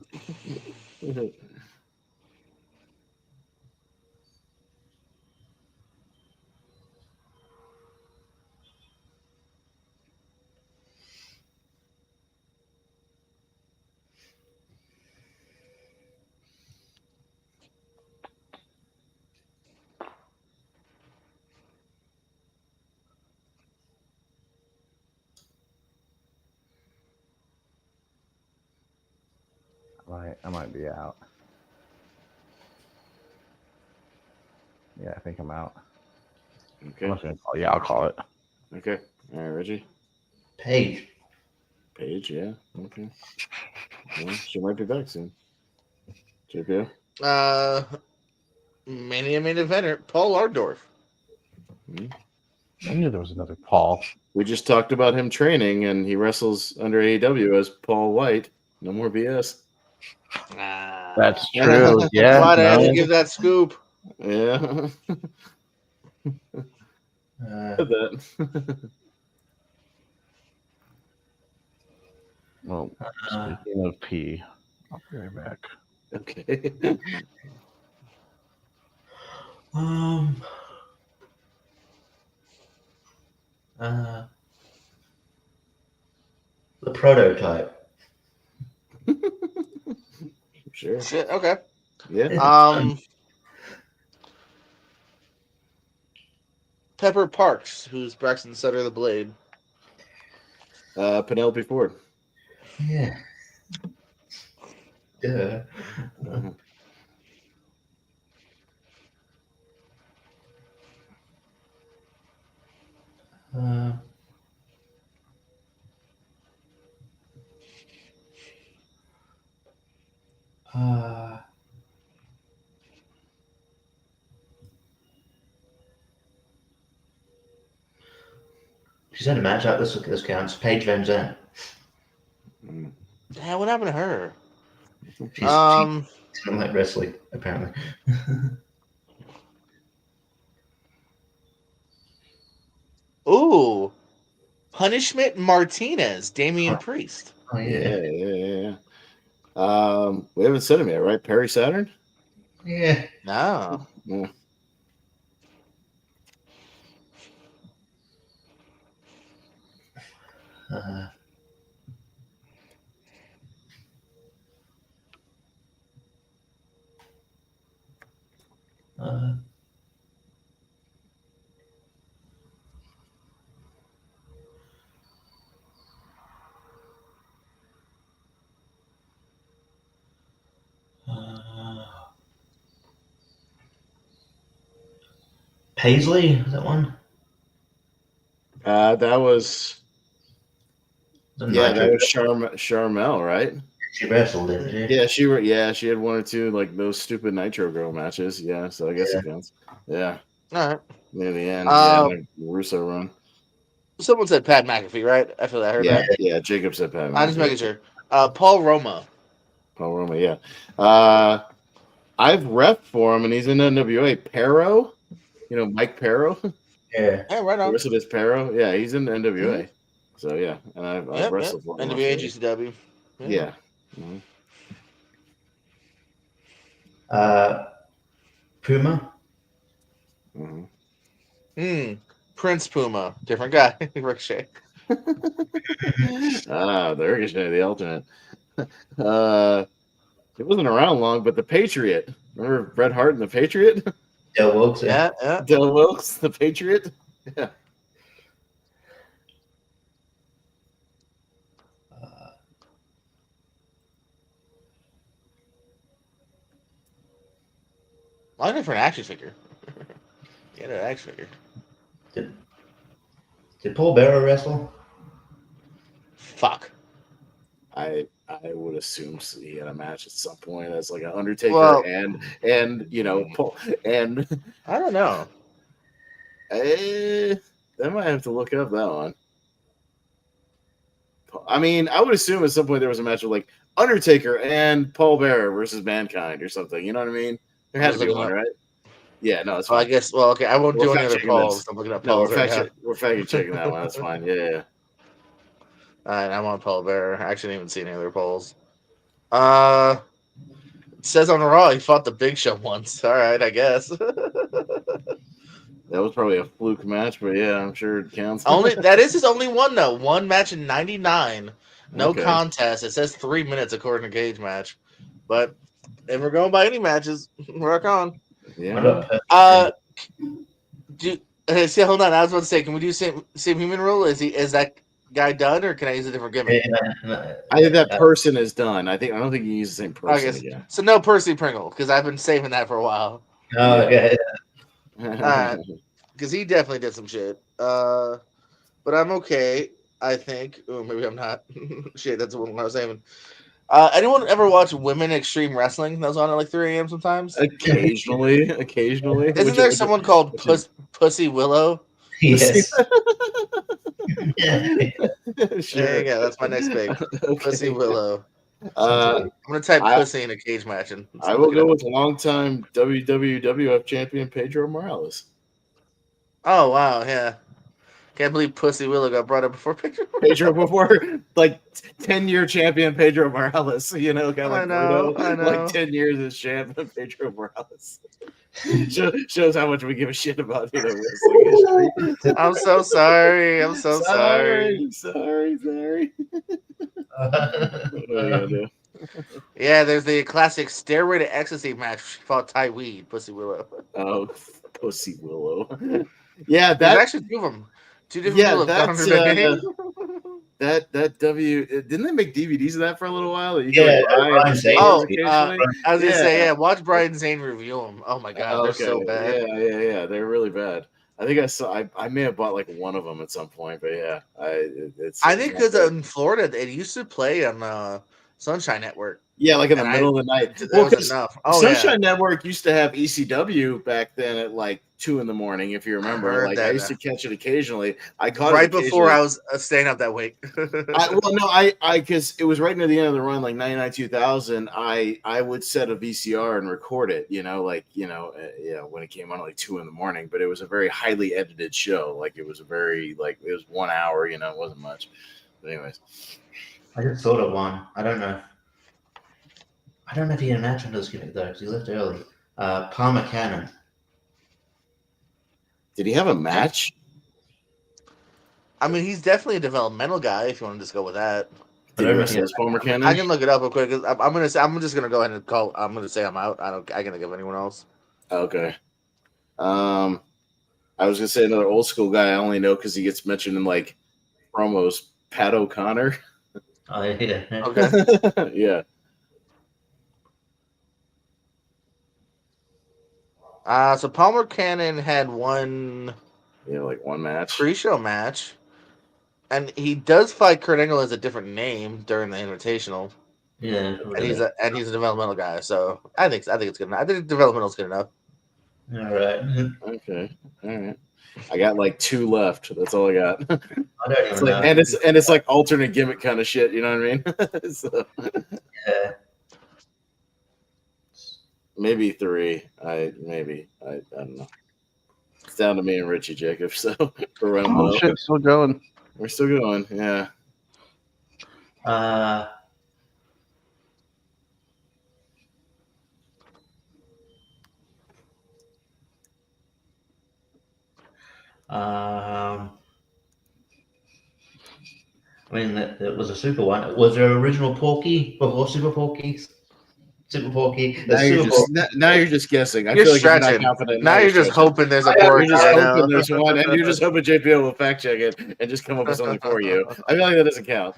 I might be out. Yeah, I think I'm out. Okay. I'm not gonna call. Yeah, I'll call it. Okay. All right, Reggie. Paige, yeah. Okay. Well, she might be back soon. JPO. Mania main eventer, Paul Ardorf. I knew there was another Paul. We just talked about him training, and he wrestles under AEW as Paul White. No more BS. That's true. Yeah. Why'd I have to give that scoop? Yeah. Well, speaking of P, I'll be right back. Okay. The prototype. Sure. Shit, okay. Yeah. Pepper Parks, who's Braxton Sutter the Blade. Penelope Ford. Yeah. Yeah. She's had a match out. This counts. Paige Van Zandt. Yeah, what happened to her? She doesn't like wrestling, apparently. Ooh, Punishment Martinez, Damian Priest. Oh Yeah. We haven't said him yet, right? Perry Saturn? Yeah. No. Yeah. Paisley, is that one? That was That was Charmel, right? She wrestled, didn't she? Yeah, she had one or two like those stupid Nitro Girl matches. Yeah, so I guess it counts. Yeah. All right. Near the end, the Russo run. Someone said Pat McAfee, right? I feel that. I heard that. Yeah, Jacob said Pat McAfee. I'm just making sure. Paul Roma. Yeah. I've reffed for him, and he's in NWA. Pero, Mike Pero. Yeah. Yeah, right on. Wrestled as Pero. Yeah, he's in NWA. So yeah, and I've wrestled for him. NWA GCW. Yeah. Puma. Prince Puma, different guy. Ricochet. The Ricochet, the alternate. It wasn't around long, but the Patriot. Remember Bret Hart and the Patriot? Del Wilkes. Yeah. Del Wilkes, the Patriot. Yeah. A lot of different action figure. Get an action figure. Did Paul Bearer wrestle? Fuck. I would assume he had a match at some point as like an Undertaker and Paul and I don't know. I might have to look up that one. I mean, I would assume at some point there was a match with like Undertaker and Paul Bearer versus Mankind or something. You know what I mean? There had to be one, right? Yeah, no, it's fine. I guess. Well, okay. I won't We're do any fact other checking this. polls. I'm looking up No, polls right now. we're fact checking that one. That's fine. Yeah. All right, I'm on Paul Bearer. I actually didn't even see any other polls. It says on Raw he fought the Big Show once. All right, I guess. That was probably a fluke match, but yeah, I'm sure it counts. That is his only one though. One match in '99, no Okay. contest. It says 3 minutes according to Cage Match, but if we're going by any matches, rock on. Yeah. See, hold on. I was about to say, can we do same human rule? Is that guy done, or can I use a different gimmick? I think that person is done. I don't think you use the same person again. So no Percy Pringle, because I've been saving that for a while. Oh, okay. Because he definitely did some shit. But I'm okay, I think. Or maybe I'm not. Shit, that's what I was saying. Anyone ever watch Women Extreme Wrestling? That was on at like 3 a.m. sometimes? Occasionally. Isn't there someone called Pussy Willow? Yes. Sure. There you go. That's my next pick. Okay. Pussy Willow. I'm going to type pussy in a cage match. And I will go with longtime WWF champion Pedro Morales. Oh, wow. Yeah. Can't believe Pussy Willow got brought up before Pedro. Before like 10-year champion Pedro Morales, kind of like I know. like 10 years as champion Pedro Morales. Shows how much we give a shit about wrestling history. I'm so sorry. I'm so sorry. Sorry. What are you gonna do? Yeah, there's the classic Stairway to Ecstasy match. She fought Ty Weed, Pussy Willow. Oh, Pussy Willow. Yeah, there's actually two of them. Two different people have gone under the name. That didn't they make DVDs of that for a little while? Yeah, I was gonna say, watch Brian Zane review them. Oh my god, they're so bad. Yeah, they're really bad. I think I may have bought like one of them at some point, but yeah, I think because in Florida it used to play on Sunshine Network. Yeah, like in the middle of the night. Well, enough. Sunshine Network used to have ECW back then at like 2 a.m. if you remember. I used to catch it occasionally. I caught right it before I was staying up that week. Because it was right near the end of the run, like 99, 2000. I would set a VCR and record it. When it came on at like 2 a.m. But it was a very highly edited show. Like it was it was 1 hour. It wasn't much. But anyways, I just thought of one. I don't know if he had a match on this gimmick though, because he left early. Palmer Cannon. Did he have a match? I mean, he's definitely a developmental guy. If you want to just go with that, Palmer Cannon. I can look it up real quick. I'm just gonna go ahead and call. I'm gonna say I'm out. I can't think of anyone else. Okay. I was gonna say another old school guy. I only know because he gets mentioned in like promos. Pat O'Connor. Oh yeah. Okay. Yeah. So Palmer Cannon had one match, pre-show match, and he does fight Kurt Angle as a different name during the Invitational. Yeah, and he's a developmental guy, so I think it's good enough. I think developmental's good enough. All right. Okay. All right. I got like 2 left. That's all I got. I don't even know. And it's like alternate gimmick kind of shit. You know what I mean? So. Yeah. Maybe 3. I don't know. It's down to me and Richie Jacob. So we're running. Shit's still going. We're still going. Yeah. I mean, it was a super one. Was there original Porky before Super Porky? Super Porky. Now you're just guessing. I feel like stretching. You're not confident. Now you're just hoping there's a Porky. You're just hoping there's one, and you're just hoping JPO will fact check it and just come up with something for you. I feel like that doesn't count.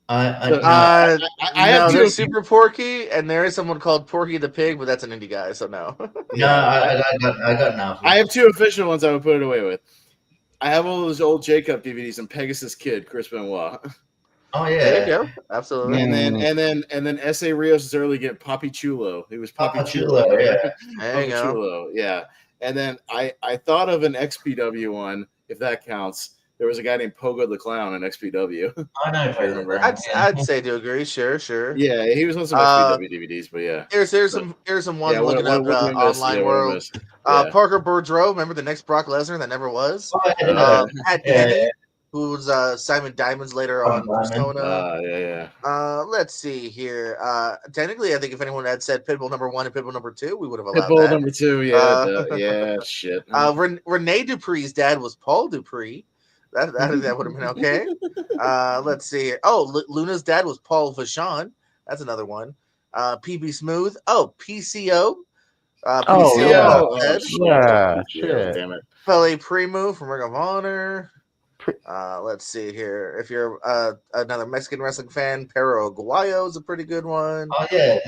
I have there's Super Porky, and there is someone called Porky the Pig, but that's an indie guy, so no. No, I got now. I have 2 official ones I would put it away with. I have all those old J-Cup DVDs and Pegasus Kid, Chris Benoit. Oh yeah, there you go. Absolutely. And then S.A. Rios' early get Papi Chulo. He was Papi Chulo. Yeah, there you go. Chulo, yeah. And then I thought of an XPW one, if that counts. there was a guy named Pogo the Clown in XPW. I know. I remember. I'd say to agree. Sure. Yeah, he was on some XPW DVDs, but yeah. Here's some ones Yeah, looking up what did we miss? online Yeah, what did we world. miss? Yeah. Parker Boudreaux, remember the next Brock Lesnar that never was? Oh, I didn't know that. Pat Yeah, Kenny, who's Simon Diamonds later on Diamond. Persona. Yeah. Let's see here. Technically, I think if anyone had said Pitbull number 1 and Pitbull number 2, we would have allowed Pitbull that. number 2, yeah, shit. Rene Dupree's dad was Paul Dupree. That would have been okay. Let's see here. Oh, Luna's dad was Paul Vachon. That's another one. PB Smooth. Oh, PCO. PCO. Yeah, shit. Damn it. Pele Primo from Ring of Honor. Let's see here. If you're another Mexican wrestling fan, Pero Aguayo is a pretty good one. Oh yeah.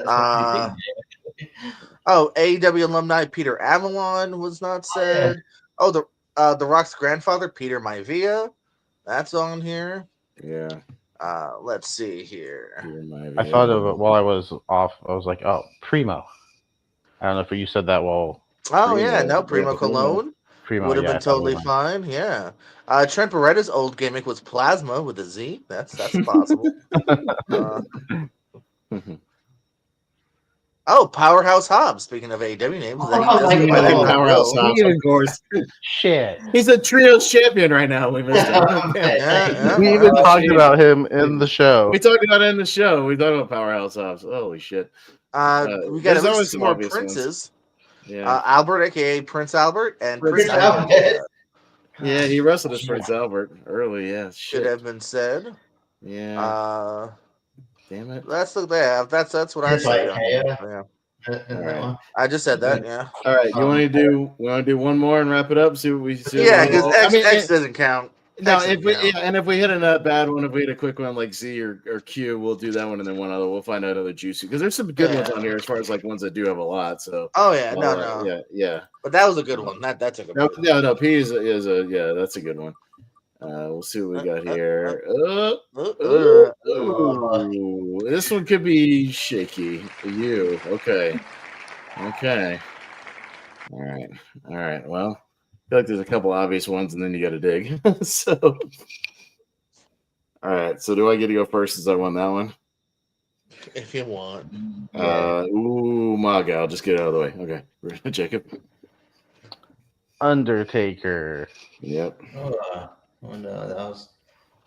AEW alumni Peter Avalon was not said. The Rock's grandfather Peter Maivia, that's on here. Yeah. Let's see here. I thought of it while I was off. I was like, oh, Primo. I don't know if you said that while. Primo Cologne. Primo would have been totally fine. Yeah. Trent Beretta's old gimmick was Plasma with a Z. That's possible. Powerhouse Hobbs. Speaking of AEW names, Powerhouse Hobbs, of course. Shit. He's a trios champion right now. We missed him. We even talked about him in the show. We talked about it in the show. We talked about Powerhouse Hobbs. Holy shit. We got at least some more princes. Yeah. Albert, aka Prince Albert, and Prince Albert. Yeah, he wrestled as Prince Albert early. Yeah, should have been said. Yeah. Damn it. That's what I said. Yeah. Right. I just said that. Yeah. All right. You want to do one more and wrap it up? See what we see. Yeah, because X doesn't count. No, if we hit a bad one, if we hit a quick one like Z or Q, we'll do that one, and then one other. We'll find out other juicy because there's some good ones on here as far as like ones that do have a lot. So. Oh yeah, no. Yeah. But that was a good one. That's a good one. No. P is that's a good one. We'll see what we got here. This one could be shaky. Okay. All right. Well, I feel like there's a couple obvious ones, and then you got to dig. So, all right. So, do I get to go first since I won that one? If you want. Maga. I'll just get it out of the way. Okay, Jacob. Undertaker. Yep. Oh no, that was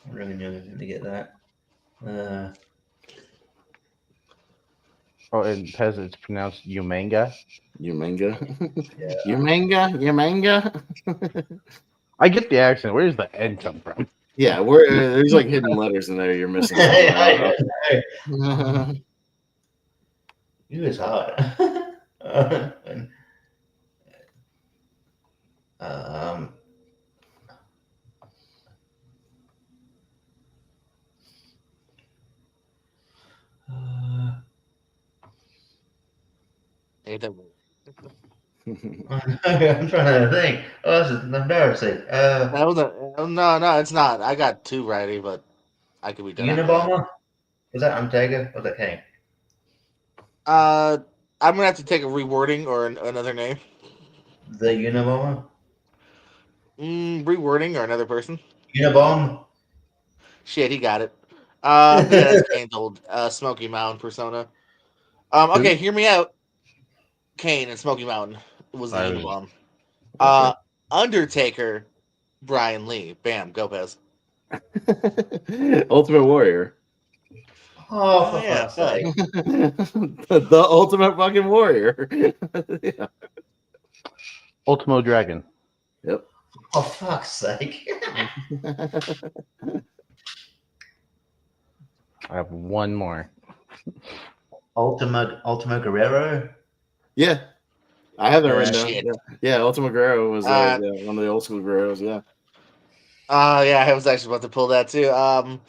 really new to get that. And Pez, it's pronounced Umanga. Umanga. Yeah. Umanga. I get the accent. Where does the N come from? Yeah, there's like hidden letters in there you're missing. You is hot. I'm trying to think. Oh, this is embarrassing. No, it's not. I got two righty, but I could be done. Unabomber? Was that Undertaker? Or was that Kane? I'm gonna have to take a rewording or another name. The Unabomber? Rewording or another person. Unabomber? Shit, he got it. That's Kane's old Smoky Mountain persona. Okay, hear me out. Kane and Smoky Mountain was the Unabomber. Undertaker, Brian Lee. Bam, go Pez. Ultimate Warrior. Oh yeah, the Ultimate fucking Warrior. Yeah. Ultimo Dragon. Yep. Oh fuck's sake. I have one more. Ultimo Guerrero. Yeah, I have that written down. Yeah, Ultimo Guerrero was one of the old school Guerreros. Yeah. Yeah, I was actually about to pull that too. I'm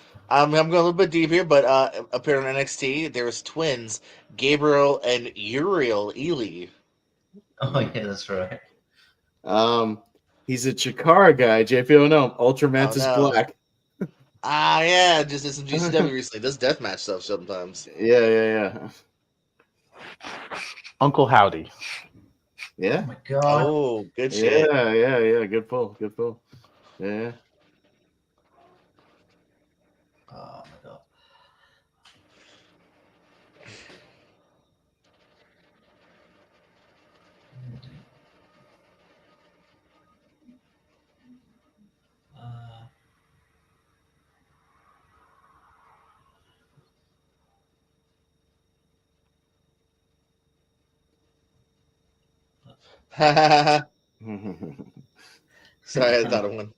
going a little bit deep here, but appearing on NXT, there was twins, Gabriel and Uriel Ely. Oh yeah, that's right. He's a Chikara guy. JPO no, Ultramantis Black. Yeah, just did some GCW recently. This deathmatch stuff sometimes. Yeah. Uncle Howdy. Yeah. Oh my god. Oh, good shit. Yeah. Good pull. Yeah. Sorry, I thought of one.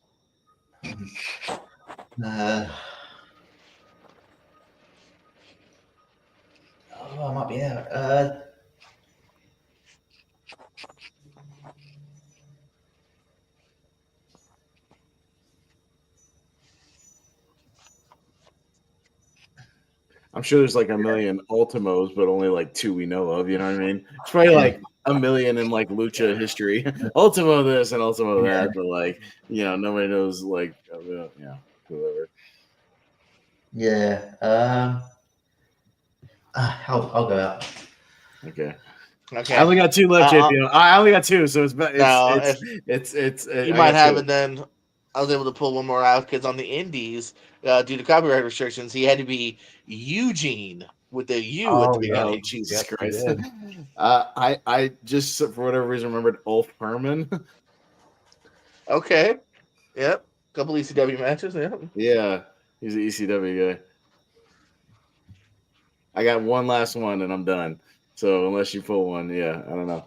I might be out. I'm sure there's like a million Ultimos, but only like 2 we know of. You know what I mean? It's probably like a million in like lucha history. Ultimo this and Ultimo that, but like nobody knows like whoever. Yeah. I'll go out. Okay. Okay. I only got 2 left, JP. I only got 2, so it's No, you I might got have 2. it then. I was able to pull one more out because on the Indies, due to copyright restrictions, he had to be Eugene with the U at the Oh, beginning. Oh, Jesus Yep, he Christ. did. I just for whatever reason remembered Ulf Herman. Okay. Yep. Couple ECW matches. Yep. Yeah, he's an ECW guy. I got one last one and I'm done. So unless you pull one, yeah, I don't know.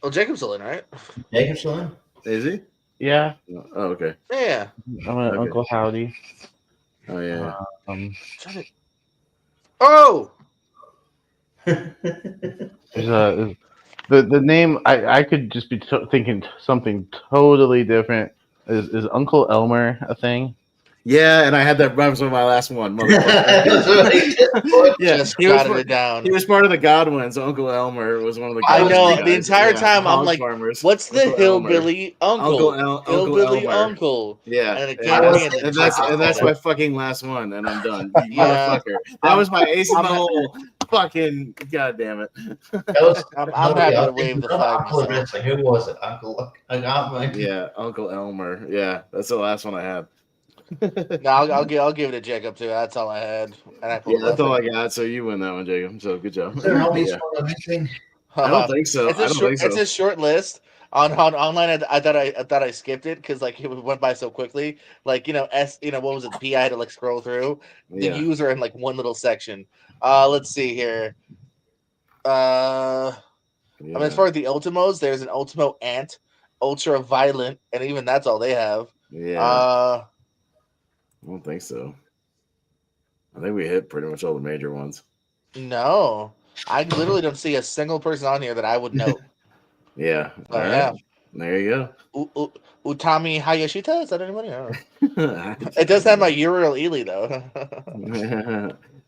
Oh, Jacob's still in, right? Jacob's still in? Is he? Yeah, Oh, okay. Yeah. I'm an Okay. Uncle Howdy. Oh, yeah. Oh! There's the name. I could just be thinking something totally different. Is Uncle Elmer a thing? Yeah, and I had that. That was my last one, motherfucker. Yeah, Just jotted it down. He was part of the Godwins. Uncle Elmer was one of the. I Godwin know guys. the entire time I'm hog like, farmers. what's the Uncle hillbilly uncle? Uncle Hillbilly Elmer. uncle. Yeah, And it came to me and then that's my fucking last one, and I'm done. You Yeah. motherfucker. That was my ace in the hole. Fucking goddamn it. I'm happy to wave the flag Uncle myself. Wrestling. Who was it? Uncle. Yeah, Uncle Elmer. Yeah, that's the last one I have. No, I'll give it to Jacob too. That's all I had, and I pulled. Yeah, that's all I got. So you win that one, Jacob. So good job. Is there an Oldies Yeah. one I'm missing? I don't think so. It's a short list on online. I thought I skipped it because like it went by so quickly. Like what was it? The P I had to like scroll through. The Yeah. U's are in like one little section. Let's see here. I mean, as far as the Ultimos, there's an Ultimo Ant, Ultra Violent, and even that's all they have. Yeah. I don't think so. I think we hit pretty much all the major ones. No, I literally don't see a single person on here that I would know. Yeah. All right. Yeah. There you go. Utami Hayashita? Is that anybody? I don't go. It does have my Uriel Ely though.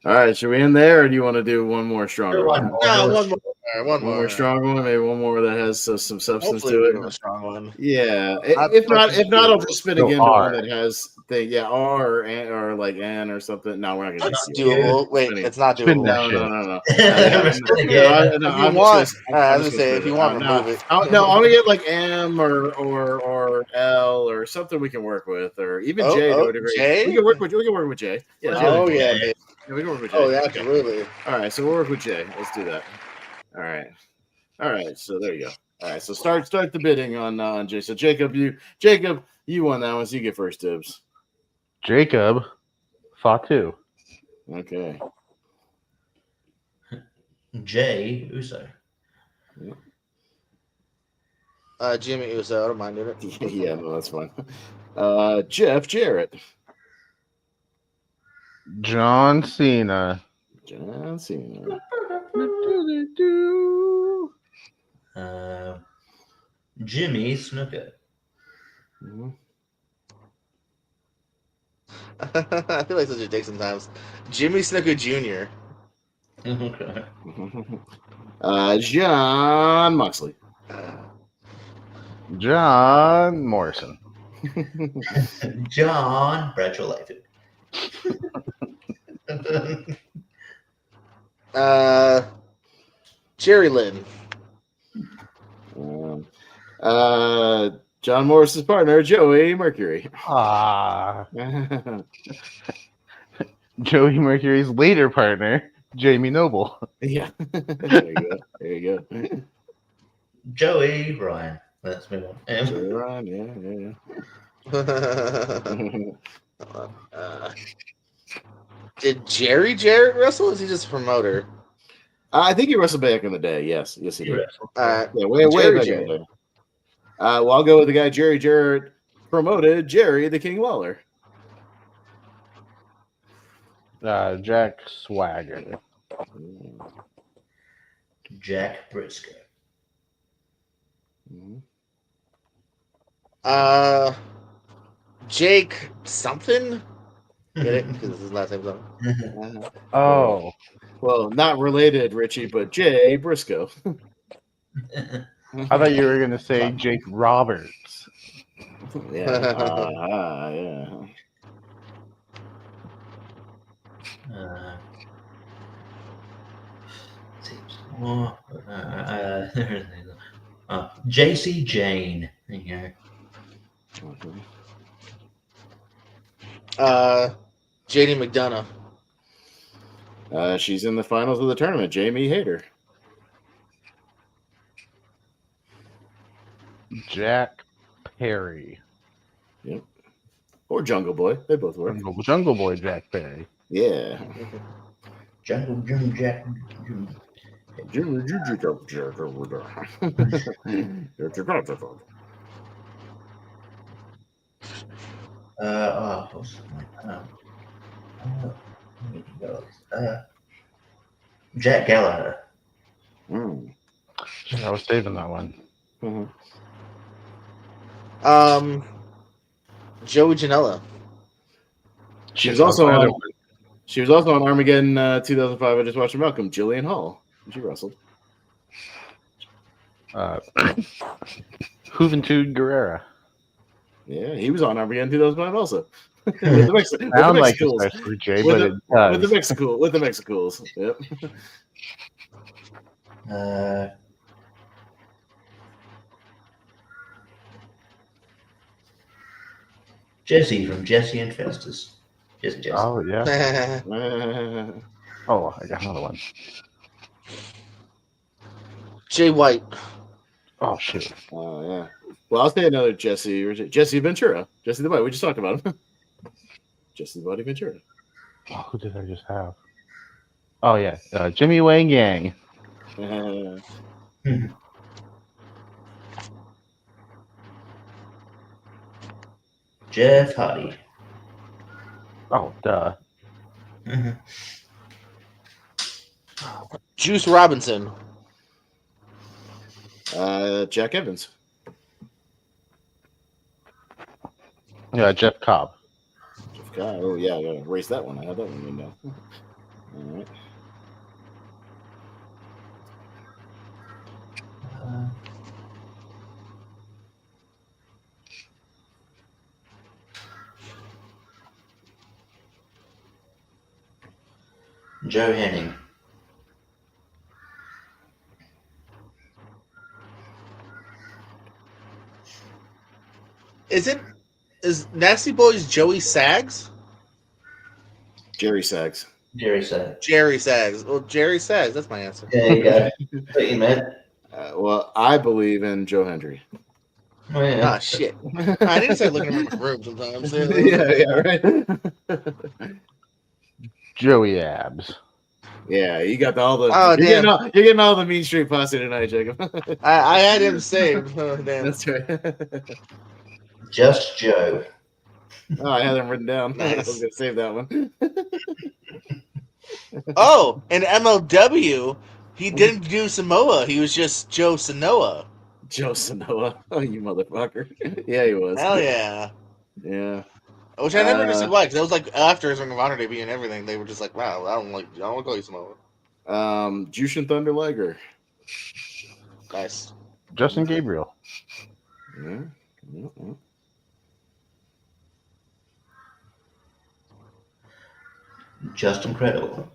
All right, should we end there, or do you want to do one more stronger one? No, one more strong one, maybe one more that has some substance to it. A strong one. Yeah, if not, I'll just spin again to one that has R or like N or something. No, we're not gonna. It's doable. Wait, it's not doable. No. If you want, I was gonna say if you want, remove it. No, I'm gonna get like M or L or something we can work with, or even J to a degree. J? We can work with J. Yeah, oh yeah. Yeah, we can work with Jay. Oh, yeah, absolutely. Okay. All right, so we'll work with Jay. Let's do that. All right. So there you go. All right, so start the bidding on Jay. So Jacob, you won that one, so you get first dibs. Jacob, Fatu. Okay. Jay Uso. Jimmy Uso. I don't mind it. Yeah, no, that's fine. Jeff Jarrett. John Cena. Jimmy Snuka. Mm-hmm. I feel like such a dick sometimes. Jimmy Snuka Jr. Okay. John Moxley. John Morrison. John Bradshaw Layfield. Jerry Lynn. John Morris's partner, Joey Mercury. Joey Mercury's later partner, Jamie Noble. Yeah. There you go. Joey Ryan. Let's move on. Joey Ryan, Did Jerry Jarrett wrestle? Or is he just a promoter? I think he wrestled back in the day. Yes, he did. Uh, Yeah, way Jerry back in the day. Well, I'll go with the guy Jerry Jarrett promoted, Jerry the King Lawler. Jack Swagger. Jack Briscoe. Jake something. Get it? Because his last name's on. Oh, Well, not related, Richie, but Jay Briscoe. I thought you were gonna say Jake Roberts. Yeah. JC Jane. Yeah. JD McDonough. She's in the finals of the tournament. Jamie Hayter. Jack Perry. Yep. Or Jungle Boy. They both work. Jungle Boy Jack Perry. Yeah. Jungle Jack. Jack Gallagher. I was saving that one. Joey Janela. She was also on Armageddon 2005. I just watched Malcolm. Jillian Hall. She wrestled. Juventud Guerrera. Yeah, he was on Armageddon 2005 also. with the Mexicools. Yep. Jesse from Jesse and Festus. Jesse. Oh yeah. Oh, I got another one. Jay White. Oh shit. Oh yeah. Well, I'll say another Jesse. Jesse Ventura. Jesse the White. We just talked about him. Jesse the Body Ventura. Oh, who did I just have? Oh yeah, Jimmy Wang Yang. Jeff Hardy. Oh, duh. Juice Robinson. Jack Evans. Yeah, Jeff Cobb. Jeff Cobb. Oh yeah, I gotta erase that one. I have that one window. All right. Joe Henning. Is Nasty Boys Joey Sags? Jerry Sags. Jerry Sags. Jerry Sags. Well, Jerry Sags. That's my answer. Yeah, you got it. What you meant? Well, I believe in Joe Hendry. Oh, yeah. Ah, shit. I need to start looking at my room sometimes. Yeah, right. Joey Abs. Yeah, you got all the. Oh, you're damn. getting all the Mean Street posse tonight, Jacob. I had him saved. Oh, damn. That's right. Just Joe. Oh, I had them written down. Nice. I was gonna save that one. Oh, in MLW, he didn't do Samoa. He was just Joe Sanoa. Joe Sanoa. Oh, you motherfucker. Yeah, he was. Hell yeah. Yeah. Which I never understood why, because that was like after his Ring of Honor debut and everything. They were just like, "Wow, I don't want to call you Samoa." Jushin Thunder Liger. Nice. Justin Gabriel. Yeah. Just incredible.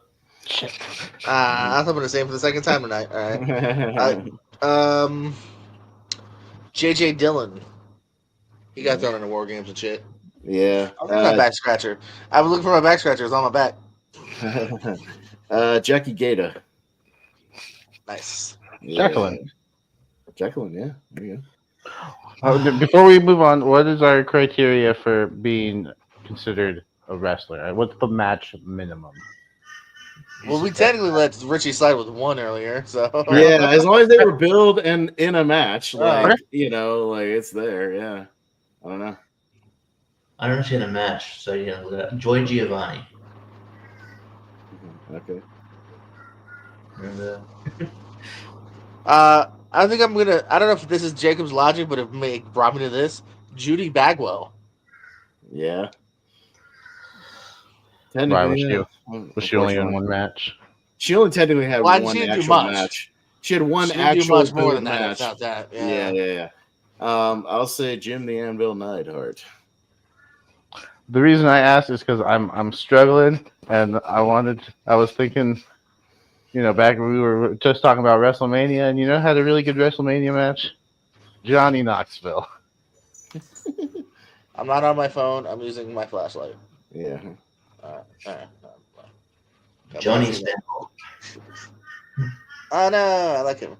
Shit. I'm going to say him for the second time tonight. All right. JJ Dillon. He got thrown into War Games and shit. Yeah. I was my back scratcher. I was looking for my back scratcher. It was on my back. Jackie Gata. Nice. Yeah. Jacqueline, yeah. There you go. Before we move on, what is our criteria for being considered a wrestler? What's the match minimum? Well, we technically let Richie slide with 1 earlier, so Yeah, as long as they were billed and in a match, like Okay. like it's there. Yeah, I don't know. I don't see in a match, so Joy Giovanni. Okay. And, I think I'm gonna. I don't know if this is Jacob's logic, but it brought me to this. Judy Bagwell. Yeah. Why Technically, was yeah. she only in Unfortunately, one match? she only technically had Well, one she didn't do actual much. match. She had one She didn't do actual much more good than that. If match. not that, Yeah, yeah. yeah, yeah. I'll say Jim the Anvil Neidhart. The reason I asked is because I'm struggling, and I was thinking, back when we were just talking about WrestleMania, and had a really good WrestleMania match, Johnny Knoxville. I'm not on my phone. I'm using my flashlight. Yeah. All right. Johnny Stanhope. Oh no, I like him.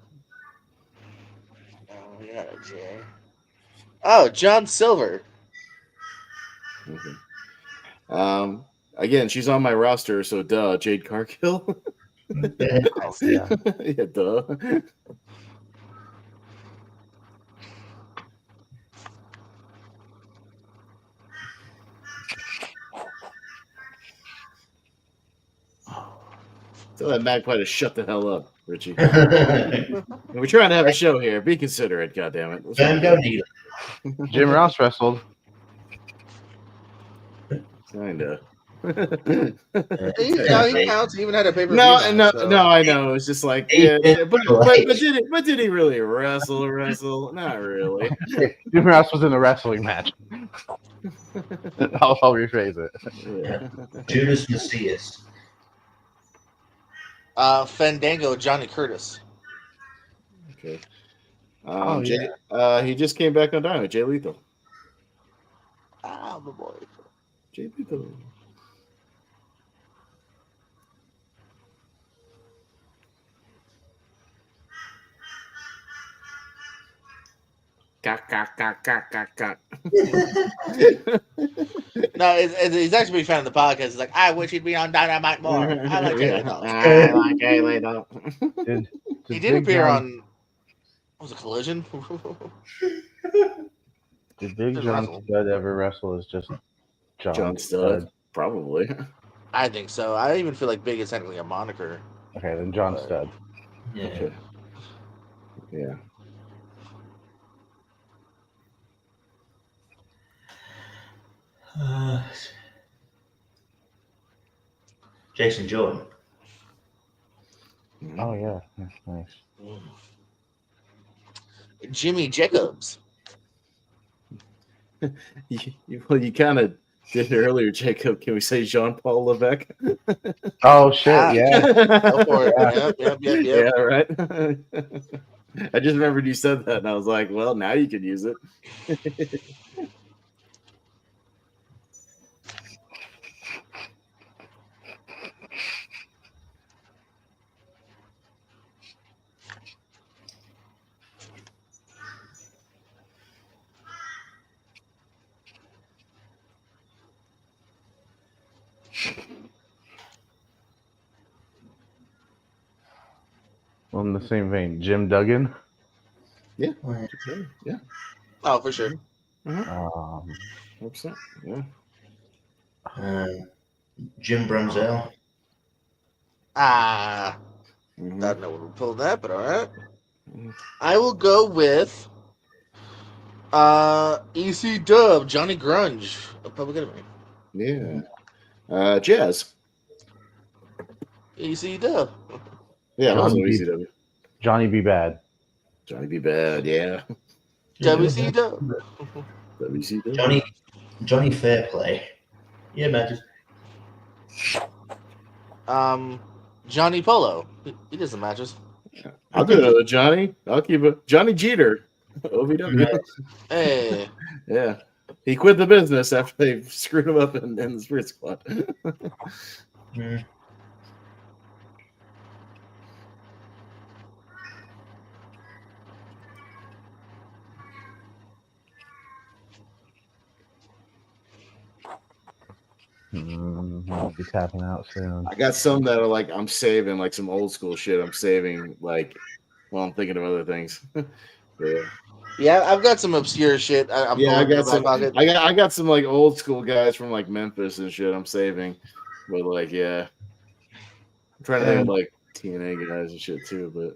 Oh, we got a J. Oh, John Silver. Okay. Again, she's on my roster, so duh, Jade Cargill. Nice. Yeah. Yeah, duh. Tell that magpie to shut the hell up, Richie. We're trying to have a show here. Be considerate, goddammit. What's wrong Van with you? Needle. Jim Ross wrestled. Kinda. He counts. He even had a pay per view. No, match, so. I know. It's just like, yeah, but did he really wrestle? Not really. Jim Ross was in a wrestling match. I'll rephrase it. Yeah. Judas Macias. Fandango, Johnny Curtis. Okay. He just came back on Dynamite. Jay Lethal. Ah, my boy. Jay Lethal. Cock. No, he's actually a big fan of the podcast. He's like, I wish he'd be on Dynamite more. I like Jay Lethal. I like Jay Lethal. He did appear on. What was it, Collision? Did Big Did John wrestle. Studd ever wrestle as just John Studd? Probably. I think so. I even feel like Big is technically a moniker. Okay, then John Studd. Yeah. Okay. Yeah. Jason Jordan. Oh yeah, that's nice. Jimmy Jacobs. You kind of did it earlier, Jacob. Can we say Jean-Paul Levesque? Oh shit, yeah. Go for it. Yep. Yeah, right. I just remembered you said that, and I was like, well, now you can use it. Well, in the same vein, Jim Duggan. Yeah. Oh, for sure. 100%. Yeah. Jim Brunzell. I Mhm. don't know when we pulled that, but all right. I will go with EC Dub, Johnny Grunge, a Public Enemy. Yeah. Jazz. EC Dub. Yeah, Johnny also B. ECW. Johnny B. Bad. Johnny B. Bad. Yeah. WC Dub. WCW. Johnny Fairplay. Yeah, matches. Johnny Polo. He did some matches. I'll do another Johnny. I'll keep it. Johnny Jeter. OVW. Hey. Yeah. He quit the business after they screwed him up in the Spirit Squad. I'll be tapping out soon. I got some that are like I'm saving, like some old school shit. I'm saving, like while I'm thinking of other things. Yeah. Yeah, I've got some obscure shit. I'm Yeah, I pulling in the got back some. pocket. I got some like old school guys from like Memphis and shit. I'm saving, but like yeah, I'm trying to think of like TNA guys and shit too. But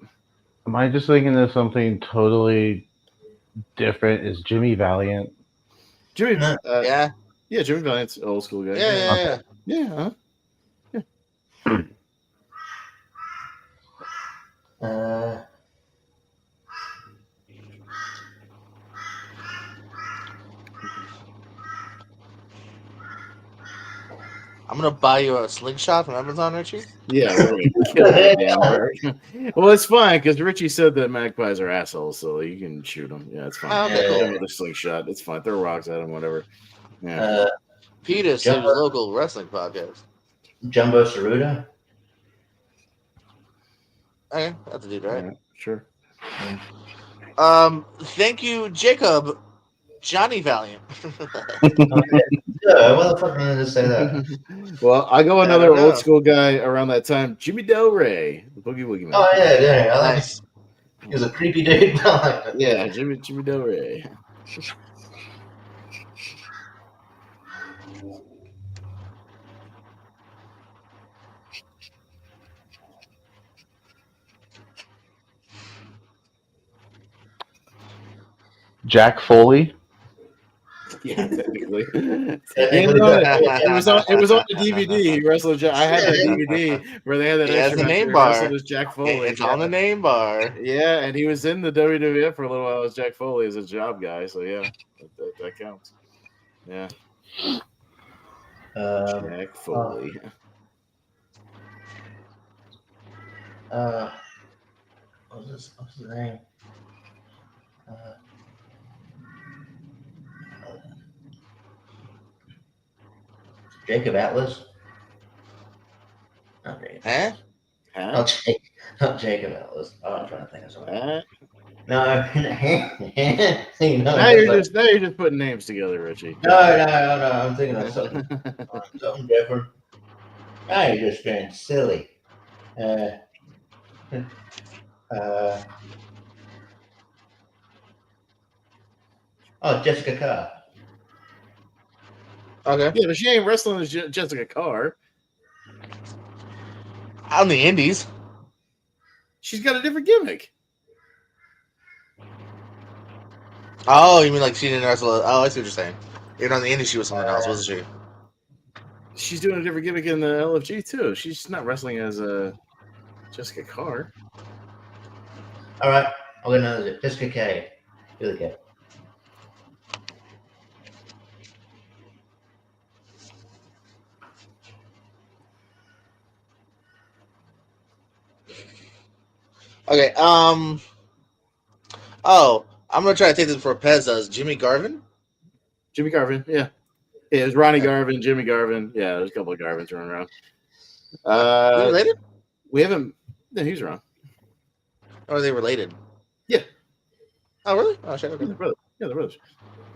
Am I just thinking of something totally different? Is Jimmy Valiant? Jimmy, No. Yeah, yeah, Jimmy Valiant's an old school guy. yeah, Yeah, yeah, yeah. yeah. Huh? Uh, I'm gonna buy you a slingshot from Amazon, Richie. Yeah, we're gonna kill that damn bird. Well, it's fine because Richie said that magpies are assholes, so you can shoot them. Yeah, it's fine. Oh, okay, Hit cool. him with a slingshot. It's fine. Throw rocks at him, whatever. Yeah. Peter saves local wrestling podcast. Jumbo Saruta. Okay, that's a dude, right? Yeah, sure. Thank you, Jacob. Johnny Valiant. Yeah, why the fuck did I just say that? Well, I go I another don't know. old school guy around that time, Jimmy Del Rey, the Boogie Woogie Man. Oh yeah, yeah. I like Nice. He was a creepy dude. I like that. Yeah, Jimmy Del Rey. Jack Foley. Yeah, technically. Technically, It was on the DVD. He wrestled. I had the DVD where they had that He has extra the match name where he bar. wrestled as Jack Foley. It's on the name bar. Yeah, and he was in the WWF for a little while as Jack Foley as a job guy. So yeah, that counts. Yeah, Jack Foley. What's his name? Jacob Atlas. Not Jacob. Huh? Huh? Not Jacob Atlas. Oh, I'm trying to think of something. Huh? No, Now you're just putting names together, Richie. No. I'm thinking of something different. Now you're just being silly. Jessica Carr. Okay. Yeah, but she ain't wrestling as Jessica Carr. On the Indies. She's got a different gimmick. Oh, you mean like she didn't wrestle? Oh, I see what you're saying. Even on the Indies, she was something else, wasn't she? She's doing a different gimmick in the LFG too. She's not wrestling as Jessica Carr. All right, I'll get another. Jessica K. Really good. Okay. Oh, I'm gonna try to take this for Pez does. Jimmy Garvin. Jimmy Garvin, yeah. Yeah, it was Ronnie Garvin, Jimmy Garvin. Yeah, there's a couple of Garvins running around. Are they related? We haven't. No, he's wrong. Or are they related? Yeah. Oh, really? Oh, shit. Okay. Yeah, they're brothers. Yeah, they're brothers.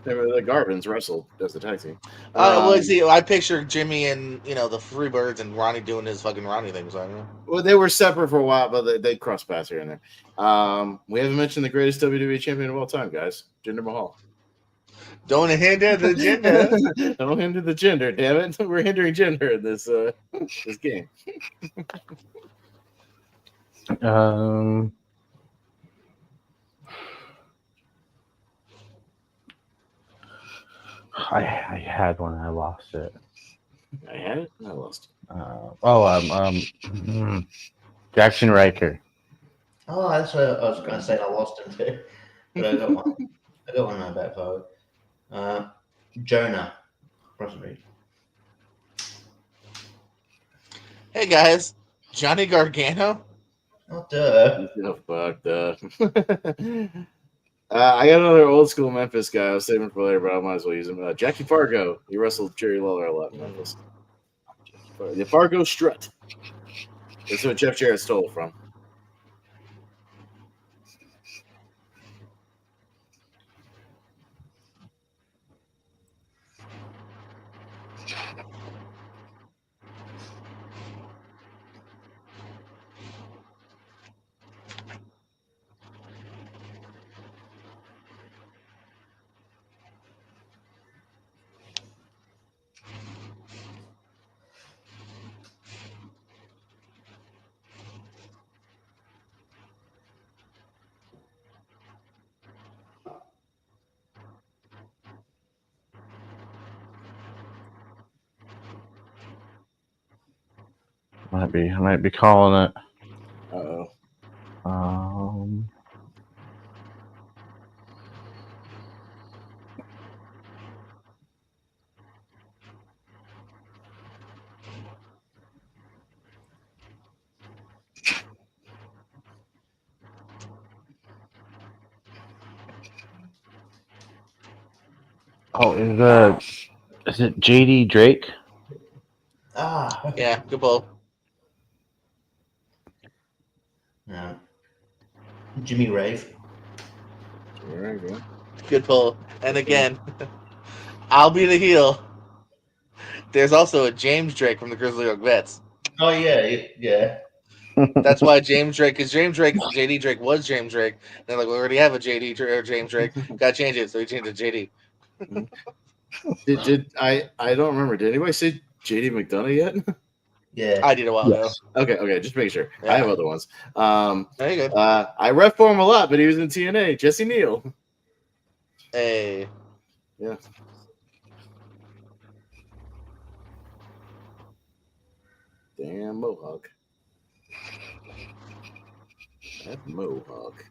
The Garvins wrestled as the tag team. Well, see, I picture Jimmy and the Freebirds and Ronnie doing his fucking Ronnie thing. So I don't know. Well, they were separate for a while, but they cross paths here and there. We haven't mentioned the greatest WWE champion of all time, guys, Jinder Mahal. Don't hinder the gender. Don't hinder the gender, damn it! We're hindering gender in this this game. I had one. I lost it. I had it. I lost it. Jackson Riker. Oh, that's what I was going to say. I lost him too, but I got one. I got one in my back pocket. Jonah. Hey guys, Johnny Gargano. Oh, duh. Oh, fucked up. I got another old school Memphis guy. I was saving for later, but I might as well use him. Jackie Fargo. He wrestled Jerry Lawler a lot in Memphis. The Fargo Strut. That's what Jeff Jarrett stole from. I might be calling it. Uh-oh. Oh, is it JD Drake? Ah, Yeah, good ball. no. Jimmy Rave. There you go. Good pull. And again, I'll be the heel. There's also a James Drake from the Grizzly Oak Vets. Oh yeah. That's why James Drake, because JD Drake was James Drake. They're like, we already have a or James Drake. Got to change it, so he changed it to JD. Did I don't remember. Did anybody say JD McDonough yet? Yeah. I did a while ago. Okay, just make sure. Yeah. I have other ones. There you go. I ref for him a lot, but he was in TNA. Jesse Neal. Hey. Yeah. Damn Mohawk. That Mohawk.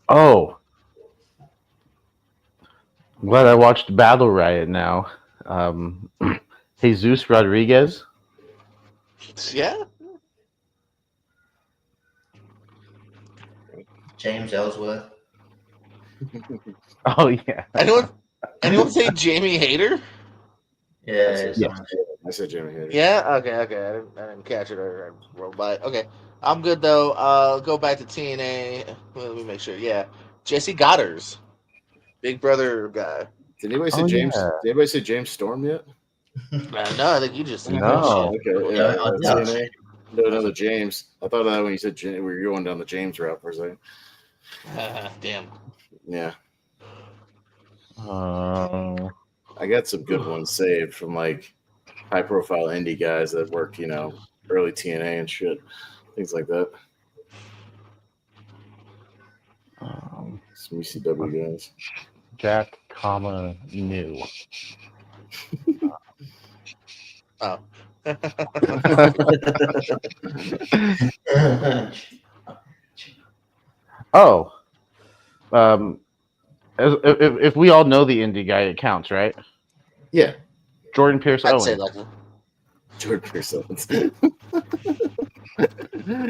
Oh, I'm glad I watched Battle Riot now. Jesus Rodriguez. Yeah. James Ellsworth. Oh yeah. Anyone say Jamie Hayter? Yeah. I said Jimmy Hayter. Yeah. Okay. I didn't catch it or I rolled by it. Okay. I'm good though. Go back to TNA. Let me make sure. Yeah. Jesse Goddard's big brother guy. Did anybody say Oh, James? yeah. Did anybody say James Storm yet? No, I think you just No. Okay, yeah, Yeah. TNA. No, another James. I thought that when you said we were going down the James route for a second. Damn. Yeah, Oh. I got some good ones saved from like high-profile indie guys that worked, early TNA and shit, things like that. Some ECW guys. Jack, new. Oh. Oh. If we all know the indie guy, it counts, right? Yeah, Jordan Pierce I'd Owens. say like. Jordan Pierce Owens.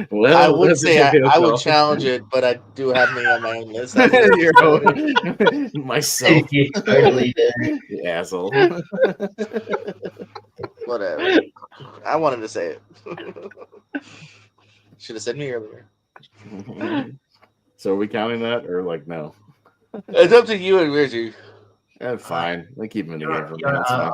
Well, I would that's a say good I would call. challenge it, but I do have me on my own list. Your own- myself. You totally did. You asshole. Whatever. I wanted to say it. Should have said me earlier. So are we counting that or like no? It's up to you and Richie. Fine. They keep him in the game for a Yeah, minute. That's fine.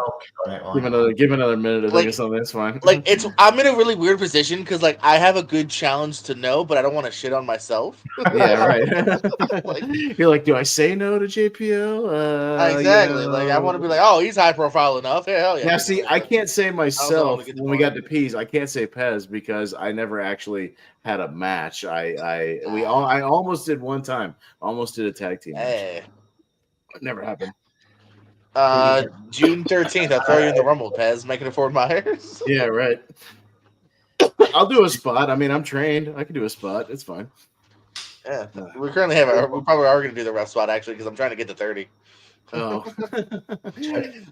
I'll Give another minute, I think, Like- or something. That's fine. Like I'm in a really weird position because like I have a good challenge to know, but I don't want to shit on myself. Yeah, right. Like- You're like, do I say no to JPL? Exactly. Like I want to be like, oh, he's high profile enough. Hey, hell yeah. Now, see, I can't say myself wanna get the when we got point. to P's. I can't say Pez because I never actually had a match. I almost did one time. Almost did a tag team match. Hey. It never happened. June 13th, I'll throw you in the Rumble, Pez, making it Fort Myers. Yeah, right. I'll do a spot. I mean, I'm trained. I can do a spot. It's fine. Yeah, we currently have. We probably are going to do the ref spot actually because I'm trying to get to 30. Oh,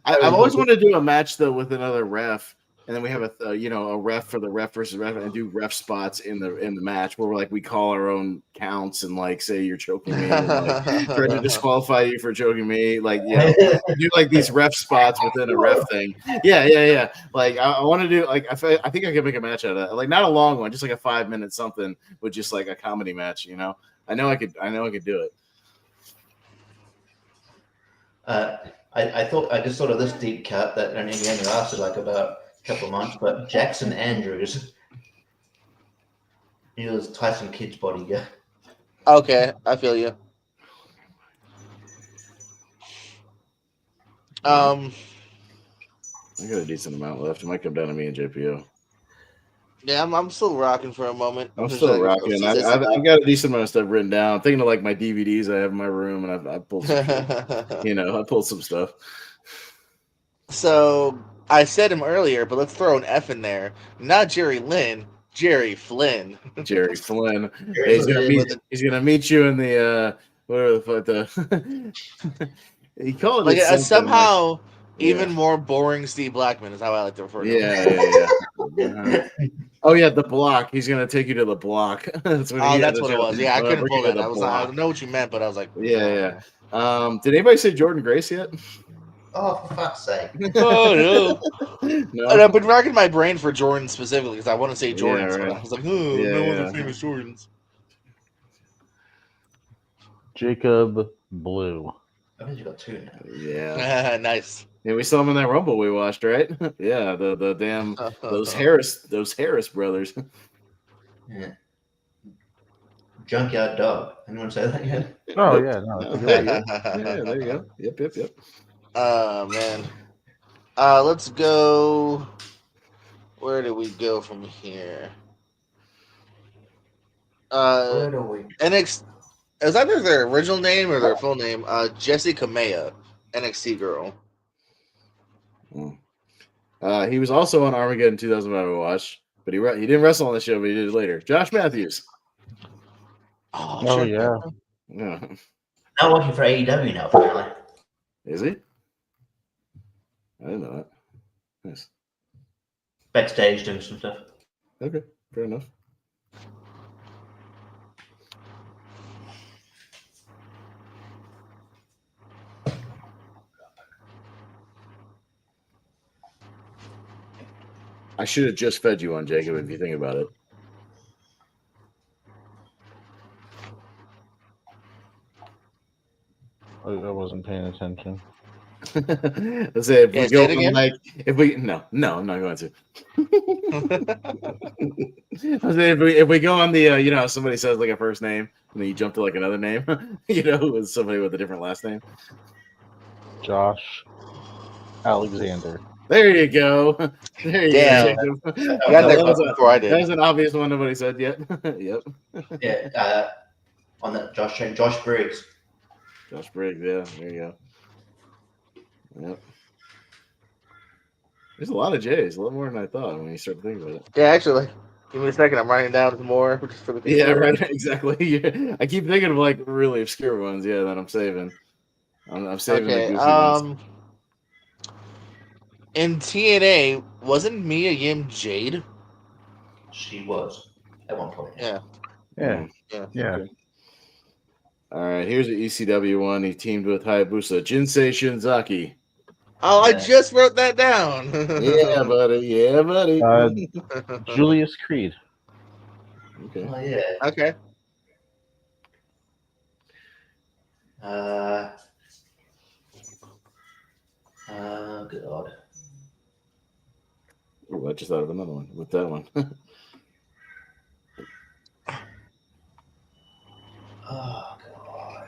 I've always wanted to do a match though with another ref, and then we have a ref for the ref versus ref, and do ref spots in the match where we call our own counts and like say you're choking me, and like try to disqualify you for choking me, like do like these ref spots within a ref thing. Yeah. Like I want to do like I think I could make a match out of that, like not a long one, just like a 5-minute something with just like a comedy match. I know I could do it. I just thought of this deep cut that only lasted like about a couple of months, but Jackson Andrews, he was Tyson Kidd's bodyguard. Okay, I feel you. Um, I got a decent amount left. It might come down to me and JPO. yeah, I'm still rocking for a moment. I'm Just still trying to rocking. see this I've out. got a decent amount of stuff written down. I'm thinking of like my DVDs I have in my room, and I've pulled some shit. I pulled some stuff. So I said him earlier, but let's throw an F in there. Not Jerry Lynn, Jerry Flynn. Jerry Flynn. Jerry He's gonna Flynn. he's gonna meet you in the whatever the fuck he called Like it a something like somehow even yeah. more boring Steve Blackman is how I like to refer to him. Yeah. Oh yeah, the block. He's gonna take you to the block. That's what Oh, he had that's to what it show. was. Yeah, I couldn't Bring pull you to that. the I block. know what you meant, but I was like, Yeah. Did anybody say Jordan Grace yet? Oh, for fuck's sake. Oh no. No. And I've been racking my brain for Jordan specifically because I want to say Jordans, but right. I was like, no other famous Jordans. Jacob Blue. I think you got two now. Yeah. Nice. Yeah, we saw him in that Rumble we watched, right? Yeah, the damn those Harris brothers. Yeah. Junkyard Dog. Anyone say that yet? Oh Nope. yeah, no, No, that's a there good you one. go. Yeah, there you go. Yep. Oh man. Let's go. Where do we go from here? Where do we? NXT. Is either their original name or their full name? Jessie Kamea, NXT girl. He was also on Armageddon 2005 I watched, but he didn't wrestle on the show, but he did it later. Josh Matthews. Oh, Oh sure. yeah. Yeah. Not working for AEW now, apparently. Is he? I didn't know that. Nice. Backstage doing some stuff. Okay, fair enough. I should have just fed you on Jacob if you think about it. I wasn't paying attention. Let's say if Yeah, we say go it again? no, I'm not going to. Let's say if we go on the somebody says like a first name and then you jump to like another name, with somebody with a different last name. Josh Alexander. There you go. There you Damn. go, Jacob. You got that was before I did. that was an obvious one nobody said yet. Yep. Yeah, on that Josh Briggs. Josh Briggs, yeah, there you go. Yep. There's a lot of J's, a lot more than I thought when you start to think about it. Yeah, actually. Give me a second. I'm writing down some more just for the people. Yeah, right. Exactly. Yeah. I keep thinking of like really obscure ones. Yeah, that I'm saving. I'm saving the goofy ones. In TNA, wasn't Mia Yim Jade? She was at one point. Yeah. Yeah. Okay. All right, here's an ECW one. He teamed with Hayabusa, Jinsei Shinzaki. Oh, I just wrote that down. Yeah, buddy. Yeah, buddy. Julius Creed. Okay. Oh yeah. Okay. God. Ooh, I just thought of another one with that one. Oh God.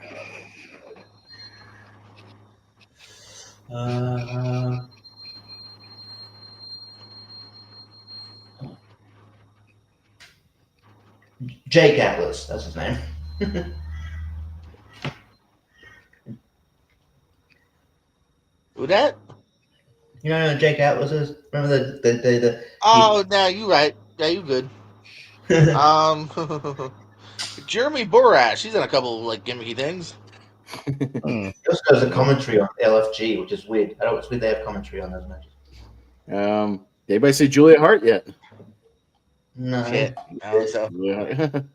Jake Atlas, that's his name. Who that? You know who Jake Atlas is? Remember the Oh, no, you right. Yeah, you good. Jeremy Borash. He's in a couple of like gimmicky things. He also does a commentary on LFG, which is weird. I don't. It's weird they have commentary on those matches. Did anybody say Julia Hart yet? No. Shit. I don't think so. Julia Hart.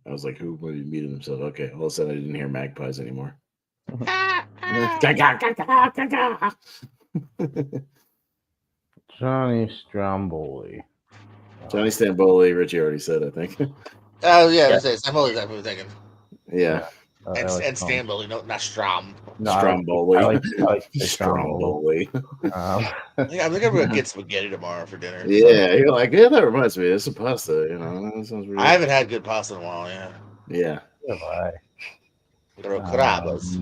I was like, who maybe muted himself? Okay, all of a sudden I didn't hear magpies anymore. Johnny Stromboli. Johnny Stamboli, Richie already said, I think. Oh, yeah, I was saying, I'm always thinking. Yeah. And Stromboli, not Strom. No, Stromboli. I like to say Stromboli. I think I'm gonna get spaghetti tomorrow for dinner. Yeah, you're like, yeah, that reminds me. It's some pasta, you know. That sounds really I haven't had good pasta in a while. Yeah. Yeah. Crabas.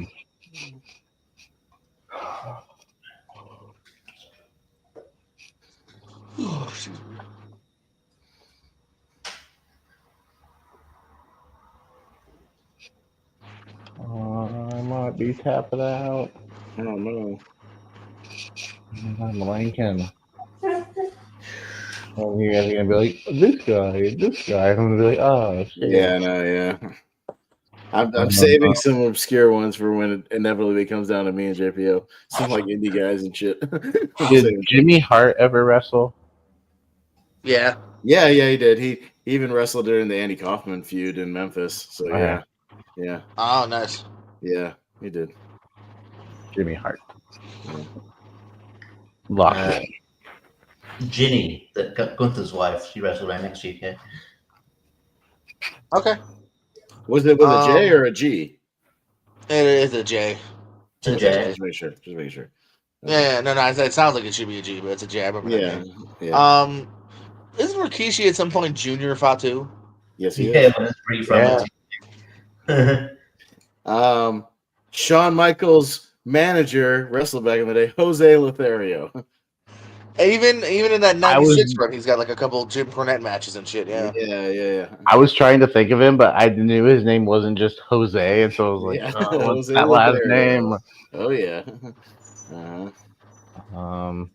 Excuse me. I might be tapping out. I don't know. I'm blanking. Oh, you guys are gonna be like, this guy. I'm gonna be like, oh shit. Yeah, no, yeah. I'm saving some obscure ones for when it inevitably comes down to me and JPO. Some like indie guys and shit. Did Jimmy Hart ever wrestle? Yeah. Yeah, he did. He even wrestled during the Andy Kaufman feud in Memphis. So yeah. Yeah. Oh, nice. Yeah, he did. Jimmy Hart. Yeah. Lock. Ginny, Gunther's wife, she wrestled right next UK. Okay. Was it with a J or a G? It is a J. It's a J. Just make sure. Okay. Yeah, no. It sounds like it should be a G, but it's a J. I remember that name. Yeah. Isn't Rikishi at some point Junior Fatu? Yes, he Yeah, is. but it's pretty from Shawn Michaels' manager wrestled back in the day, Jose Lothario. Even in that '96 run, he's got like a couple Jim Cornette matches and shit. Yeah. Yeah. I was trying to think of him, but I knew his name wasn't just Jose, and so I was like, what's that last name? Oh yeah. Oh.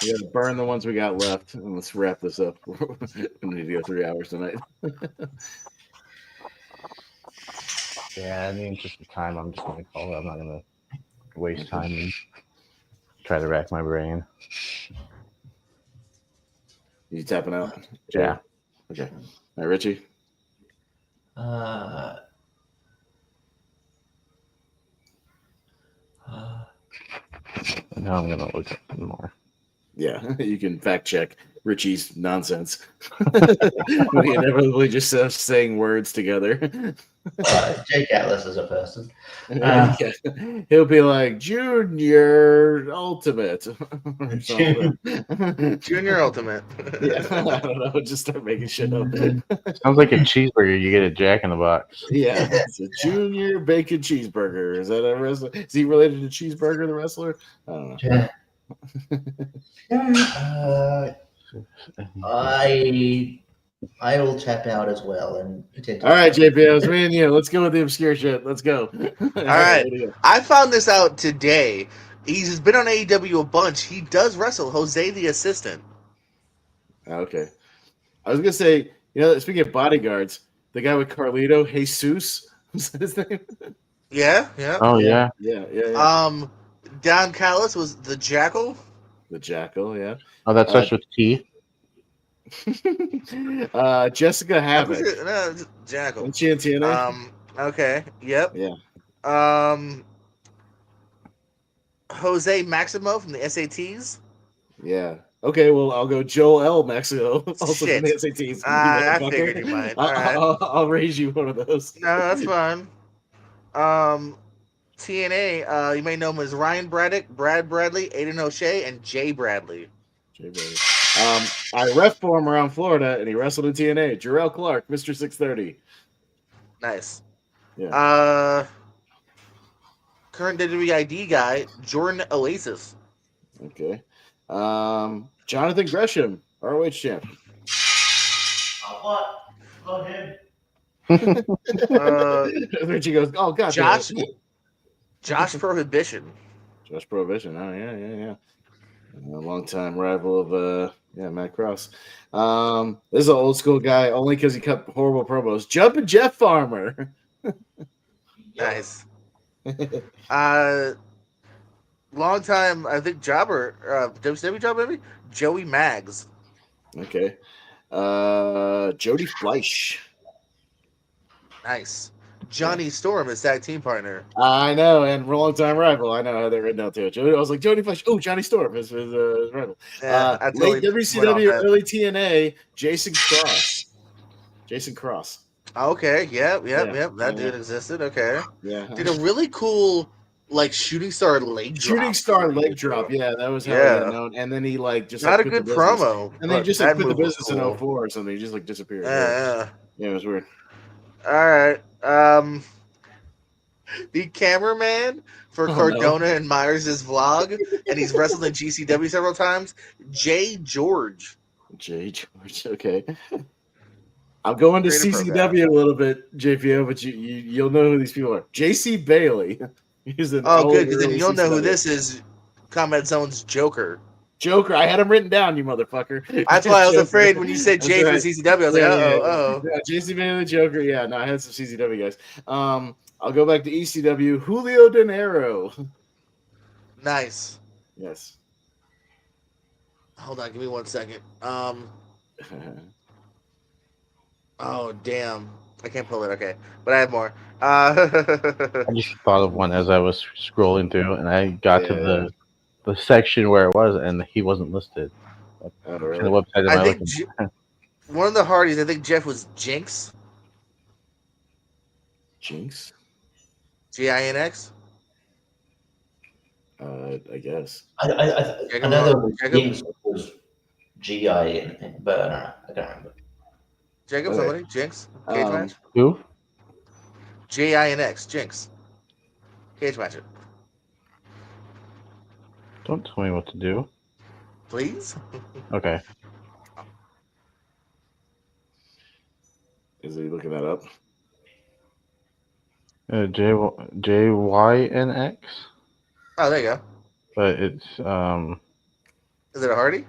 We gotta burn the ones we got left, and let's wrap this up. We need to go 3 hours tonight. Yeah, in the interest of time, I'm just gonna call it. I'm not gonna waste time and try to rack my brain. You tapping out? Yeah. Okay. All right, Richie. Now I'm gonna look at some more. Yeah, you can fact check Richie's nonsense when he inevitably just starts saying words together. Jake Atlas is a person. Yeah. He'll be like Junior Ultimate. Or Junior Ultimate. Yeah, I don't know. Just start making shit up. Sounds like a cheeseburger you get at Jack in the Box. Yeah, it's a Junior Bacon Cheeseburger. Is that a wrestler? Is he related to Cheeseburger, the wrestler? I don't know. I will tap out as well. And all right, JP, it was me and you. Let's go with the obscure shit. Let's go. All right. I found this out today. He's been on AEW a bunch. He does wrestle Jose the Assistant. Okay. I was gonna say, speaking of bodyguards, the guy with Carlito, Jesus, was that his name? Yeah. Oh yeah. Don Callis was the Jackal. The Jackal, yeah. Oh, that starts with T. Jessica Havoc. No, Jackal. Isn't she in TNA? Okay. Yep. Yeah. Jose Maximo from the SATs. Yeah. Okay, well, I'll go Joel L. Maximo, also Shit. from the SATs. I figured you might. All right. I'll raise you one of those. No, that's fine. TNA, you may know him as Ryan Braddock, Brad Bradley, Aiden O'Shea, and Jay Bradley. I ref for him around Florida, and he wrestled in TNA. Jarrell Clark, Mr. 630. Nice. Yeah. Current WWE ID guy, Jordan Oasis. Okay. Jonathan Gresham, ROH champion. What? Oh, him. Richie goes, oh, God. Josh Prohibition. Josh Prohibition. Oh, yeah. A longtime rival of Matt Cross. This is an old school guy only because he cut horrible promos. Jumpin' Jeff Farmer. Nice. Long time, I think jobber, WCW job maybe Joey Maggs. Okay. Jody Fleisch. Nice. Johnny Storm, his tag team partner. I know, and longtime rival. I know how they're written out too. I was like Jody Fleisch. Oh, Johnny Storm, his rival. Yeah, I Late totally went off WCW, that. early TNA. Jason Cross. Jason Cross. Okay, yep. Yeah, That dude existed. Okay. Yeah. Did a really cool like shooting star leg drop. Shooting star leg drop. Yeah, that was how he got known. And then he like just not like, a quit good the business. promo. And then he just that like quit the move was business cool. in 04 or something. He just like disappeared. Yeah. Yeah, it was weird. All right. The cameraman for Cardona and Myers' vlog, and he's wrestled in GCW several times. Jay George. Jay George. Okay. I'm going to CCW a little bit, JPO, but you'll know who these people are. JC Bailey. He's an good, because then you'll know who this is. Combat Zone's Joker. Joker. I had him written down, you motherfucker. That's why I was afraid when you said Jay for CCW. I was like, uh-oh. Yeah, JC Bailey, Joker. Yeah, no, I had some CCW guys. I'll go back to ECW. Julio De Niro. Nice. Yes. Hold on, give me 1 second. Oh, damn. I can't pull it. Okay. But I have more. I just thought of one as I was scrolling through, and I got to the section where it was, and he wasn't listed. Oh, really? The website I think one of the Hardys, I think Jeff was Jinx. Jinx? G-I-N-X? I guess. I know there was Jinx was G-I-N, but I don't know. I can't remember. Jacob, somebody? Jinx? Cage match? Who? G-I-N-X. Jinx. Cage match it. Don't tell me what to do. Please? Okay. Is he looking that up? JYNX? Oh, there you go. But it's Is it a Hardy?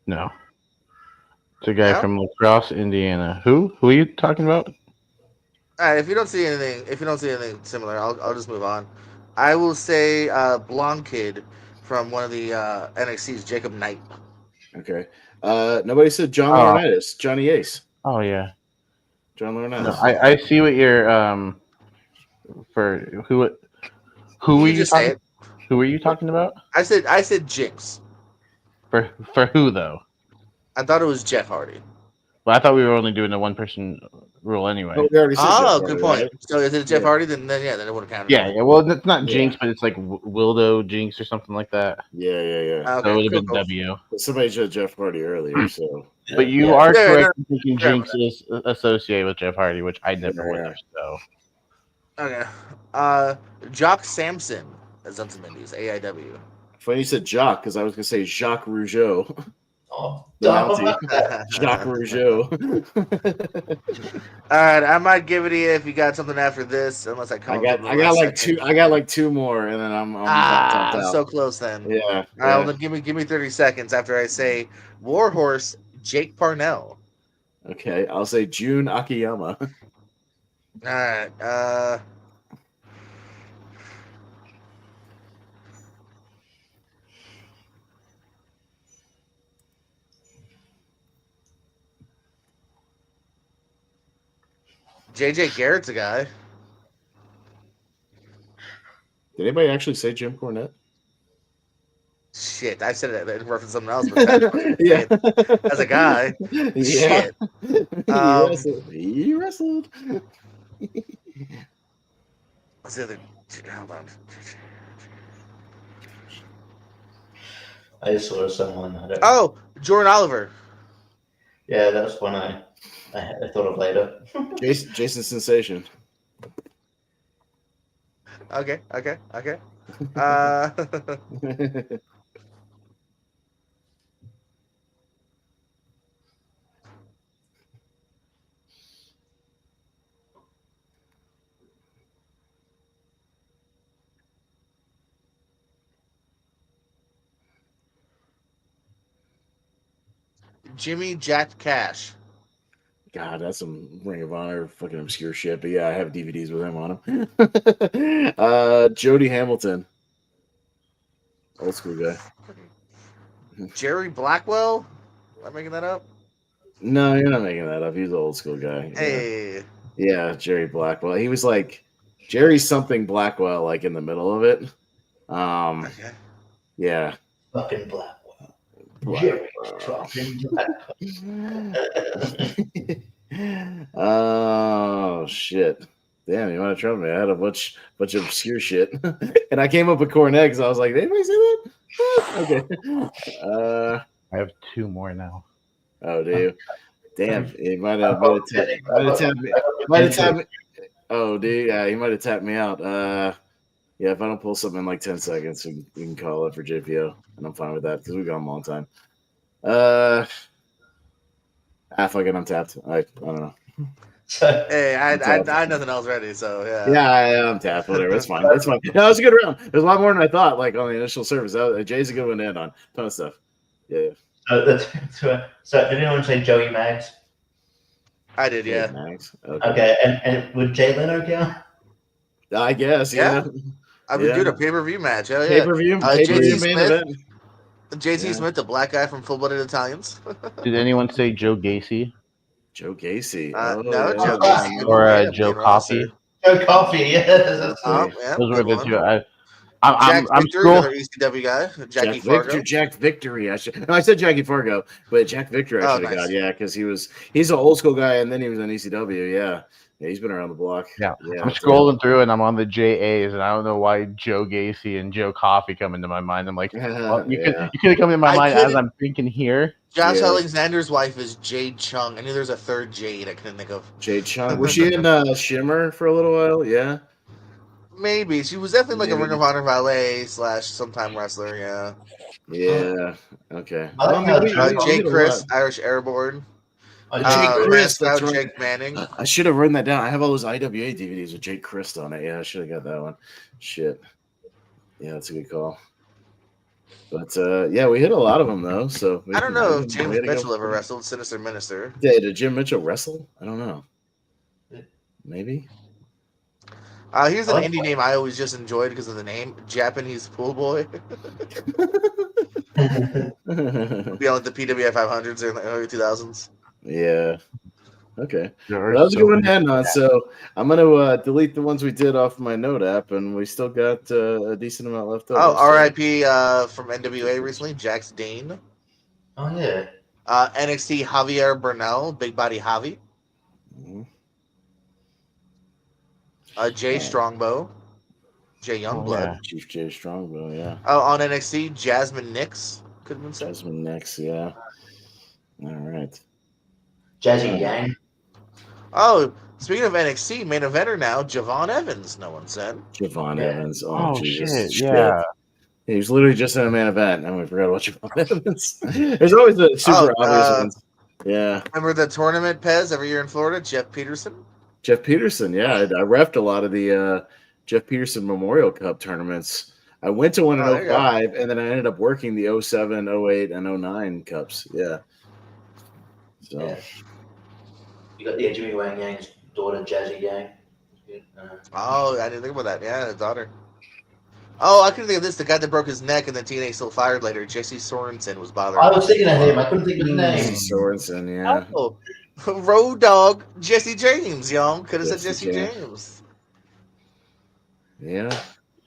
No. It's a guy from La Crosse, Indiana. Who? Who are you talking about? All right, if you don't see anything similar, I'll just move on. I will say blonde kid from one of the NXT's, Jacob Knight. Okay. Nobody said John Laurinaitis. Johnny Ace. Oh yeah. John Laurinaitis. No, I see what you're for who are you talking? Who are you talking about? I said Jinx. For who though? I thought it was Jeff Hardy. Well, I thought we were only doing the one person rule anyway. We already said Jeff good Hardy, point. Right? So is it Jeff Hardy? Then it would have counted. Yeah. Well, it's not Jinx, but it's like Wildo Jinx or something like that. Yeah. Okay, so it would have been W. Somebody said Jeff Hardy earlier, so. But you are correct in thinking Jinx is associated with Jeff Hardy, which I never would. So. Okay. Jock Sampson has done some indies. AIW. Funny you said Jock, because I was going to say Jacques Rougeau. Oh, Jacques Rougeau. All right, I might give it to you if you got something after this, unless I come. I got like two more, and then I'm so close then. Yeah. All right, well, then give me 30 seconds after I say Warhorse Jake Parnell. Okay, I'll say Jun Akiyama. All right. JJ Garrett's a guy. Did anybody actually say Jim Cornette? Shit, I said it in reference to something else. But yeah, as a guy. Yeah. Shit. He wrestled. What's the other? Hold on. I just saw someone. Oh, Jordan Oliver. Yeah, that's one I thought of later. Jason Sensation. Okay. Jimmy Jack Cash. God, that's some Ring of Honor fucking obscure shit. But yeah, I have DVDs with him on them. Jody Hamilton, old school guy. Jerry Blackwell. Am I making that up? No, you're not making that up. He's an old school guy. Hey. Yeah, Jerry Blackwell. He was like Jerry something Blackwell, like in the middle of it. Okay. Yeah. Fucking Blackwell. Blackwell. Fucking Blackwell. Oh shit! Damn, you want to trouble me? I had a bunch of obscure shit, and I came up with Cornet because I was like, "Did anybody say that?" Okay. I have 2 more now. Oh, do you? Damn, he might have tapped me. Oh, dude, yeah, he might have tapped me out. Yeah, if I don't pull something in like 10 seconds, we can call it for JPO, and I'm fine with that because we've gone a long time. Fucking untapped. I don't know. Hey, I had nothing else ready, so yeah. Yeah, I'm tapped. Whatever, it's fine. It's fine. No, it was a good round. There's a lot more than I thought. Like on the initial service, Jay's a good one to end on. Ton of stuff. Yeah. So did anyone say Joey Mags? I did, yeah. Max. Okay, and would Jay Leno count? I guess, yeah. I mean, dude, a pay-per-view match. Hell yeah. Pay-per-view JT main Smith. event. JT Smith, the black guy from Full-Blooded Italians. Did anyone say Joe Gacy? Joe Gacy. No, Joe yeah. Gacy. Or Joe Coffey? Joe Coffey, yes. Yeah, Those were good the two. one. I'm Victory, scrolling. another ECW guy. Jackie Fargo. Jack Victory. I said Jackie Fargo, but Jack Victory I should have got. Yeah, because he's an old school guy, and then he was on ECW. Yeah, he's been around the block. Yeah, I'm scrolling through, and I'm on the JAs, and I don't know why Joe Gacy and Joe Coffey come into my mind. I'm like, well, you could have come into my mind as I'm thinking here. Josh Alexander's wife is Jade Chung. I knew there's a third Jade I couldn't think of. Jade Chung. Was she in Shimmer for a little while? Yeah. Maybe. She was definitely like a Ring of Honor valet / sometime wrestler, yeah. Yeah. Okay. Jake Chris, Irish Airborne. Jake Chris, that's right. Jake Manning. I should have written that down. I have all those IWA DVDs with Jake Chris on it. Yeah, I should have got that one. Shit. Yeah, that's a good call. But yeah, we hit a lot of them though. So I don't know if James Mitchell ever wrestled Sinister Minister. Yeah, did Jim Mitchell wrestle? I don't know. Maybe. Here's an indie name I always just enjoyed because of the name: Japanese Pool Boy. Be on like the PWI 500s in the early 2000s. Yeah. Okay. Well, that was a good one to end on. So I'm going to delete the ones we did off my note app, and we still got a decent amount left over. Oh, RIP from NWA recently, Jax Dane. Oh, yeah. NXT Javier Bernal, Big Body Javi. Mm-hmm. Jay Strongbow. Jay Youngblood. Yeah. Chief Jay Strongbow, yeah. On NXT, Jasmine Nix. Could have been said. Jasmine Nix, yeah. All right. Jazzy Yang. Oh, speaking of NXT, main eventer now, Javon Evans, no one said. Javon Evans. Oh, Jesus. Shit. Yeah. He was literally just in a main event, and we forgot about Javon Evans. There's always the super obvious ones. Yeah. Remember the tournament, Pez, every year in Florida? Jeff Peterson? Jeff Peterson, yeah. I refed a lot of the Jeff Peterson Memorial Cup tournaments. I went to one in 05, and then I ended up working the 07, 08, and 09 Cups. Yeah. So. Yeah. You got Jimmy Wang Yang's daughter, Jazzy Yang. Oh, I didn't think about that. Yeah, his daughter. Oh, I couldn't think of this. The guy that broke his neck and then TNA still fired later. Jesse Sorensen was bothering. I was thinking of him. I couldn't think of his name. Jesse Sorensen, yeah. Oh, Road Dogg Jesse James, y'all. Could have said Jesse James. Yeah.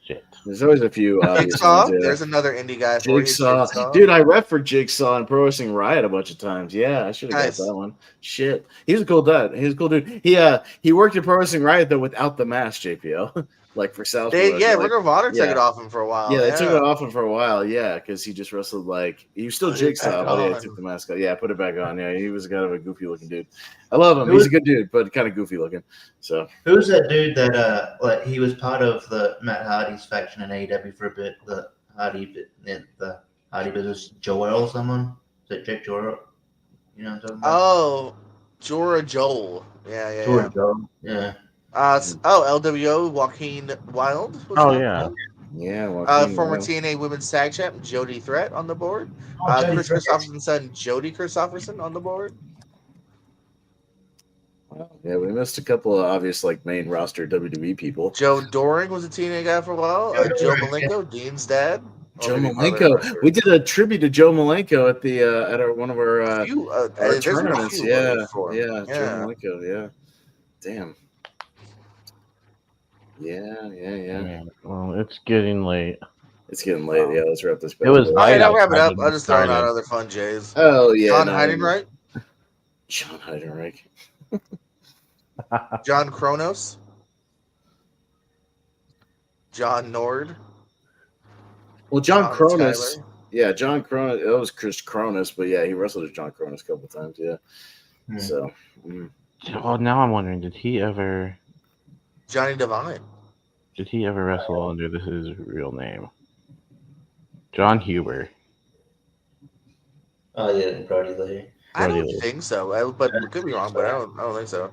Shit. There's always a few obvious Jigsaw. ones, yeah. There's another indie guy for Jigsaw. Jigsaw. Dude, I ref for Jigsaw and Pro Wrestling Riot a bunch of times. Yeah, I should have got that one. Shit. He was a cool dude. He was a cool dude. He worked at Pro Wrestling Riot though without the mask, JPO. Like for South. Ring of Honor took it off him for a while. Yeah, they took it off him for a while, because he just wrestled he was still Jigsaw, but he took the mask off. Yeah, put it back on. Yeah, he was kind of a goofy looking dude. I love him. He's a good dude, but kind of goofy looking. So who's that dude that he was part of the Matt Hardy's faction in AEW for a bit? The Hardy business, Joel or someone? Is it Jake Joel? You know what I'm talking about? Oh, Jorah Joel. Yeah. Joel. Yeah. LWO Joaquin Wild. Oh yeah. Yeah, Joaquin, Former yeah. TNA Women's Tag Champ Jody Threat on the board. Jody Chris Threat. Christopherson's son Jody Christopherson on the board. Yeah, we missed a couple of obvious main roster WWE people. Joe Doring was a TNA guy for a while. Joe Malenko, Dean's dad. Or Joe maybe brother, I'm not Malenko. sure. We did a tribute to Joe Malenko at the one of our A few, our there's been a tournaments. few Yeah, for him. yeah, Joe Malenko. Yeah, damn. Yeah. Well, it's getting late. It's getting late. Yeah, let's wrap this. It was All right, light I'll wrap it outside up. when I'll we just throw out started. other fun Jays. Oh yeah, John no, Heidenreich, John Heidenreich. John Kronos, John Nord. Well, John John Cronus. Skyler. Yeah, John Cronus. It was Chris Cronus, but yeah, he wrestled as John Cronus a couple times. Yeah. So. Well, now I'm wondering, did he ever Johnny Devine. wrestle under his real name? John Huber. Oh yeah, Brody Lee. I don't Lee. think so, but could be wrong. But I don't think so.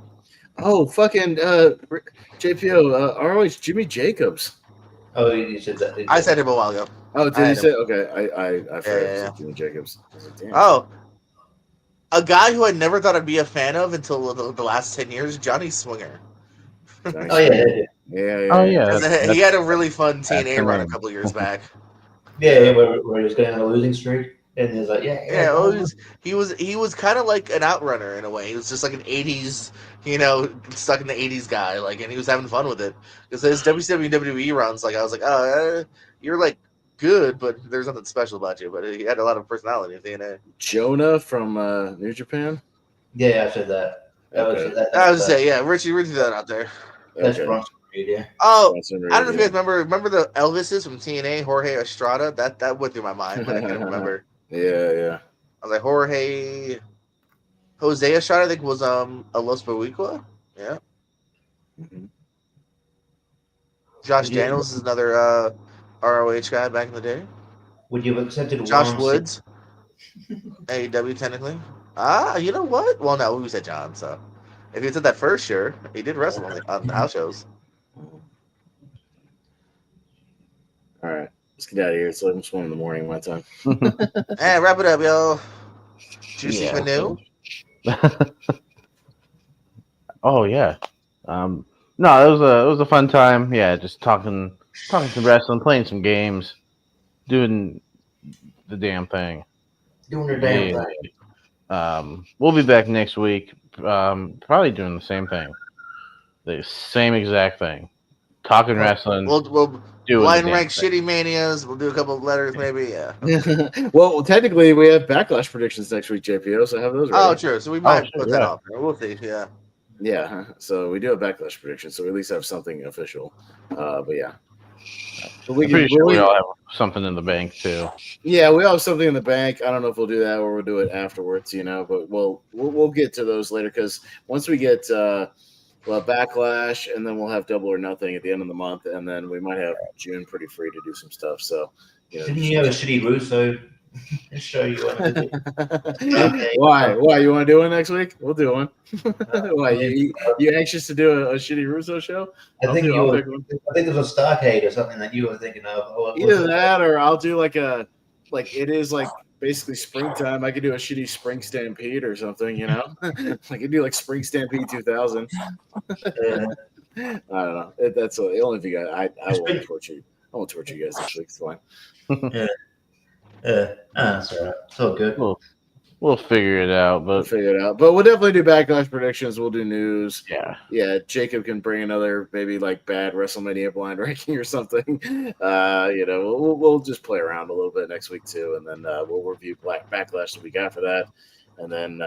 Oh, fucking JPO, ROH Jimmy Jacobs. Oh, you said that. I said him a while ago. Oh, did you say? Okay, I forgot Yeah. Jimmy Jacobs. I was like, damn. Oh, a guy who I never thought I'd be a fan of until the last 10 years, Johnny Swinger. Oh yeah. Oh yeah, He had a really fun TNA the run a name. couple years back. Yeah, where he was going on a losing streak, and he was like, He was kind of like an outrunner in a way. He was just like an 80s, stuck in the 80s guy, and he was having fun with it. Because his WWE runs, I was like, oh, you're good, but there's nothing special about you. But he had a lot of personality in TNA. Jonah from New Japan. Yeah, I said that. I was just saying, yeah, Richie that out there. That's Bronson Reed, yeah. Oh, I don't know if you guys remember the Elvises from TNA, Jorge Estrada. That went through my mind, but I couldn't remember. Yeah. I was like Jose Estrada, I think was Los Boricua. Yeah. Mm-hmm. Josh Daniels is another ROH guy back in the day. Would you have accepted Josh Woods? AEW technically. You know what? Well, no, we said John. So if he said that first, sure, he did wrestle on the house shows. All right, let's get out of here. It's 1 in the morning my time. Hey, wrap it up, yo. Juicy Manu. Oh yeah. No, it was a fun time. Yeah, just talking some wrestling, playing some games, doing the damn thing. Doing your damn thing. We'll be back next week. Probably doing the same thing, the same exact thing. Talking wrestling. We'll blind rank shitty manias. We'll do a couple of letters, maybe. Yeah. Well, technically, we have backlash predictions next week, JPO. So have those. Ready. Oh, true. So we might put that off. We'll see. Yeah. Yeah. So we do have backlash predictions. So we at least have something official. But yeah. But I'm pretty sure we all have something in the bank too. Yeah, we all have something in the bank. I don't know if we'll do that or we'll do it afterwards. But we'll get to those later because once we get. We'll have Backlash, and then we'll have Double or Nothing at the end of the month, and then we might have June pretty free to do some stuff. So, didn't you have a shitty Russo show you want to do? Why? You want to do one next week? We'll do one. Why? You anxious to do a shitty Russo show? I think it was a Starcade or something that you were thinking of. Either that, or I'll do it is basically springtime. I could do a shitty Spring Stampede or something, I could do Spring Stampede 2000. I don't know. That's only if you guys. I won't torture you. I won't torture you guys this week. It's fine. That's all right. So good. We'll figure it out. But we'll definitely do backlash predictions. We'll do news. Yeah. Jacob can bring another maybe bad WrestleMania blind ranking or something. We'll just play around a little bit next week too, and then we'll review backlash the week after that, and then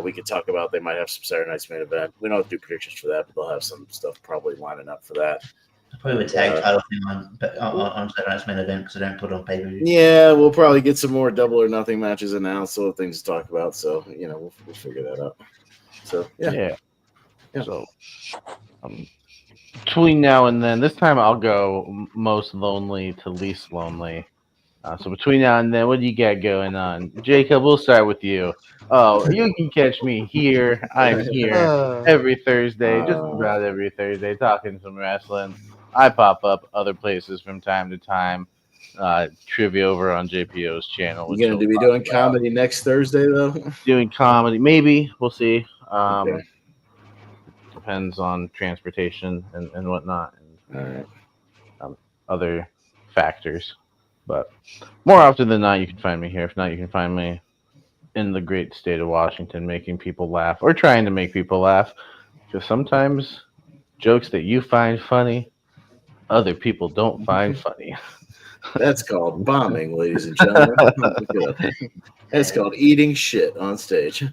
we could talk about they might have some Saturday Night's Main Event. We don't have to do predictions for that, but they'll have some stuff probably lining up for that. Probably a tag title thing on Saturday Night's Main Event because I don't put it on pay-per-view. Yeah, we'll probably get some more Double or Nothing matches announced, so things to talk about. So we'll figure that out. So yeah. So between now and then, this time I'll go most lonely to least lonely. So between now and then, what do you got going on, Jacob? We'll start with you. Oh, you can catch me here. I'm here every Thursday, just about every Thursday, talking some wrestling. I pop up other places from time to time. Trivia over on JPO's channel. You Which gonna he'll be talk doing about. comedy next Thursday though? Doing comedy, maybe we'll see. Okay. Depends on transportation and whatnot, All right. and other factors. But more often than not, you can find me here. If not, you can find me in the great state of Washington, making people laugh or trying to make people laugh. Because sometimes jokes that you find funny, other people don't find funny. That's called bombing, ladies and gentlemen. Look it up. That's called eating shit on stage.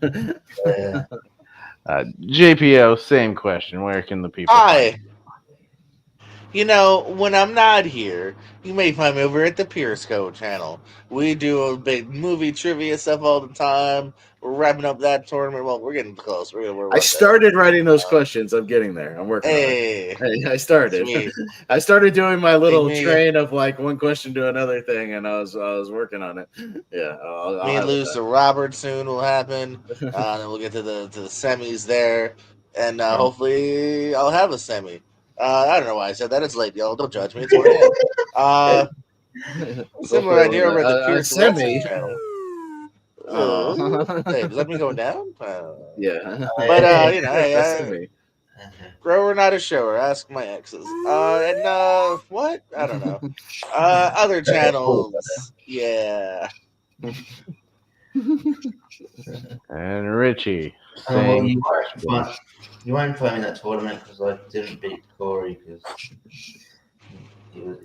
JPO, same question. Where can the people find Hi. You know, when I'm not here, you may find me over at the Peersco channel. We do a big movie trivia stuff all the time. We're wrapping up that tournament. Well, we're getting close. We're I about started writing those questions. I'm getting there. I'm working on it. Hey, I started. sweet. I started doing my little me- train of like one question to another thing, and I was working on it. Yeah, I'll Me and have it lose to Robert soon will happen. done. Then we'll get to the semis there, and hopefully I'll have a semi. I don't know why I said that. It's late, y'all. Don't judge me. It's 4 a.m. Similar Hopefully idea over at the a Pierce semi. Wrestling channel. Oh. Hey, does that mean going down? Yeah, But you know, a hey, semi. grower not a shower. Ask my exes. And what? I don't know. Other channels. Yeah. And Richie, Well, same you question. won't find me in that tournament because I didn't beat Corey because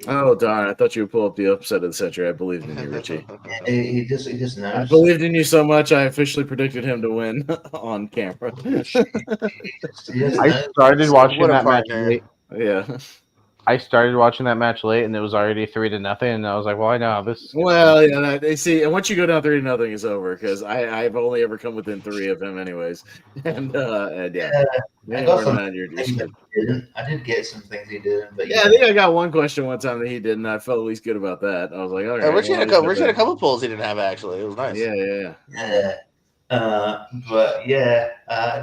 Oh darn! I thought you would pull up the upset of the century. I believed in you, Richie. he just knows. I believed in you so much. I officially predicted him to win on camera. He just I knows. started watching What a that match partner. late. Yeah. I started watching that match late, and it was already 3-0. And I was like, "Well, I know how this." Is gonna Well, end. yeah. They see, and once you go down 3-0, it's over because I've only ever come within 3 of him, anyways. And yeah, I yeah, got more some than that, you're things that screwed. he didn't. I did get some things he didn't, but Yeah, I think I got one question one time that he didn't. I felt at least good about that. I was like, all right, Richie well, had a couple pulls he didn't have actually. It was nice. yeah. But yeah,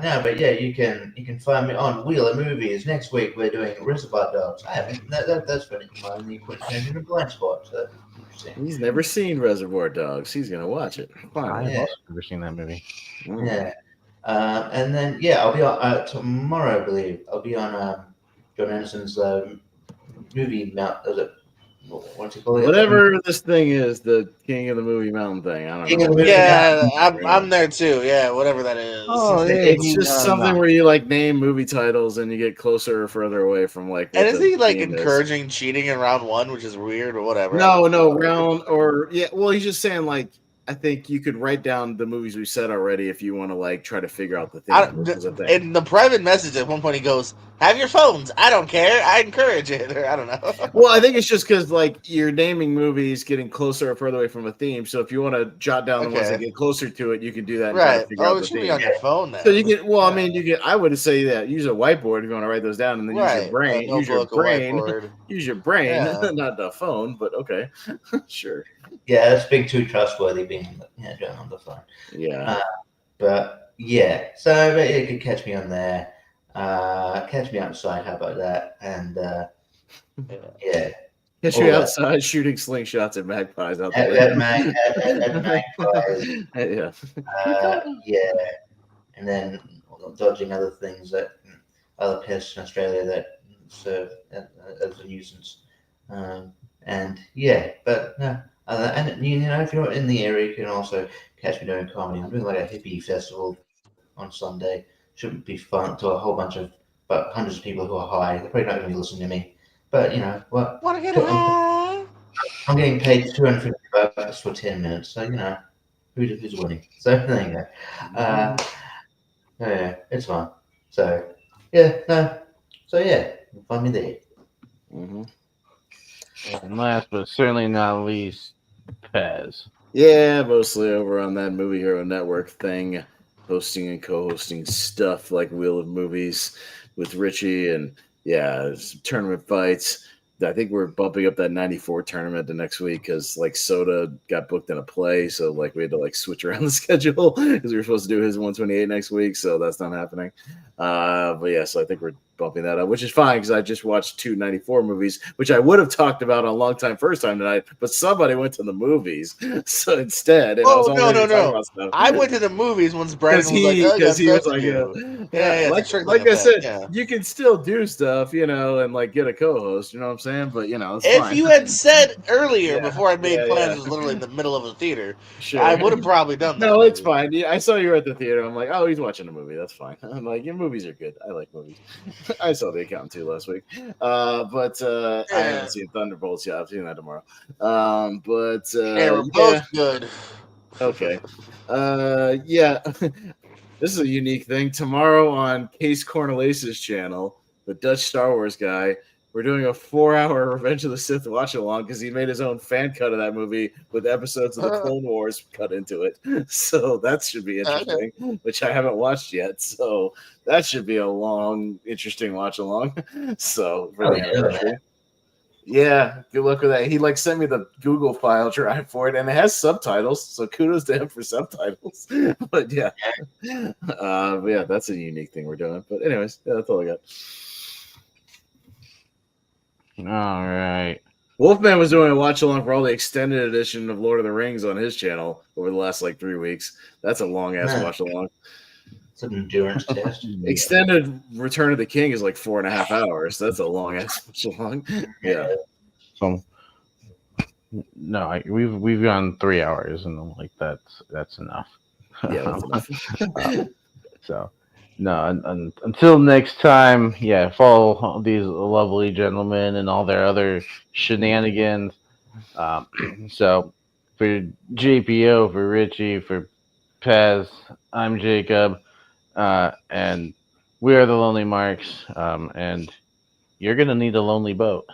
no, but yeah, you can find me on Wheeler Movies. Next week we're doing Reservoir Dogs. I haven't. That's funny. Mine, the Quintessential Blind Spot. So interesting. He's never seen Reservoir Dogs. He's gonna watch it. I Finally. have Yeah. also never seen that movie. Yeah. And then yeah, I'll be on tomorrow. I believe I'll be on John Anderson's movie Mount. Was it? What's it called? Whatever this thing is, the King of the Movie Mountain thing. I don't King know. of the Movie Yeah, Mountain. I'm there too. Yeah, whatever that is. Oh, yeah, It's just something where you like name movie titles and you get closer or further away from like. And What is the he like theme is. encouraging cheating in round one, which is weird, or whatever? No, round or yeah. Well, he's just saying like I think you could write down the movies we said already if you want to like try to figure out the theme. Which is a thing. In the private message at one point, he goes, "Have your phones. I don't care. I encourage it." Or I don't know. Well, I think it's just because like you're naming movies getting closer or further away from a theme. So if you want to jot down the ones that Okay. get closer to it, you can do that and try Right. to figure Oh, out it the should be theme. on your phone then. So you get. Well, I mean, you get. I would say that use a whiteboard if you want to write those down, and then use right. your brain. A Use your notebook, a brain. whiteboard. Use your brain, Yeah. not the phone. But okay, sure. Yeah, that's being too trustworthy. Being doing on the phone. Yeah. But yeah, so but you can catch me on there. Catch me outside. How about that? And yeah, Get all you that. outside shooting slingshots at magpies out At there. magpies. Yeah. Yeah, and then dodging other things other pests in Australia that serve as a nuisance. And yeah, but no. And you know, if you're in the area, you can also catch me doing comedy. I'm doing like a hippie festival on Sunday. Should be fun to a whole bunch of about hundreds of people who are high. They're probably not going to be listening to me, but you know what? Want to get high? I'm getting paid $250 for 10 minutes, so you know who's winning. So there you go. Yeah, it's fun. So yeah, no. So yeah, you'll find me there. Mm-hmm. And last but certainly not least, Pez. Yeah, mostly over on that Movie Hero Network thing, hosting and co-hosting stuff like Wheel of Movies with Richie, and yeah, some tournament fights. I think we're bumping up that 94 tournament the next week because like Soda got booked in a play, so like we had to like switch around the schedule because we were supposed to do his 128 next week, so that's not happening. But yeah, so I think we're bumping that up, which is fine because I just watched 294 movies, which I would have talked about on Long Time First Time tonight, but somebody went to the movies. So instead, and I was Oh, only no, going no, to talk no. about stuff. I went to the movies once Brandon was like, "Oh, I Because got he stuff was to like, do." yeah, Yeah, it's a trick like I thing. said, Yeah. you can still do stuff, and like get a co-host, you know what I'm saying? But it's If fine. you had said earlier Yeah, before I made plans, yeah, it was literally in the middle of a theater, sure. I would have probably done that. No, it's Maybe. fine. Yeah, I saw you at the theater. I'm like, oh, he's watching a movie. That's fine. I'm like, your movies are good. I like movies. I saw The Accountant too last week, but I Yeah. haven't seen Thunderbolts yet. I've seen that tomorrow. But Hey, we're yeah, both good. okay. Yeah, this is a unique thing. Tomorrow on Case Cornelius's channel, the Dutch Star Wars guy, we're doing a 4-hour Revenge of the Sith watch along because he made his own fan cut of that movie with episodes of the Clone Wars cut into it. So that should be Okay. interesting, which I haven't watched yet. So that should be a long, interesting watch along. So for the anniversary. Yeah, good luck with that. He sent me the Google file drive for it, and it has subtitles. So kudos to him for subtitles. But yeah, but yeah, that's a unique thing we're doing. But anyways, yeah, that's all I got. All right. Wolfman was doing a watch along for all the extended edition of Lord of the Rings on his channel over the last 3 weeks. That's a long ass watch along. It's an endurance test. Extended Return of the King is 4.5 hours. That's a long ass watch along. Yeah. So no, we've gone 3 hours, and I'm like, that's enough. Yeah, that's enough. So no, until next time, yeah, follow these lovely gentlemen and all their other shenanigans. So for JPO, for Richie, for Pez, I'm Jacob, and we are the Lonely Marks, and you're gonna need a lonely boat.